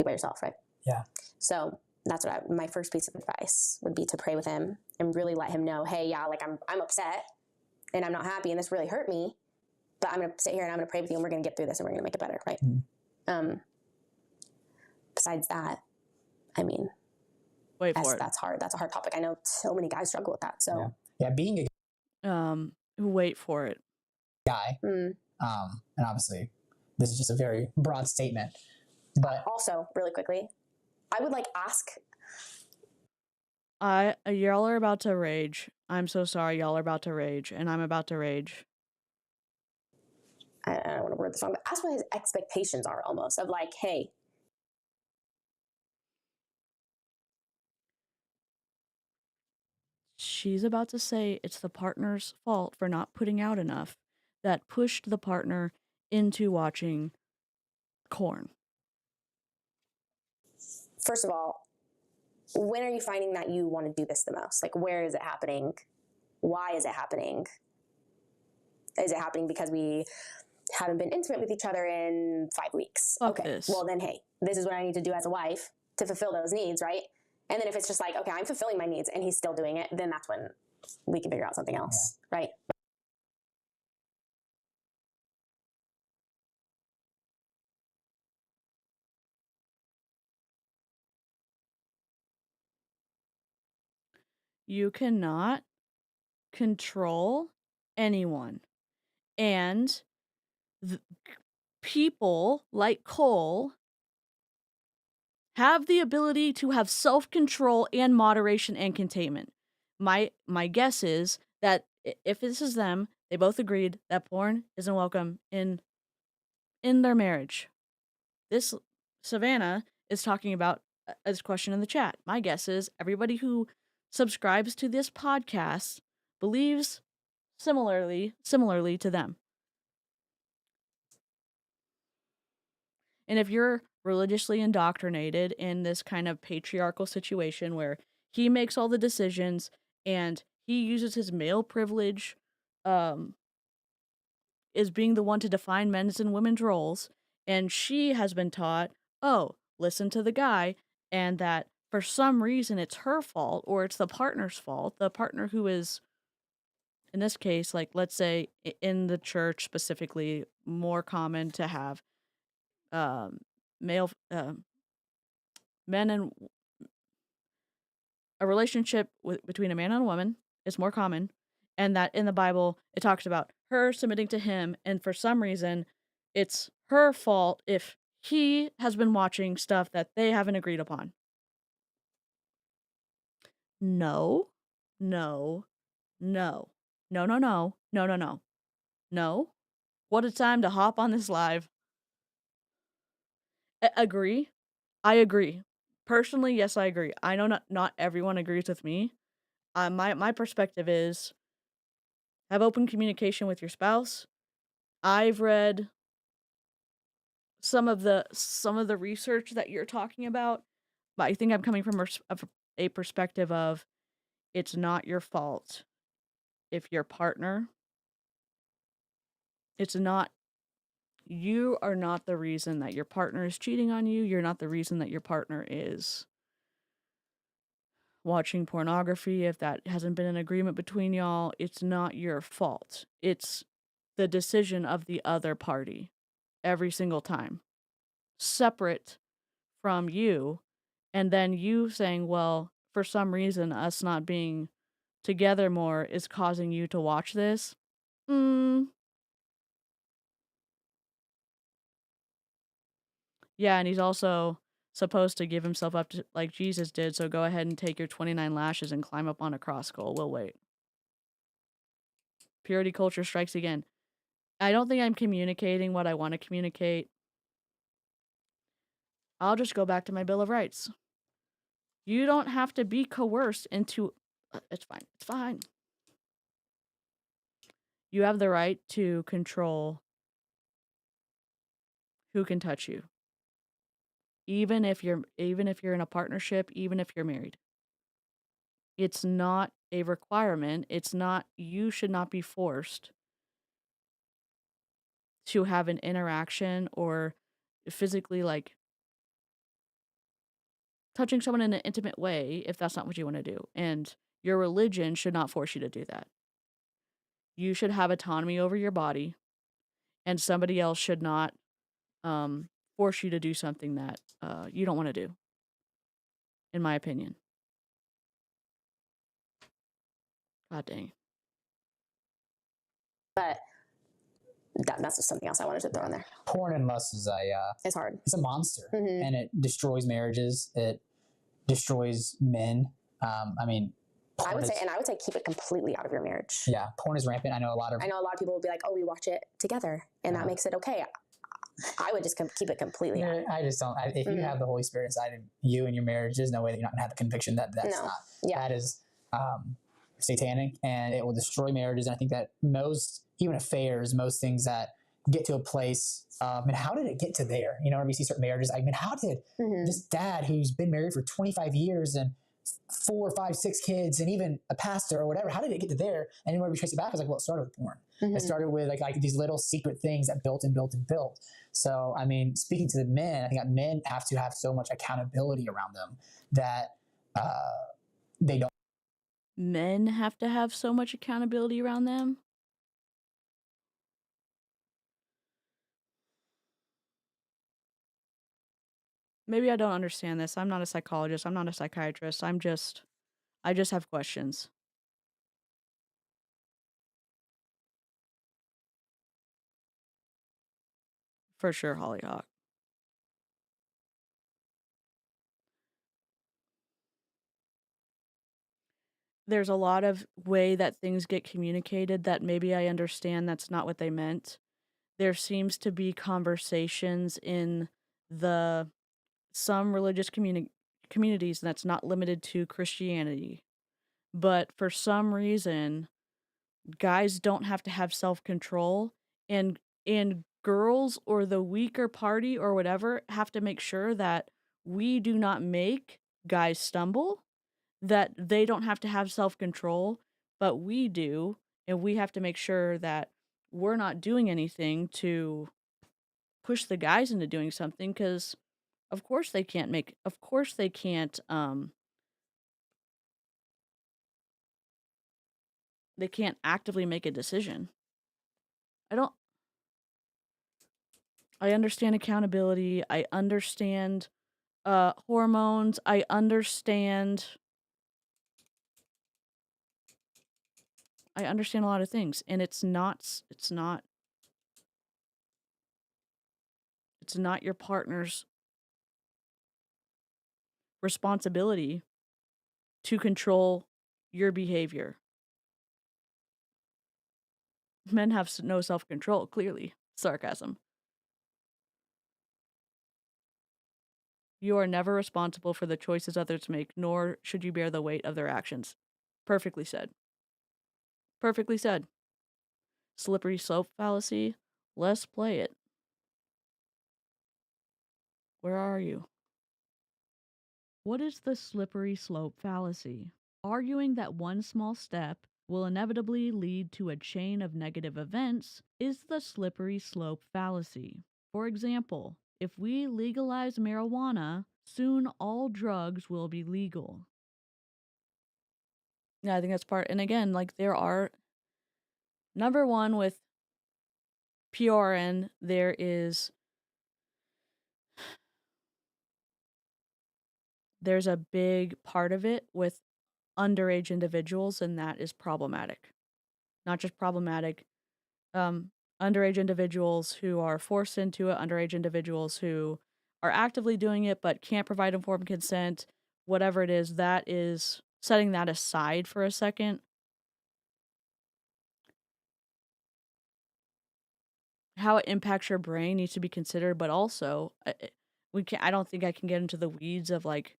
By yourself, right? Yeah. So that's what my first piece of advice would be, to pray with him and really let him know, hey, yeah, like I'm upset and I'm not happy and this really hurt me, but I'm going to sit here and I'm going to pray with you and we're going to get through this and we're going to make it better, right? Mm. Besides that, I mean, that's hard. That's a hard topic. I know so many guys struggle with that. So yeah, being a wait for it guy, and obviously this is just a very broad statement, but also really quickly, I would like ask. Y'all are about to rage. I'm so sorry. Y'all are about to rage, and I'm about to rage. I don't want to word this wrong, but ask what his expectations are, almost, of like, hey. She's about to say it's the partner's fault for not putting out enough that pushed the partner into watching porn. First of all, when are you finding that you want to do this the most? Like, where is it happening? Why is it happening? Is it happening because we haven't been intimate with each other in 5 weeks? Fuck this. Well then, hey, this is what I need to do as a wife to fulfill those needs, right? And then if it's just like, okay, I'm fulfilling my needs and he's still doing it, then that's when we can figure out something else, right? You cannot control anyone. And people like Cole have the ability to have self-control and moderation and containment. My guess is that if this is them, they both agreed that porn isn't welcome in their marriage. This Savannah is talking about this question in the chat. My guess is everybody who subscribes to this podcast believes similarly to them. And if you're religiously indoctrinated in this kind of patriarchal situation where he makes all the decisions and he uses his male privilege is being the one to define men's and women's roles, and she has been taught, oh, listen to the guy, and that for some reason it's her fault or it's the partner's fault, the partner who is, in this case, like, let's say in the church specifically, more common to have male men and a relationship between a man and a woman is more common, and that in the Bible it talks about her submitting to him, and for some reason it's her fault if he has been watching stuff that they haven't agreed upon. No. What a time to hop on this live. Agree? I agree. Personally, yes, I agree. I know not everyone agrees with me. My perspective is have open communication with your spouse. I've read some of the research that you're talking about, but I think I'm coming from a perspective of it's not your fault if your partner. You are not the reason that your partner is cheating on you. You're not the reason that your partner is watching pornography. If that hasn't been an agreement between y'all, it's not your fault. It's the decision of the other party every single time. separate from you, and then you saying, well, for some reason, us not being together more is causing you to watch this. Yeah, and he's also supposed to give himself up to like Jesus did, so go ahead and take your 29 lashes and climb up on a cross skull. We'll wait. Purity culture strikes again. I don't think I'm communicating what I want to communicate. I'll just go back to my Bill of Rights. You don't have to be coerced into... it's fine. It's fine. You have the right to control who can touch you. Even if you're in a partnership, even if you're married. It's not a requirement. It's not... you should not be forced to have an interaction or physically, like, touching someone in an intimate way if that's not what you want to do. And your religion should not force you to do that. You should have autonomy over your body, and somebody else should not force you to do something that you don't want to do, in my opinion. God dang. But that's just something else I wanted to throw in there. Porn and lust is it's hard. It's a monster, Mm-hmm. and it destroys marriages. It destroys men. I mean, I would say keep it completely out of your marriage. Yeah, porn is rampant. I know a lot of people will be like, oh, we watch it together, and that makes it okay. I would just keep it completely out. I just don't. If you have the Holy Spirit inside of you and your marriage, there's no way that you're not going to have the conviction that that's not. Yeah. That is satanic, and it will destroy marriages. And I think that most, even affairs, most things that get to a place, and how did it get to there? You know, when we see certain marriages, I mean, how did this dad who's been married for 25 years and 4, 5, 6 kids, and even a pastor or whatever, how did it get to there? And when we trace it back, it's like, well, it started with porn. It started with like these little secret things that built and built and built. So, I mean, speaking to the men, I think that men have to have so much accountability around them that they don't. Men have to have so much accountability around them? Maybe I don't understand this. I'm not a psychologist. I'm not a psychiatrist. I just have questions. For sure, Hollyhock. There's a lot of way that things get communicated that maybe I understand that's not what they meant. There seems to be conversations in some religious communities that's not limited to Christianity. But for some reason, guys don't have to have self-control, and girls or the weaker party or whatever have to make sure that we do not make guys stumble, that they don't have to have self-control, but we do, and we have to make sure that we're not doing anything to push the guys into doing something, because of course they can't they can't actively make a decision. I understand accountability. I understand hormones. I understand a lot of things, and it's not your partner's responsibility to control your behavior. Men have no self-control, clearly. Sarcasm. You are never responsible for the choices others make, nor should you bear the weight of their actions. Perfectly said. Perfectly said. Slippery slope fallacy. Let's play it. Where are you? What is the slippery slope fallacy? Arguing that one small step will inevitably lead to a chain of negative events is the slippery slope fallacy. For example, if we legalize marijuana, soon all drugs will be legal. Yeah, I think that's part. And again, like, there are, number one, with PRN, there is there's a big part of it with underage individuals, and that is problematic. Not just problematic, underage individuals who are forced into it, underage individuals who are actively doing it but can't provide informed consent, whatever it is, that is setting that aside for a second. How it impacts your brain needs to be considered, but also I don't think I can get into the weeds of like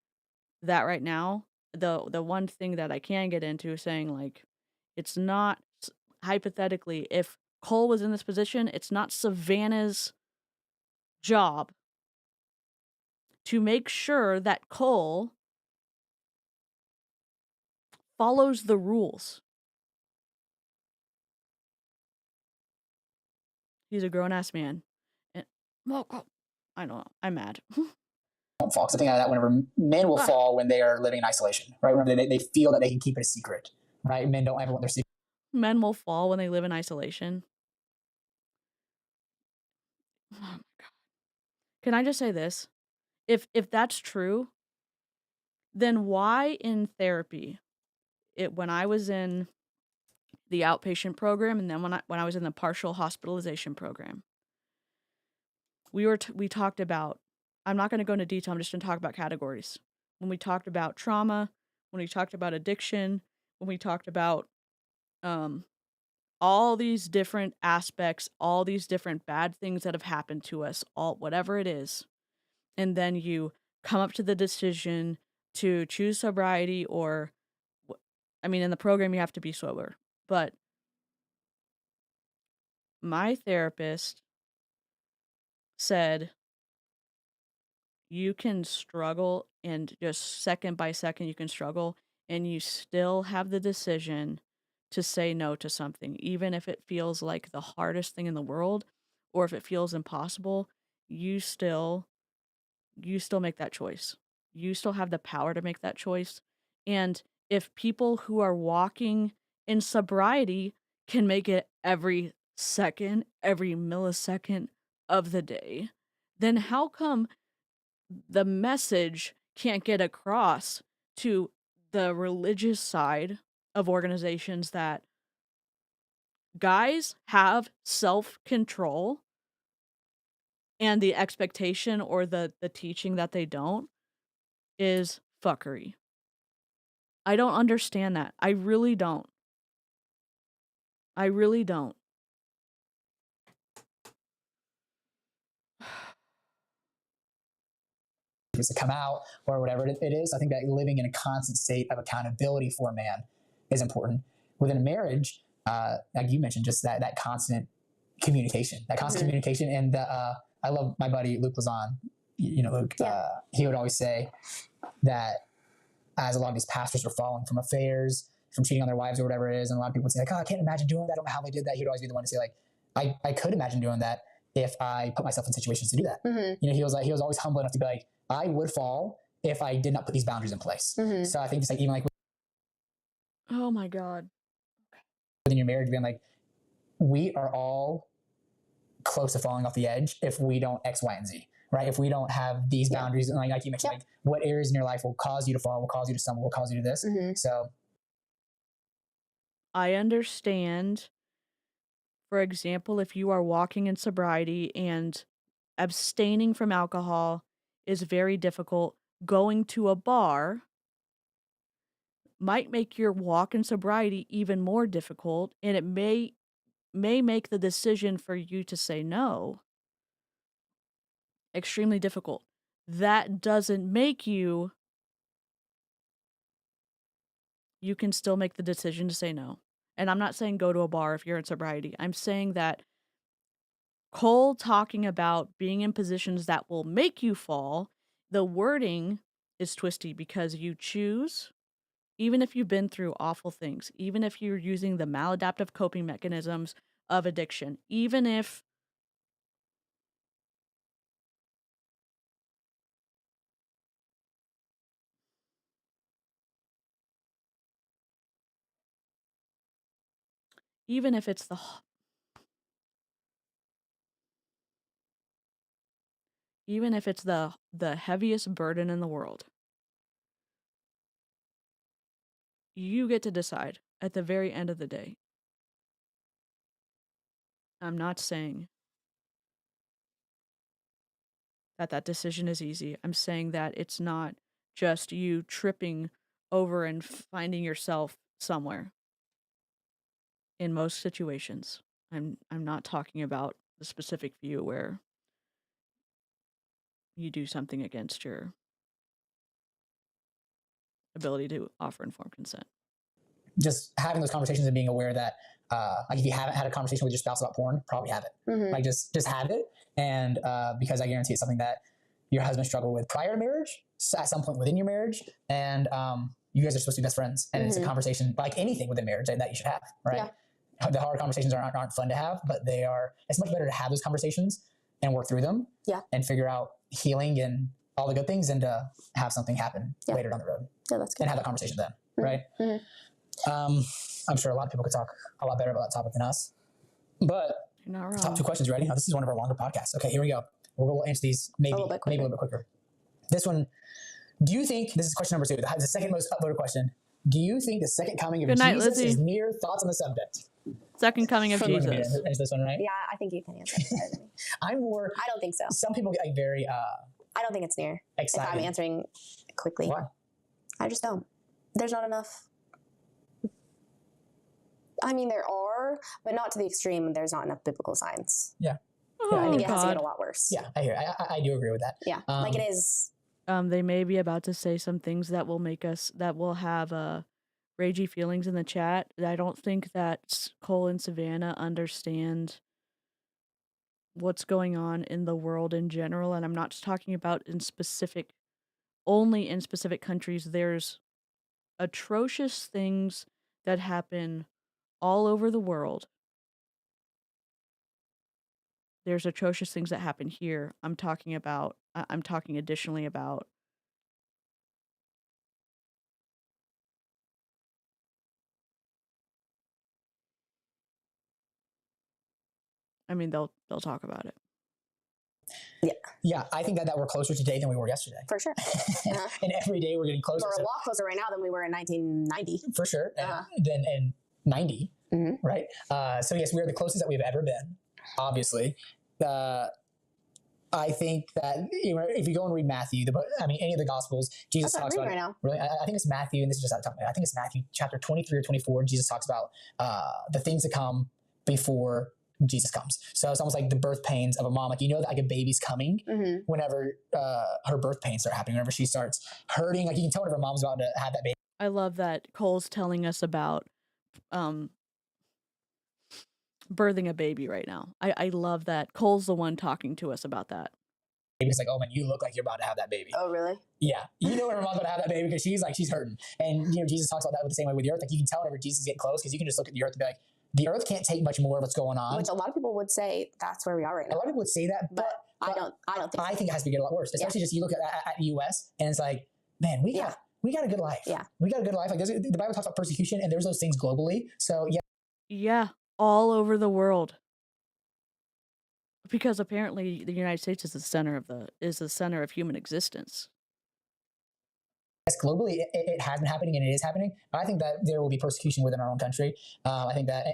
that right now. The one thing that I can get into is saying like it's not hypothetically, if Cole was in this position, it's not Savannah's job to make sure that Cole follows the rules. He's a grown-ass man. And, well, I don't know. I'm mad. Don't fall. Something like that whenever men will fall when they are living in isolation, right? Whenever they feel that they can keep it a secret, right? Men don't ever want their secret. Men will fall when they live in isolation. Oh my God. Can I just say this? If that's true, then why in therapy, when I was in the outpatient program and then when I was in the partial hospitalization program, we talked about, I'm not going to go into detail, I'm just going to talk about categories. When we talked about trauma, when we talked about addiction, when we talked about all these different aspects, all these different bad things that have happened to us, all whatever it is, and then you come up to the decision to choose sobriety or, I mean, in the program you have to be sober, but my therapist said you can struggle and just second by second you can struggle and you still have the decision to say no to something, even if it feels like the hardest thing in the world or if it feels impossible. You still make that choice. You still have the power to make that choice. And if people who are walking in sobriety can make it every second, every millisecond of the day, then how come the message can't get across to the religious side of organizations that guys have self-control and the expectation or the teaching that they don't is fuckery? I don't understand that. I really don't. I really don't. To come out or whatever it is. I think that living in a constant state of accountability for a man is important. Within a marriage, like you mentioned, just that constant communication, communication. And I love my buddy Luke Lazan. You know, Luke, he would always say that as a lot of these pastors were falling from affairs, from cheating on their wives or whatever it is, and a lot of people would say like, oh, I can't imagine doing that. I don't know how they did that. He'd always be the one to say like, I could imagine doing that if I put myself in situations to do that. You know, he was always humble enough to be like, I would fall if I did not put these boundaries in place. So I think it's like, even like, oh my God, within your marriage, being like, we are all close to falling off the edge if we don't X, Y, and Z, right? If we don't have these boundaries, and like you mentioned, like what areas in your life will cause you to fall, will cause you to stumble, will cause you to this. So I understand. For example, if you are walking in sobriety and abstaining from alcohol is very difficult, going to a bar might make your walk in sobriety even more difficult, and it may make the decision for you to say no extremely difficult. That doesn't make you can still make the decision to say no. And I'm not saying go to a bar if you're in sobriety. I'm saying that Cole talking about being in positions that will make you fall, the wording is twisty because you choose, even if you've been through awful things, even if you're using the maladaptive coping mechanisms of addiction, even if it's the heaviest burden in the world, You get to decide at the very end of the day. I'm not saying that decision is easy. I'm saying that it's not just you tripping over and finding yourself somewhere. In most situations, I'm not talking about the specific view where you do something against your ability to offer informed consent. Just having those conversations and being aware that, like if you haven't had a conversation with your spouse about porn, probably have it. Like just have it, and because I guarantee it's something that your husband struggled with prior to marriage, at some point within your marriage, and you guys are supposed to be best friends, and it's a conversation like anything within marriage that you should have, right? Yeah. The hard conversations aren't fun to have, but it's much better to have those conversations and work through them, and figure out healing and all the good things, and to have something happen later down the road. Yeah, that's good. And have that conversation then, right? I'm sure a lot of people could talk a lot better about that topic than us. But you're not wrong. Top 2 questions, ready? This is one of our longer podcasts. Okay, here we go. We'll answer these maybe a little bit quicker. This one, do you think, this is question number 2, the second most upvoted question. Do you think the second coming of Jesus is near? Thoughts on the subject? Second coming of Jesus. Answer this one, right? Yeah, I think you can answer it better than me. I don't think so. Some people get like very I don't think it's near. excited. If I'm answering quickly. Why? I just don't. There's not enough. I mean, there are, but not to the extreme. There's not enough biblical signs. Yeah. Oh, I think it has to get a lot worse. Yeah, I hear it. I do agree with that. Yeah, like it is. They may be about to say some things that will have ragey feelings in the chat. I don't think that Cole and Savannah understand what's going on in the world in general, and I'm not just talking about only in specific countries. There's atrocious things that happen all over the world. There's atrocious things that happen here. I'm talking additionally about they'll talk about it. Yeah, I think that we're closer today than we were yesterday. For sure. And every day we're getting closer. We're a lot closer right now than we were in 1990. For sure. Then in 90, right? So yes, we are the closest that we've ever been, obviously. I think that if you go and read Matthew, any of the Gospels, Jesus talks about it. Right now. Really, I think it's Matthew, and this is just out of top of my head. I think it's Matthew chapter 23 or 24. Jesus talks about the things that come before Jesus comes. So it's almost like the birth pains of a mom. Like, that like a baby's coming whenever her birth pains start happening, whenever she starts hurting. Like you can tell whenever mom's about to have that baby. I love that Cole's telling us about birthing a baby right now. I love that Cole's the one talking to us about that. It's like, oh man, you look like you're about to have that baby. Oh really? Yeah, when her mom's about to have that baby because she's hurting. And Jesus talks about that the same way with the earth. Like you can tell whenever Jesus is getting close because you can just look at the earth and be like, the earth can't take much more of what's going on. Which a lot of people would say that's where we are right now. A lot of people would say that, but I don't think. I think it has to get a lot worse. Especially just you look at the U.S. and it's like, man, we got a good life. Yeah, we got a good life. Like the Bible talks about persecution, and there's those things globally. So yeah, all over the world. Because apparently the United States is the center of human existence. Yes, globally it has been happening and it is happening. But I think that there will be persecution within our own country. I think that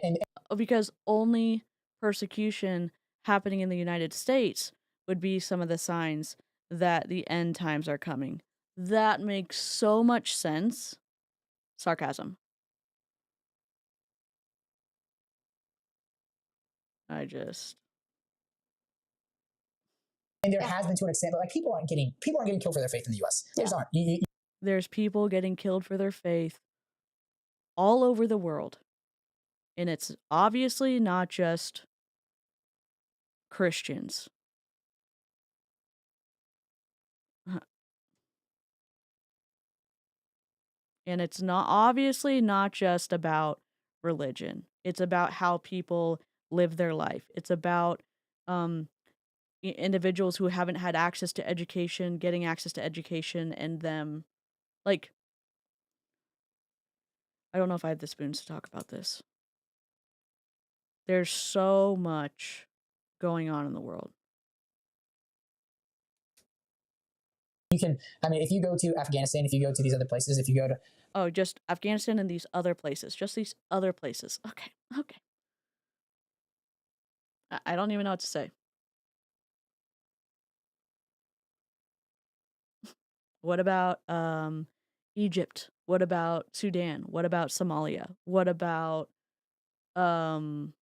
because only persecution happening in the United States would be some of the signs that the end times are coming. That makes so much sense. Sarcasm. And there has been to an extent, but like people aren't getting killed for their faith in the U.S. Aren't. There's people getting killed for their faith all over the world, and it's obviously not just Christians. And it's not just about religion. It's about how people live their life. It's about individuals who haven't had access to education, getting access to education, and them, like, I don't know if I have the spoons to talk about this. There's so much going on in the world. You can, if you go to Afghanistan, if you go to these other places, if you go to Oh, just Afghanistan and these other places. Just these other places. Okay. Okay. I don't even know what to say. What about Egypt? What about Sudan? What about Somalia? What about um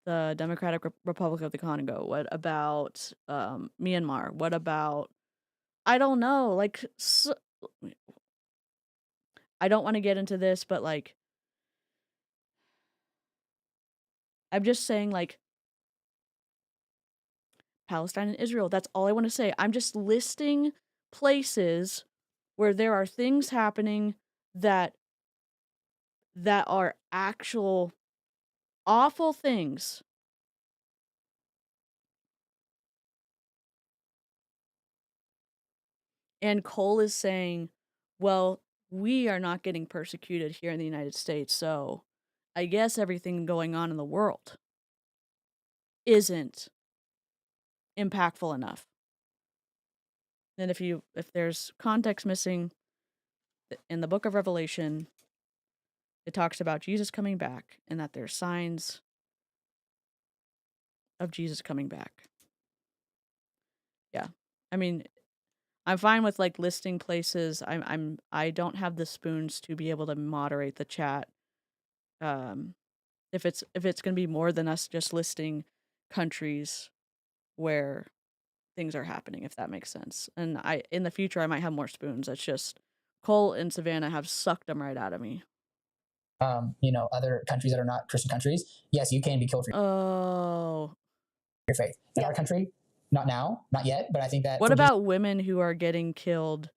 the Democratic Republic of the Congo? What about Myanmar? What about, I don't know, like I don't want to get into this, but like I'm just saying, like, Palestine and Israel. That's all I want to say. I'm just listing places where there are things happening that are actual awful things. And Cole is saying, well, we are not getting persecuted here in the United States, so I guess everything going on in the world isn't impactful enough. And if there's context missing in the book of Revelation, it talks about Jesus coming back and that there's signs of Jesus coming back. Yeah. I mean, I'm fine with like listing places. I don't have the spoons to be able to moderate the chat. If it's going to be more than us just listing countries where things are happening, if that makes sense. And in the future I might have more spoons. It's just Cole and Savannah have sucked them right out of me. Other countries that are not Christian countries, yes, you can be killed for your faith. In our country, not now, not yet, but I think that. What about women who are getting killed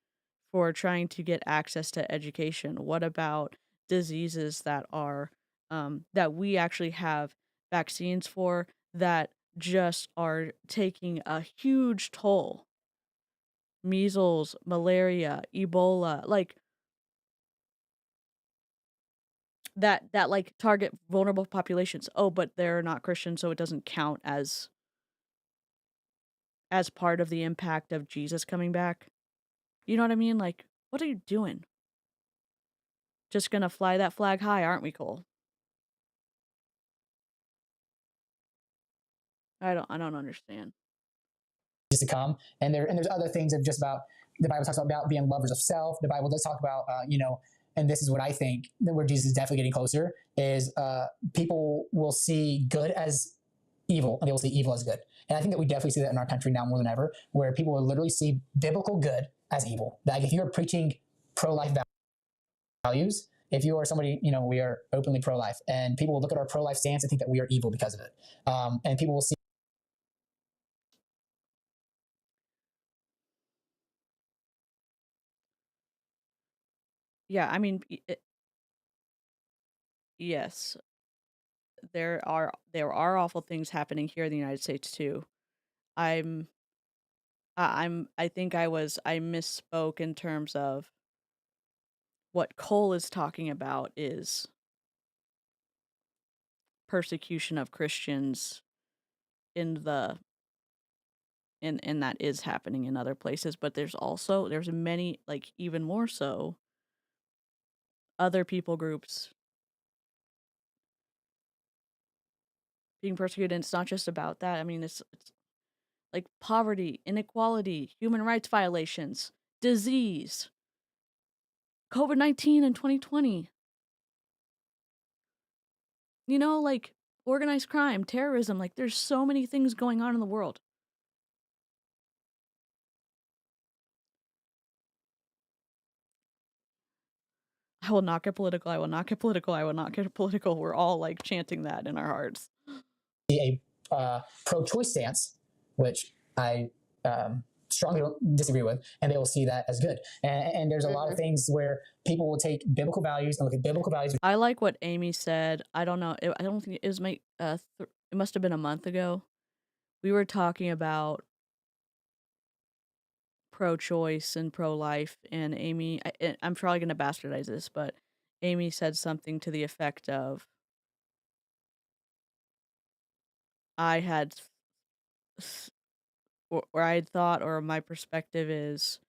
for trying to get access to education? What about diseases that are that we actually have vaccines for that just are taking a huge toll? Measles, malaria, Ebola, like that like target vulnerable populations. Oh, but they're not Christian, so it doesn't count as part of the impact of Jesus coming back. You know what I mean? Like, what are you doing? Just gonna fly that flag high, aren't we, Cole? I don't understand. To come, and there's other things of just about the Bible talks about being lovers of self. The Bible does talk about and this is what I think that where Jesus is definitely getting closer is people will see good as evil and they will see evil as good. And I think that we definitely see that in our country now more than ever, where people will literally see biblical good as evil. Like if you're preaching pro-life values, if you are somebody, we are openly pro-life, and people will look at our pro-life stance and think that we are evil because of it. And people will see. Yeah, I mean, yes, there are awful things happening here in the United States too. I think I misspoke in terms of what Cole is talking about is persecution of Christians in that is happening in other places, but there's many, like even more so, other people groups being persecuted. And it's not just about that. I mean, it's like poverty, inequality, human rights violations, disease, COVID-19 in 2020. Like organized crime, terrorism, like there's so many things going on in the world. I will not get political. I will not get political. I will not get political. We're all like chanting that in our hearts. A pro-choice stance, which I strongly disagree with, and they will see that as good. And there's a lot of things where people will take biblical values and look at biblical values. I like what Amy said. I don't know. I don't think it was it must have been a month ago. We were talking about pro-choice and pro-life, and Amy, I'm probably going to bastardize this, but Amy said something to the effect of, I had or I thought, or my perspective is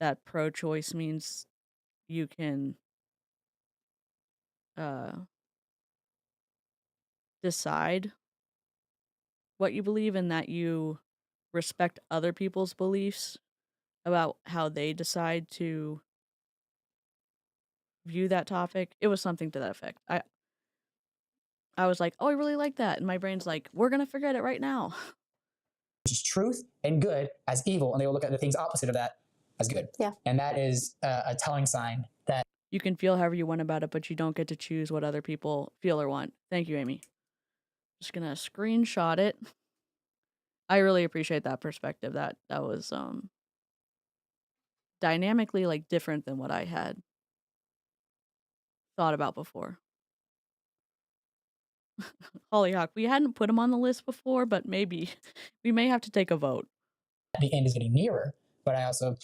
that pro-choice means you can decide what you believe and that you respect other people's beliefs about how they decide to view that topic. It was something to that effect. I was like, oh, I really like that. And my brain's like, we're going to forget it right now. Which is truth and good as evil, and they will look at the things opposite of that as good. Yeah. And that is a telling sign that you can feel however you want about it, but you don't get to choose what other people feel or want. Thank you, Amy. Just going to screenshot it. I really appreciate that perspective. That was dynamically like different than what I had thought about before. Hollyhock, we hadn't put him on the list before, but maybe we may have to take a vote. the end is getting nearer, but I also,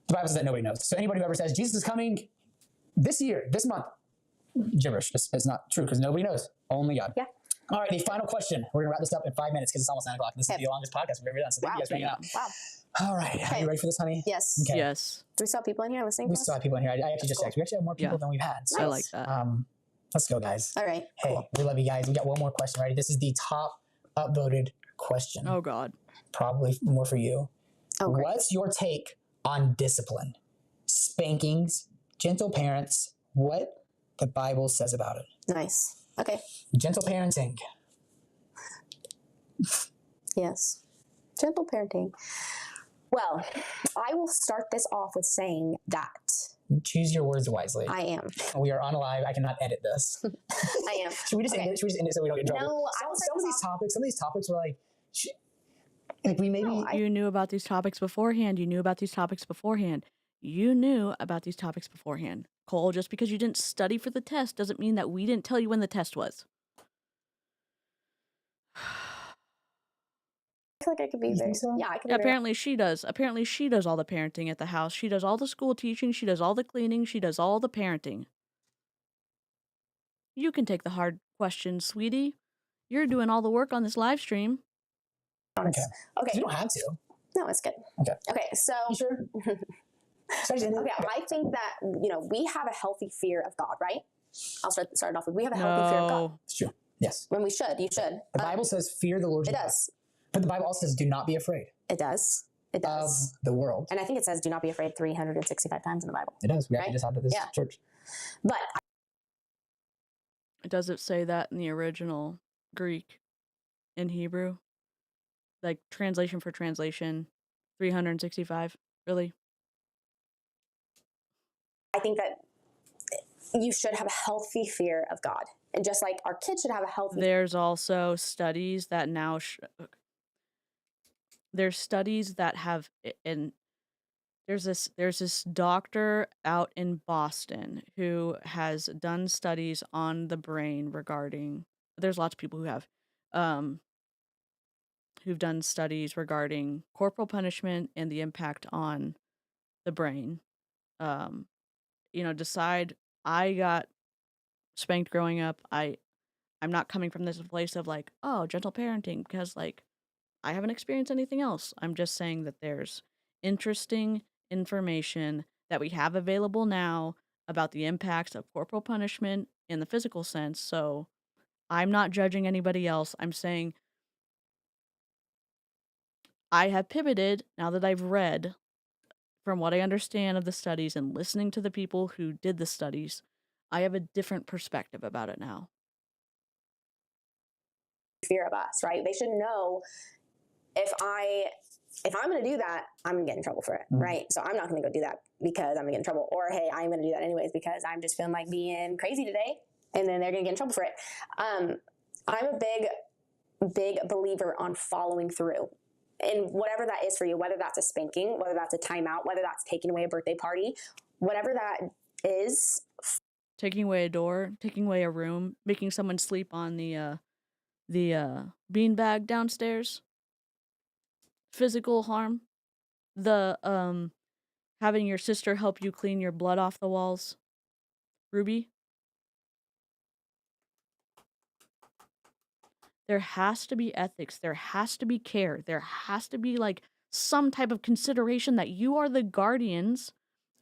the Bible says that nobody knows. So anybody who ever says Jesus is coming this year, this month, gibberish. It's not true because nobody knows. Only God. Yeah. All right, the final question. We're going to wrap this up in 5 minutes because it's almost 9 o'clock. This is the longest podcast we've ever done. So thank you guys for hanging out. Wow. All right. Are you ready for this, honey? Yes. Okay. Yes. Do we still have people in here listening? We still have people in here. I actually just checked. We actually have more people than we've had. So, I like that. Let's go, guys. All right. Hey, Cool. we love you guys. We got one more question ready. This is the top upvoted question. Oh, God. Probably more for you. Oh, great. What's your take on discipline? Spankings, gentle parents, what the Bible says about it. Nice. Okay. Gentle parenting. Yes. Gentle parenting. Well, I will start this off with saying that Choose your words wisely. I am. We are on live. I cannot edit this. I am. Should we just end it? Should we just end it so we don't get in trouble? No, I will Some of these topics were like we maybe. No, You knew about these topics beforehand. You knew about these topics beforehand. You knew about these topics beforehand. Cole, just because you didn't study for the test doesn't mean that we didn't tell you when the test was. I feel like I could be You there. think so? Yeah, I could be Apparently she does. Apparently she does all the parenting at the house. She does all the school teaching. She does all the cleaning. She does all the parenting. You can take the hard questions, sweetie. You're doing all the work on this live stream. Okay. Okay. You don't have to. No, it's good. Okay. Okay, so You sure? okay, I think that we have a healthy fear of God, right? I'll start it off with we have a healthy fear of God. No. It's true. Yes. When we should, you should. The Bible says, "Fear the Lord." It your God." does. But the Bible also says, "Do not be afraid It does. It of does. the world." And I think it says, "Do not be afraid" 365 times in the Bible. It does. We actually Right? just had this Yeah. church. But Does it say that in the original Greek in Hebrew? Like translation for translation, 365? Really? I think that you should have a healthy fear of God, and just like our kids should have a healthy. There's also studies that now there's studies that have and there's this doctor out in Boston who has done studies on the brain regarding there's lots of people who have who've done studies regarding corporal punishment and the impact on the brain. Decide I got spanked growing up. I'm not coming from this place of like, oh, gentle parenting, because like I haven't experienced anything else. I'm just saying that there's interesting information that we have available now about the impacts of corporal punishment in the physical sense. So I'm not judging anybody else. I'm saying I have pivoted now that I've read from what I understand of the studies and listening to the people who did the studies. I have a different perspective about it now. Fear of us, right? They should know if I'm going to do that, I'm going to get in trouble for it, right? So I'm not going to go do that because I'm going to get in trouble. Or, hey, I'm going to do that anyways because I'm just feeling like being crazy today, and then they're going to get in trouble for it. I'm a big believer on following through. And whatever that is for you, whether that's a spanking, whether that's a timeout, whether that's taking away a birthday party, whatever that is. Taking away a door, taking away a room, making someone sleep on the beanbag downstairs. Physical harm, the having your sister help you clean your blood off the walls. Ruby, there has to be ethics, there has to be care, there has to be like some type of consideration that you are the guardians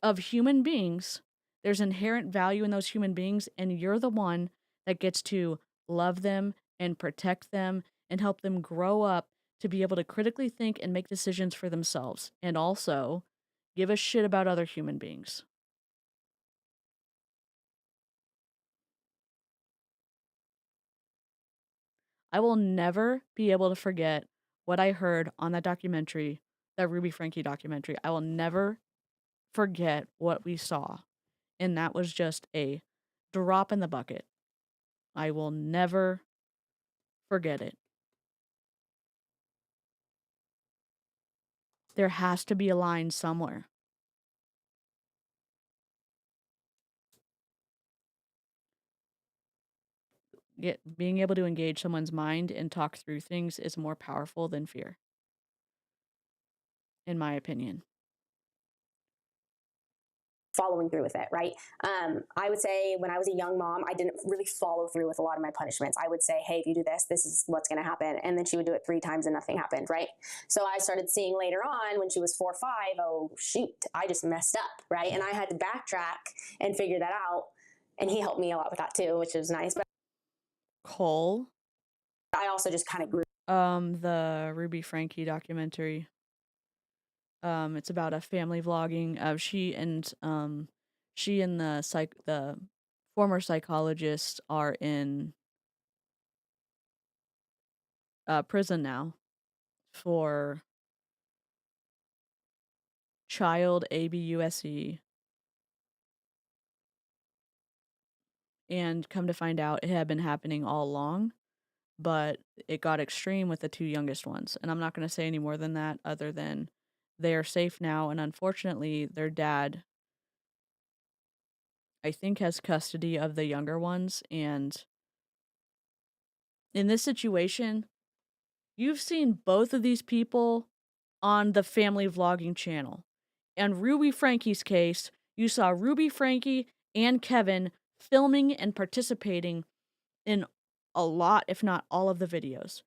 of human beings. There's inherent value in those human beings, and you're the one that gets to love them and protect them and help them grow up to be able to critically think and make decisions for themselves, and also give a shit about other human beings. I will never be able to forget what I heard on that documentary, that Ruby Frankie documentary. I will never forget what we saw. And that was just a drop in the bucket. I will never forget it. There has to be a line somewhere. Being able to engage someone's mind and talk through things is more powerful than fear, in my opinion. Following through with it, right? I would say when I was a young mom, I didn't really follow through with a lot of my punishments. I would say, hey, if you do this, this is what's going to happen. And then she would do it 3 times and nothing happened, right? So I started seeing later on when she was 4 or 5, oh, shoot, I just messed up, right? And I had to backtrack and figure that out. And he helped me a lot with that too, which was nice. But Cole? I also just kind of grew. The Ruby Frankie documentary. It's about a family vlogging. She and the former psychologist are in prison now for child abuse, and come to find out it had been happening all along, but it got extreme with the 2 youngest ones. And I'm not going to say any more than that, other than they are safe now, and unfortunately their dad, I think, has custody of the younger ones. And in this situation, you've seen both of these people on the family vlogging channel. And Ruby Frankie's case, you saw Ruby Frankie and Kevin filming and participating in a lot, if not all, of the videos.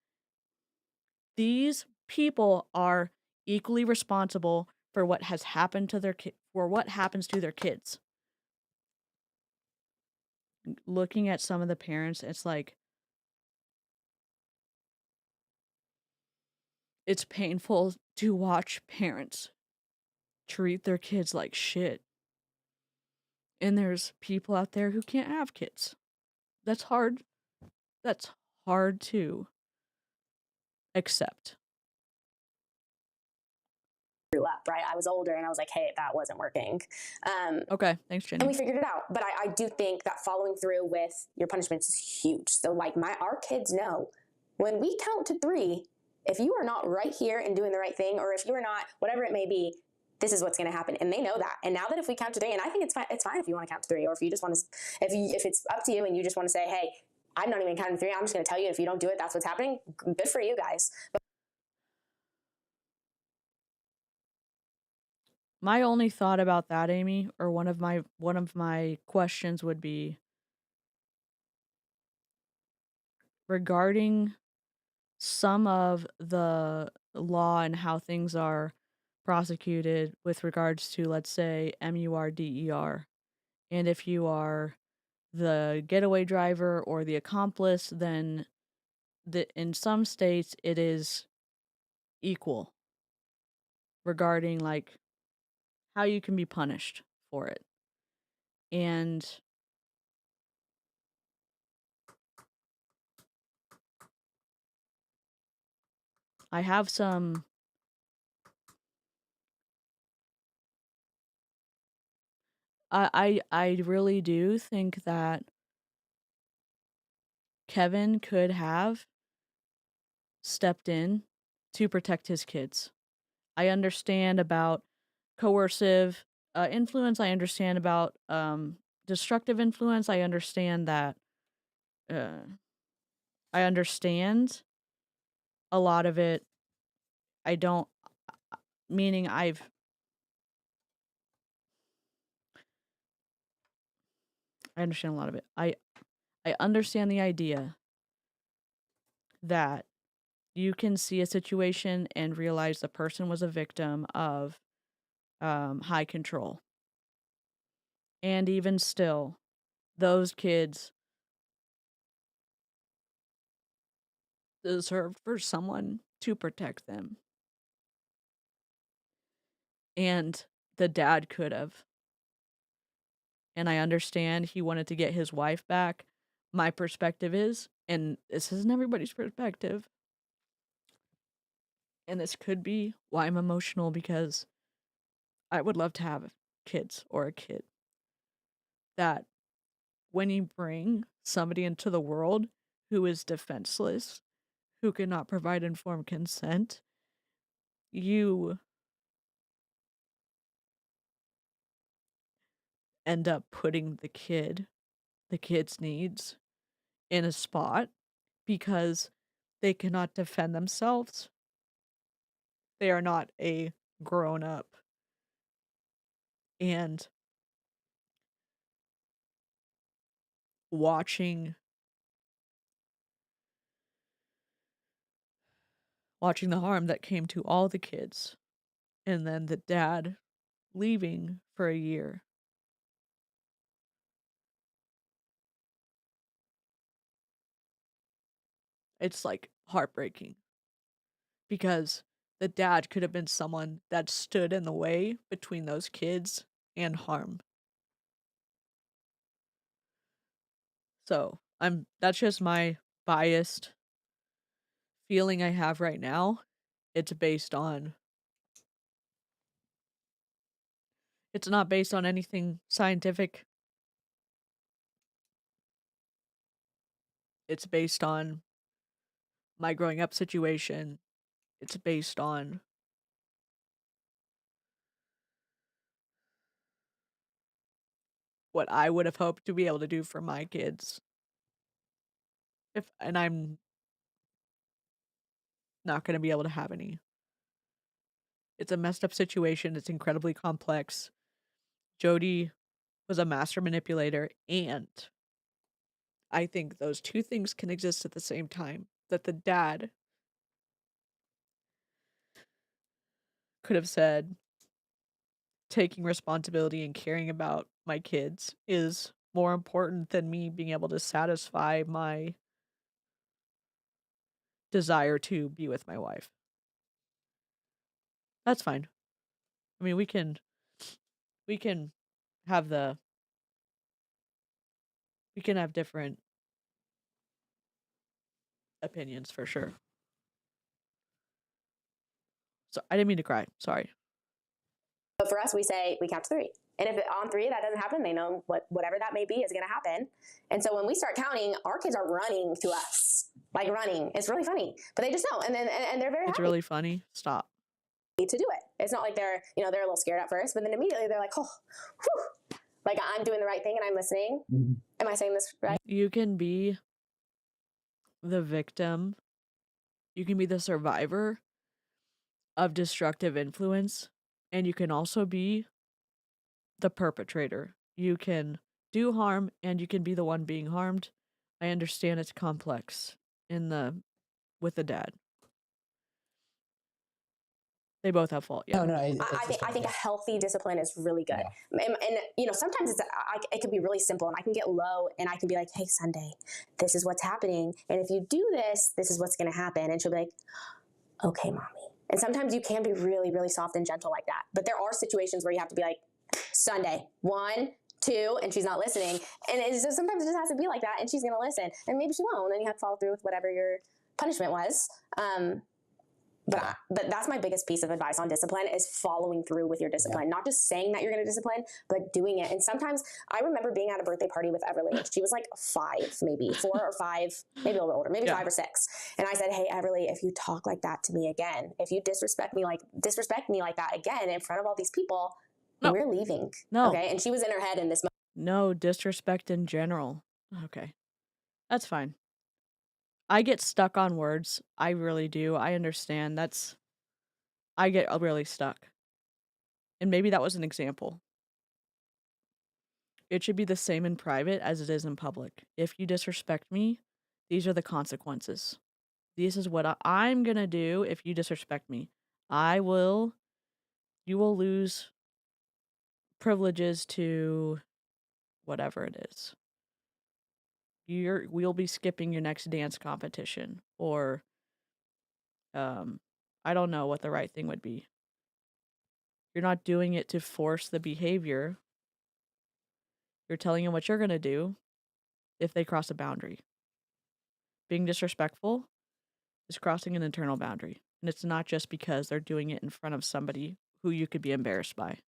These people are equally responsible for what has happened to for what happens to their kids. Looking at some of the parents, it's like, it's painful to watch parents treat their kids like shit. And there's people out there who can't have kids. That's hard. That's hard to accept. Grew up, right? I was older and I was like, hey, that wasn't working. Okay, thanks, Jenny. And we figured it out. But I do think that following through with your punishments is huge. So like our kids know when we count to 3, if you are not right here and doing the right thing, or if you are not, whatever it may be, this is what's going to happen. And they know that. And now that if we count to 3, and I think it's fine if you want to count to 3, or if you just want to, if it's up to you and you just want to say, hey, I'm not even counting to 3, I'm just going to tell you, if you don't do it, that's what's happening. Good for you guys. But my only thought about that, Amy, or one of my questions would be regarding some of the law and how things are prosecuted with regards to, let's say, MURDER. And if you are the getaway driver or the accomplice, then in some states it is equal regarding like how you can be punished for it. And I have some I really do think that Kevin could have stepped in to protect his kids. I understand about coercive influence. I understand about destructive influence. I understand that. I understand a lot of it. I don't. Meaning, I understand a lot of it. I understand the idea that you can see a situation and realize the person was a victim of high control. And even still, those kids deserve for someone to protect them. And the dad could have. And I understand he wanted to get his wife back. My perspective is, and this isn't everybody's perspective, and this could be why I'm emotional, because I would love to have kids or a kid. That when you bring somebody into the world who is defenseless, who cannot provide informed consent, you end up putting the kid's needs in a spot because they cannot defend themselves. They are not a grown up. And watching the harm that came to all the kids, and then the dad leaving for a year. It's like heartbreaking, because the dad could have been someone that stood in the way between those kids and harm. So that's just my biased feeling I have right now. It's not based on anything scientific. It's based on my growing up situation. It's based on what I would have hoped to be able to do for my kids. And I'm not going to be able to have any. It's a messed up situation. It's incredibly complex. Jody was a master manipulator, and I think those two things can exist at the same time. That the dad could have said, taking responsibility and caring about my kids is more important than me being able to satisfy my desire to be with my wife. That's fine. I mean, we can have different opinions for sure. So I didn't mean to cry. Sorry. But for us, we say we count to 3. And if on 3 that doesn't happen, they know whatever that may be is going to happen. And so when we start counting, our kids are running to us, like running. It's really funny, but they just know, and they're very. It's happy. Really funny. Stop. To do it. It's not like they're a little scared at first, but then immediately they're like, oh, whew, like I'm doing the right thing and I'm listening. Mm-hmm. Am I saying this right? You can be the victim. You can be the survivor of destructive influence, and you can also be the perpetrator. You can do harm, and you can be the one being harmed. I understand it's complex with the dad. They both have fault. Yeah. No, I think a healthy discipline is really good. Yeah. And sometimes it can be really simple, and I can get low, and I can be like, hey, Sunday, this is what's happening, and if you do this, this is what's going to happen. And she'll be like, okay, mommy. And sometimes you can be really, really soft and gentle like that. But there are situations where you have to be like, Sunday, 1, 2, and she's not listening. And sometimes it just has to be like that, and she's going to listen. And maybe she won't, and then you have to follow through with whatever your punishment was. But that's my biggest piece of advice on discipline is following through with your discipline. Not just saying that you're going to discipline, but doing it. And sometimes I remember being at a birthday party with Everly. She was like 5, maybe 4 or 5, maybe a little older, maybe 5 or 6. And I said, hey, Everly, if you talk like that to me again, if you disrespect me like that again in front of all these people, we're leaving. No. Okay. And she was in her head in this moment. No disrespect in general. Okay. That's fine. I get stuck on words. I really do. I understand. I get really stuck. And maybe that was an example. It should be the same in private as it is in public. If you disrespect me, these are the consequences. this is what I'm going to do if you disrespect me. You will lose privileges to whatever it is. We'll be skipping your next dance competition, or I don't know what the right thing would be. You're not doing it to force the behavior. You're telling them what you're going to do if they cross a boundary. Being disrespectful is crossing an internal boundary. And it's not just because they're doing it in front of somebody who you could be embarrassed by.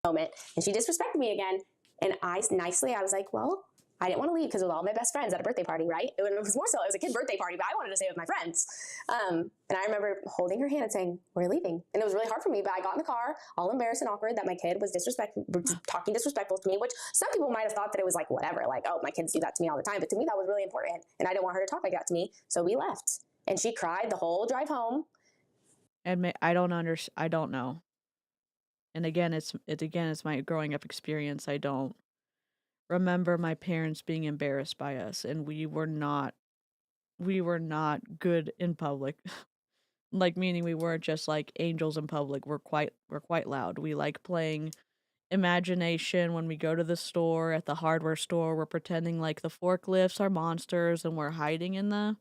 Moment, and she disrespected me again. And I was like, well, I didn't want to leave because it was all my best friends at a birthday party, right? It was more so, it was a kid's birthday party, but I wanted to stay with my friends. And I remember holding her hand and saying, we're leaving. And it was really hard for me, but I got in the car, all embarrassed and awkward that my kid was talking disrespectful to me, which some people might have thought that it was like, whatever, like, oh, my kids do that to me all the time. But to me, that was really important. And I didn't want her to talk like that to me. So we left. And she cried the whole drive home. And I don't know. And again, it's my growing up experience. I don't remember my parents being embarrassed by us, and we were not good in public. Like, meaning we weren't just like angels in public. We're quite loud. We like playing imagination when we go to the store. At the hardware store, we're pretending like the forklifts are monsters and we're hiding in the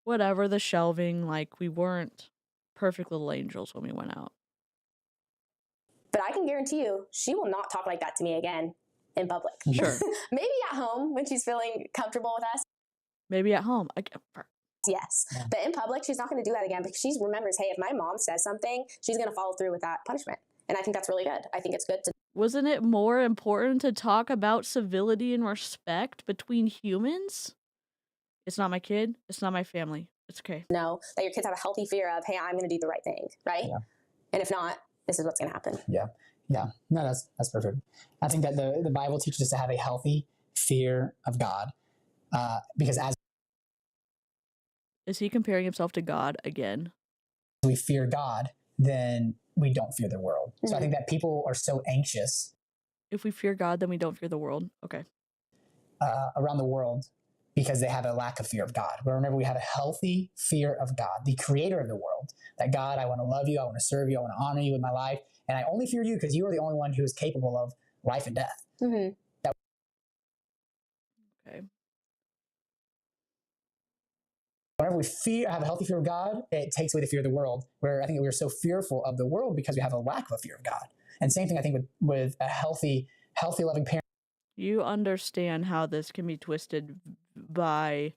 the shelving. Like, we weren't perfect little angels when we went out. But I can guarantee you, she will not talk like that to me again in public. Sure. Maybe at home when she's feeling comfortable with us. Maybe at home. Yes. Yeah. But in public, she's not going to do that again because she remembers, hey, if my mom says something, she's going to follow through with that punishment. And I think that's really good. I think it's good to. Wasn't it more important to talk about civility and respect between humans? It's not my kid. It's not my family. It's okay. No, that your kids have a healthy fear of, hey, I'm going to do the right thing, right? Yeah. And if not, this is what's going to happen. Yeah. Yeah. No, that's perfect. I think that the Bible teaches us to have a healthy fear of God, because as is he comparing himself to God again? We fear God, then we don't fear the world. Mm-hmm. So I think that people are so anxious. If we fear God, then we don't fear the world. Okay. Around the world, because they have a lack of fear of God. But remember, we have a healthy fear of God, the creator of the world. That God, I want to love you, I want to serve you, I want to honor you with my life, and I only fear you because you are the only one who is capable of life and death. Mm-hmm. Okay. Whenever we have a healthy fear of God, it takes away the fear of the world, where I think we're so fearful of the world because we have a lack of a fear of God. And same thing, I think, with a healthy, loving parent. You understand how this can be twisted by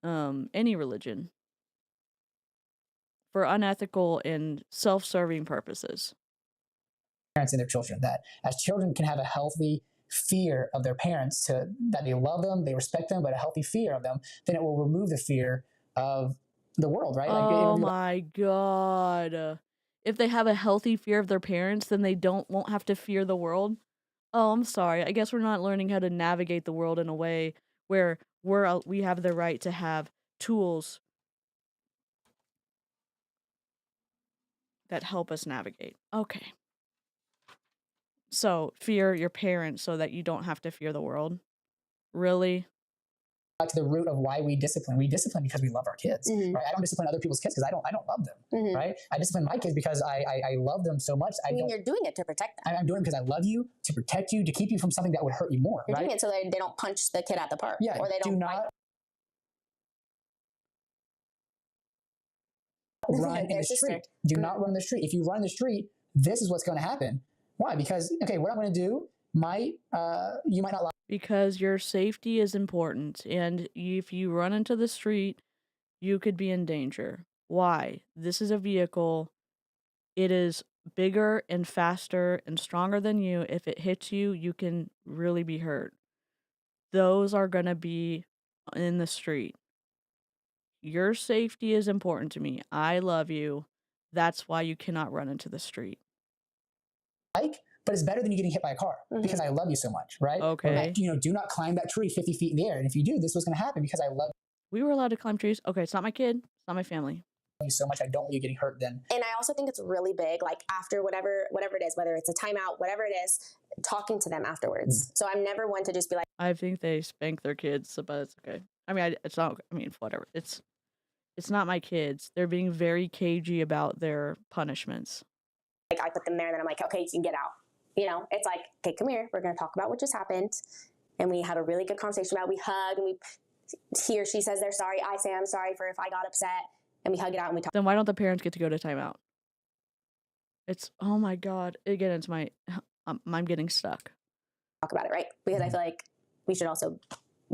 any religion for unethical and self-serving purposes. Parents and their children, that as children can have a healthy fear of their parents, that they love them, they respect them, but a healthy fear of them, then it will remove the fear of the world, right? Oh my God. If they have a healthy fear of their parents, then they won't have to fear the world. Oh, I'm sorry. I guess we're not learning how to navigate the world in a way where we have the right to have tools that help us navigate. Okay. So, fear your parents so that you don't have to fear the world. Really? Back to the root of why we discipline. We discipline because we love our kids, mm-hmm. right? I don't discipline other people's kids because I don't love them, mm-hmm. right? I discipline my kids because I love them so much. I mean, you're doing it to protect them. I'm doing it because I love you, to protect you, to keep you from something that would hurt you more, you're right? doing it so they don't punch the kid at the park. Yeah, or they don't run in the street. Do not run in the street. If you run in the street, this is what's going to happen. Why? Because, okay, what I'm going to do you might not like. Because your safety is important, and if you run into the street, you could be in danger. Why? This is a vehicle. It is bigger and faster and stronger than you. If it hits you, you can really be hurt. Those are going to be in the street. Your safety is important to me. I love you. That's why you cannot run into the street. But it's better than you getting hit by a car, mm-hmm. because I love you so much, right? Okay. Do not climb that tree 50 feet in the air. And if you do, this was going to happen because I love you. We were allowed to climb trees. Okay, it's not my kid. It's not my family. You so much, I don't want you getting hurt then. And I also think it's really big, like after whatever it is, whether it's a timeout, whatever it is, talking to them afterwards. Mm-hmm. So I'm never one to just be like. I think they spank their kids, but it's okay. I mean, it's not, whatever. It's. It's not my kids. They're being very cagey about their punishments. Like, I put them there and then I'm like, okay, you can get out. You know, it's like, okay, come here. We're going to talk about what just happened. And we have a really good conversation about it. We hug and he or she says they're sorry. I say I'm sorry for if I got upset, and we hug it out and we talk. Then why don't the parents get to go to timeout? It's, oh my God. Again, it's my, I'm getting stuck. Talk about it, right? Because I feel like we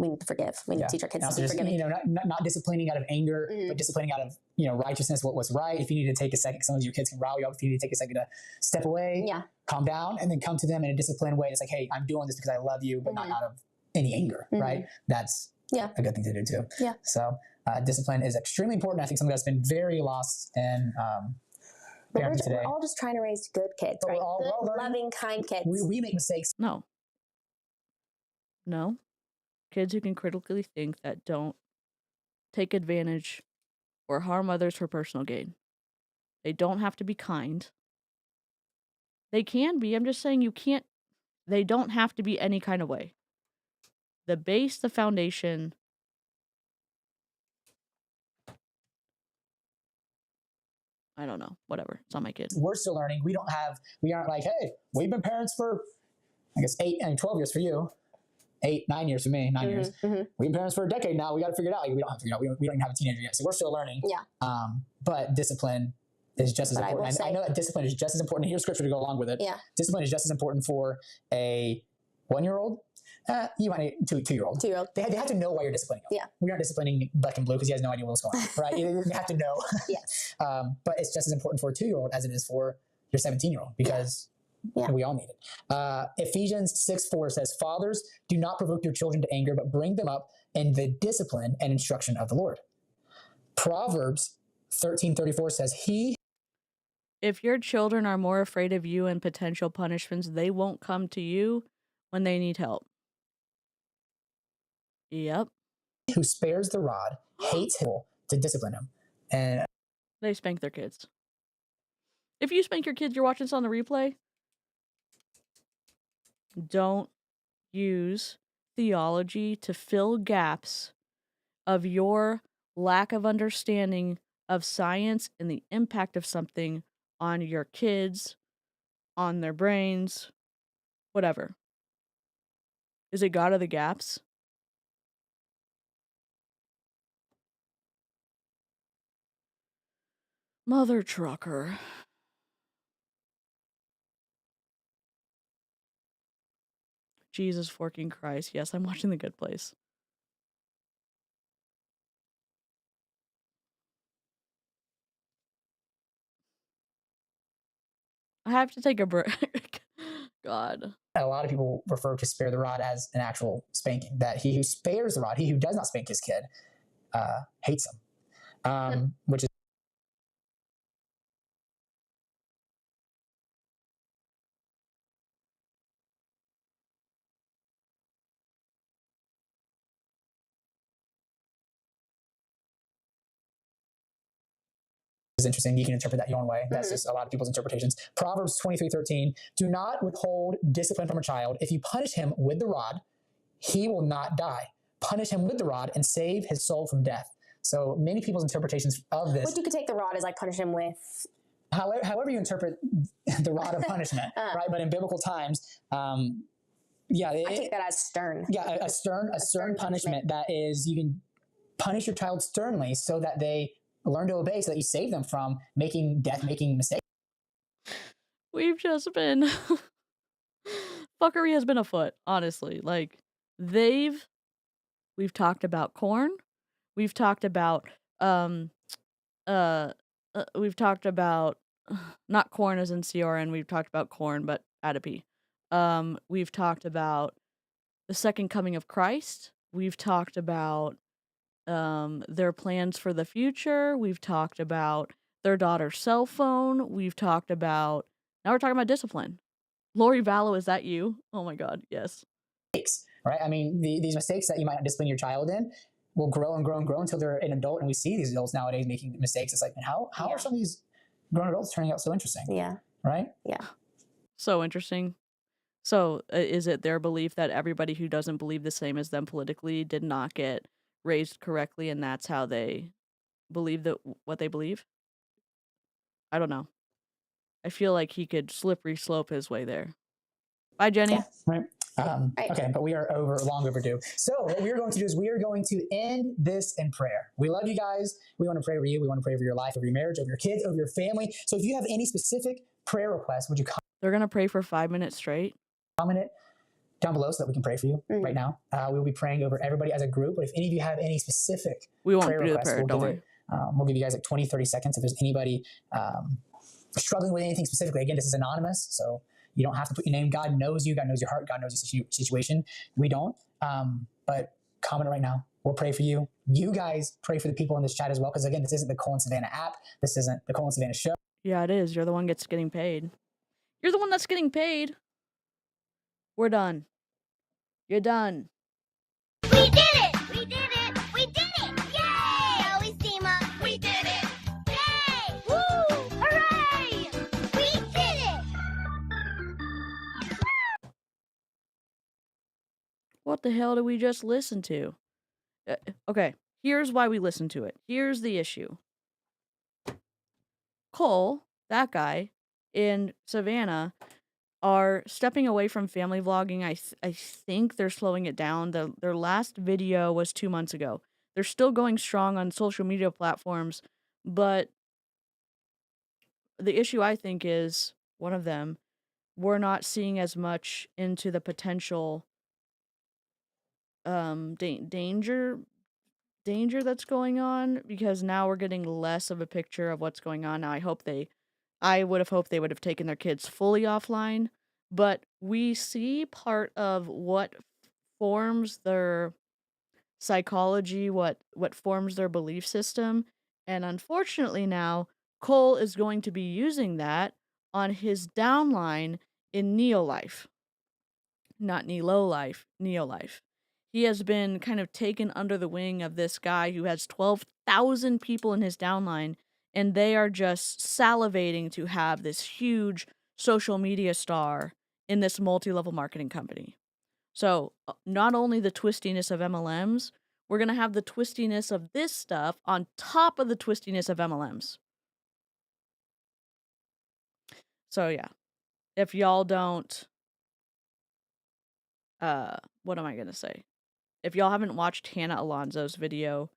need to forgive. We need to teach our kids to be forgiving. You know, not disciplining out of anger, but disciplining out of, you know, righteousness, what was right. If you need to take a second, some of your kids can rile you up. If you need to take a second to step away, calm down, and then come to them in a disciplined way. It's like, hey, I'm doing this because I love you, but not out of any anger, right? That's a good thing to do too. Yeah. So discipline is extremely important. I think something that's been very lost in parenting today. We're all just trying to raise good kids, right? Good, loving, kind kids. We make mistakes. No. Kids who can critically think, that don't take advantage or harm others for personal gain. They don't have to be kind. They can be. I'm just saying you can't. They don't have to be any kind of way. The base, the foundation. I don't know. Whatever. It's not my kid. We're still learning. We aren't like, hey, we've been parents for, I guess, 12 years for you. 9 years for me, 9 years. We've been parents for a decade now. We got to figure it out. Like, we don't have to figure it out. We don't even have a teenager yet. So we're still learning. Yeah. But discipline is just as important. I know that discipline is just as important. Here's scripture to go along with it. Yeah. Discipline is just as important for a 1-year-old. You might need 2-year-old. 2-year-old. They have to know why you're disciplining them. Yeah. We aren't disciplining Black and Blue because he has no idea what's going on, right? You have to know. Yes. But it's just as important for a 2-year-old as it is for your 17-year-old because we all need it. Ephesians 6:4 says, fathers, do not provoke your children to anger, but bring them up in the discipline and instruction of the Lord. Proverbs 13:34 says, if your children are more afraid of you and potential punishments, they won't come to you when they need help. Yep. Who spares the rod hates him to discipline him. And they spank their kids. If you spank your kids, you're watching this on the replay. Don't use theology to fill gaps of your lack of understanding of science and the impact of something on your kids, on their brains, whatever. Is it God of the gaps? Mother trucker. Jesus forking Christ. Yes, I'm watching The Good Place. I have to take a break. God. A lot of people refer to spare the rod as an actual spanking, that he who spares the rod, he who does not spank his kid, hates him, which is interesting. You can interpret that your own way. That's just a lot of people's interpretations. Proverbs 23:13, do not withhold discipline from a child. If you punish him with the rod, he will not die. Punish him with the rod and save his soul from death. So many people's interpretations of this. But you could take the rod as like punish him with. However you interpret the rod of punishment, right? But in biblical times, I take that as stern. Yeah, a stern punishment that is, you can punish your child sternly so that they learn to obey, so that you save them from making mistakes. We've just been fuckery has been afoot, honestly. Like we've talked about corn, we've talked about we've talked about not corn as in CRN, we've talked about corn but Adipe. We've talked about the second coming of Christ. We've talked about their plans for the future. We've talked about their daughter's cell phone. We've talked about, now we're talking about discipline. Lori Vallow, is that you? Oh my God, yes. Right? I mean, these mistakes that you might not discipline your child in will grow and grow and grow until they're an adult, and we see these adults nowadays making mistakes. It's like, how are some of these grown adults turning out so interesting? Yeah. Right? Yeah. So interesting. So is it their belief that everybody who doesn't believe the same as them politically did not get raised correctly, and that's how they believe that what they believe. I don't know. I feel like he could slippery slope his way there. Bye, Jenny. Yeah, right. Okay, but we are long overdue. So what we are going to do is we are going to end this in prayer. We love you guys. We want to pray over you. We want to pray over your life, over your marriage, over your kids, over your family. So if you have any specific prayer requests, would you They're going to pray for 5 minutes straight. Comment it down below so that we can pray for you right now. We will be praying over everybody as a group, but if any of you have any specific prayer requests, we'll give you guys like 20, 30 seconds. If there's anybody struggling with anything specifically, again, this is anonymous, so you don't have to put your name. God knows you. God knows your heart. God knows your situation. We don't. But comment right now. We'll pray for you. You guys pray for the people in this chat as well, because again, this isn't the Cole and Savannah app. This isn't the Cole and Savannah show. Yeah, it is. You're the one that's getting paid. You're the one that's getting paid. We're done. You're done. We did it! We did it! We did it! Yay! Always team up. We did it! Yay! Woo! Hooray! We did it! What the hell did we just listen to? Okay, here's why we listened to it. Here's the issue. Cole, that guy, and Savannah are stepping away from family vlogging. I think they're slowing it down. Their last video was 2 months ago. They're still going strong on social media platforms, but the issue I think is, one of them, we're not seeing as much into the potential danger that's going on, because now we're getting less of a picture of what's going on. Now I would have hoped they would have taken their kids fully offline, but we see part of what forms their psychology, what forms their belief system, and unfortunately now Cole is going to be using that on his downline in Neolife. Not Neo-Life, Neolife. He has been kind of taken under the wing of this guy who has 12,000 people in his downline, and they are just salivating to have this huge social media star in this multi-level marketing company. So, not only the twistiness of MLMs, we're going to have the twistiness of this stuff on top of the twistiness of MLMs. So, yeah. If y'all don't... what am I going to say? If y'all haven't watched Hannah Alonso's video,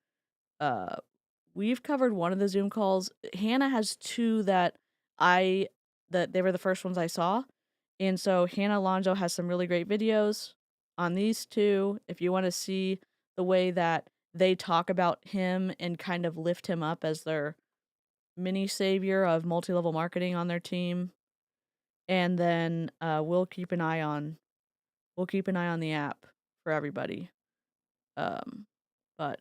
we've covered one of the Zoom calls. Hannah has two that they were the first ones I saw. And so Hannah Alonso has some really great videos on these two. If you want to see the way that they talk about him and kind of lift him up as their mini savior of multi-level marketing on their team. And then we'll keep an eye on the app for everybody. But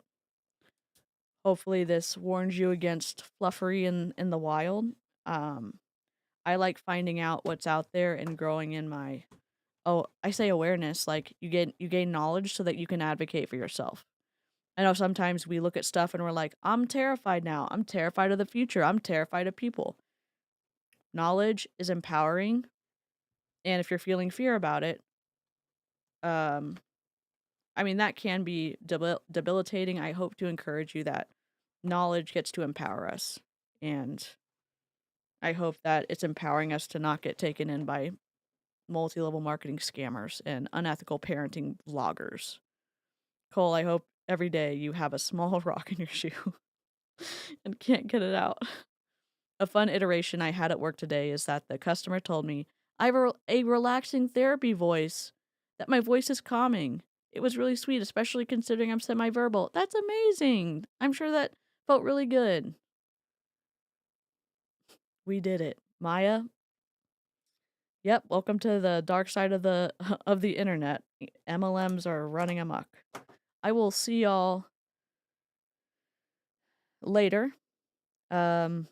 hopefully this warns you against fluffery in the wild. I like finding out what's out there and growing in my, I say awareness, like you gain knowledge so that you can advocate for yourself. I know sometimes we look at stuff and we're like, I'm terrified now. I'm terrified of the future. I'm terrified of people. Knowledge is empowering. And if you're feeling fear about it, I mean, that can be debilitating. I hope to encourage you that knowledge gets to empower us. And I hope that it's empowering us to not get taken in by multi-level marketing scammers and unethical parenting vloggers. Cole, I hope every day you have a small rock in your shoe and can't get it out. A fun iteration I had at work today is that the customer told me I have a relaxing therapy voice, that my voice is calming. It was really sweet, especially considering I'm semi-verbal. That's amazing. I'm sure that felt really good. We did it. Maya? Yep, welcome to the dark side of the internet. MLMs are running amok. I will see y'all later. I'm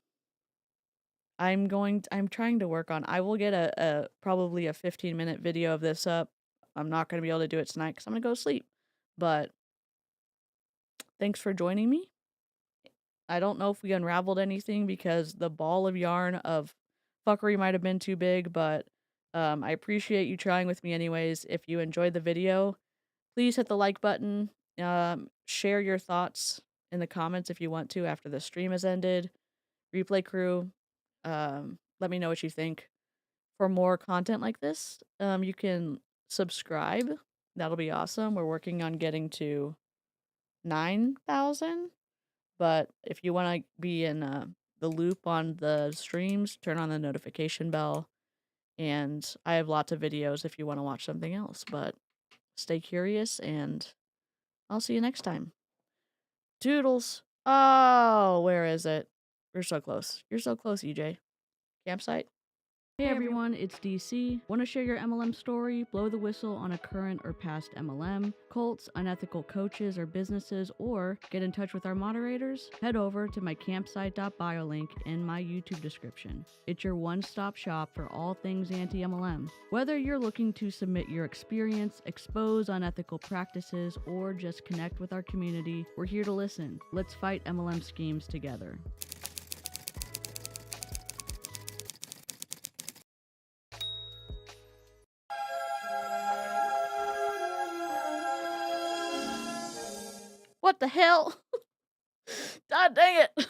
trying to work on, I will get probably a 15-minute video of this up. I'm not going to be able to do it tonight because I'm going to go to sleep. But thanks for joining me. I don't know if we unraveled anything because the ball of yarn of fuckery might have been too big, but I appreciate you trying with me anyways. If you enjoyed the video, please hit the like button, share your thoughts, in the comments if you want to after the stream has ended. Replay crew, let me know what you think. For more content like this, you can subscribe. That'll be awesome. We're working on getting to 9,000. But if you want to be in the loop on the streams, turn on the notification bell. And I have lots of videos if you want to watch something else. But stay curious, and I'll see you next time. Toodles. Oh, where is it? We're so close. You're so close, EJ. Campsite? Hey everyone, it's DC. Want to share your MLM story? Blow the whistle on a current or past MLM, cults, unethical coaches or businesses, or get in touch with our moderators? Head over to my campsite.bio link in my YouTube description. It's your one-stop shop for all things anti-MLM. Whether you're looking to submit your experience, expose unethical practices, or just connect with our community, we're here to listen. Let's fight MLM schemes together. What the hell? God dang it!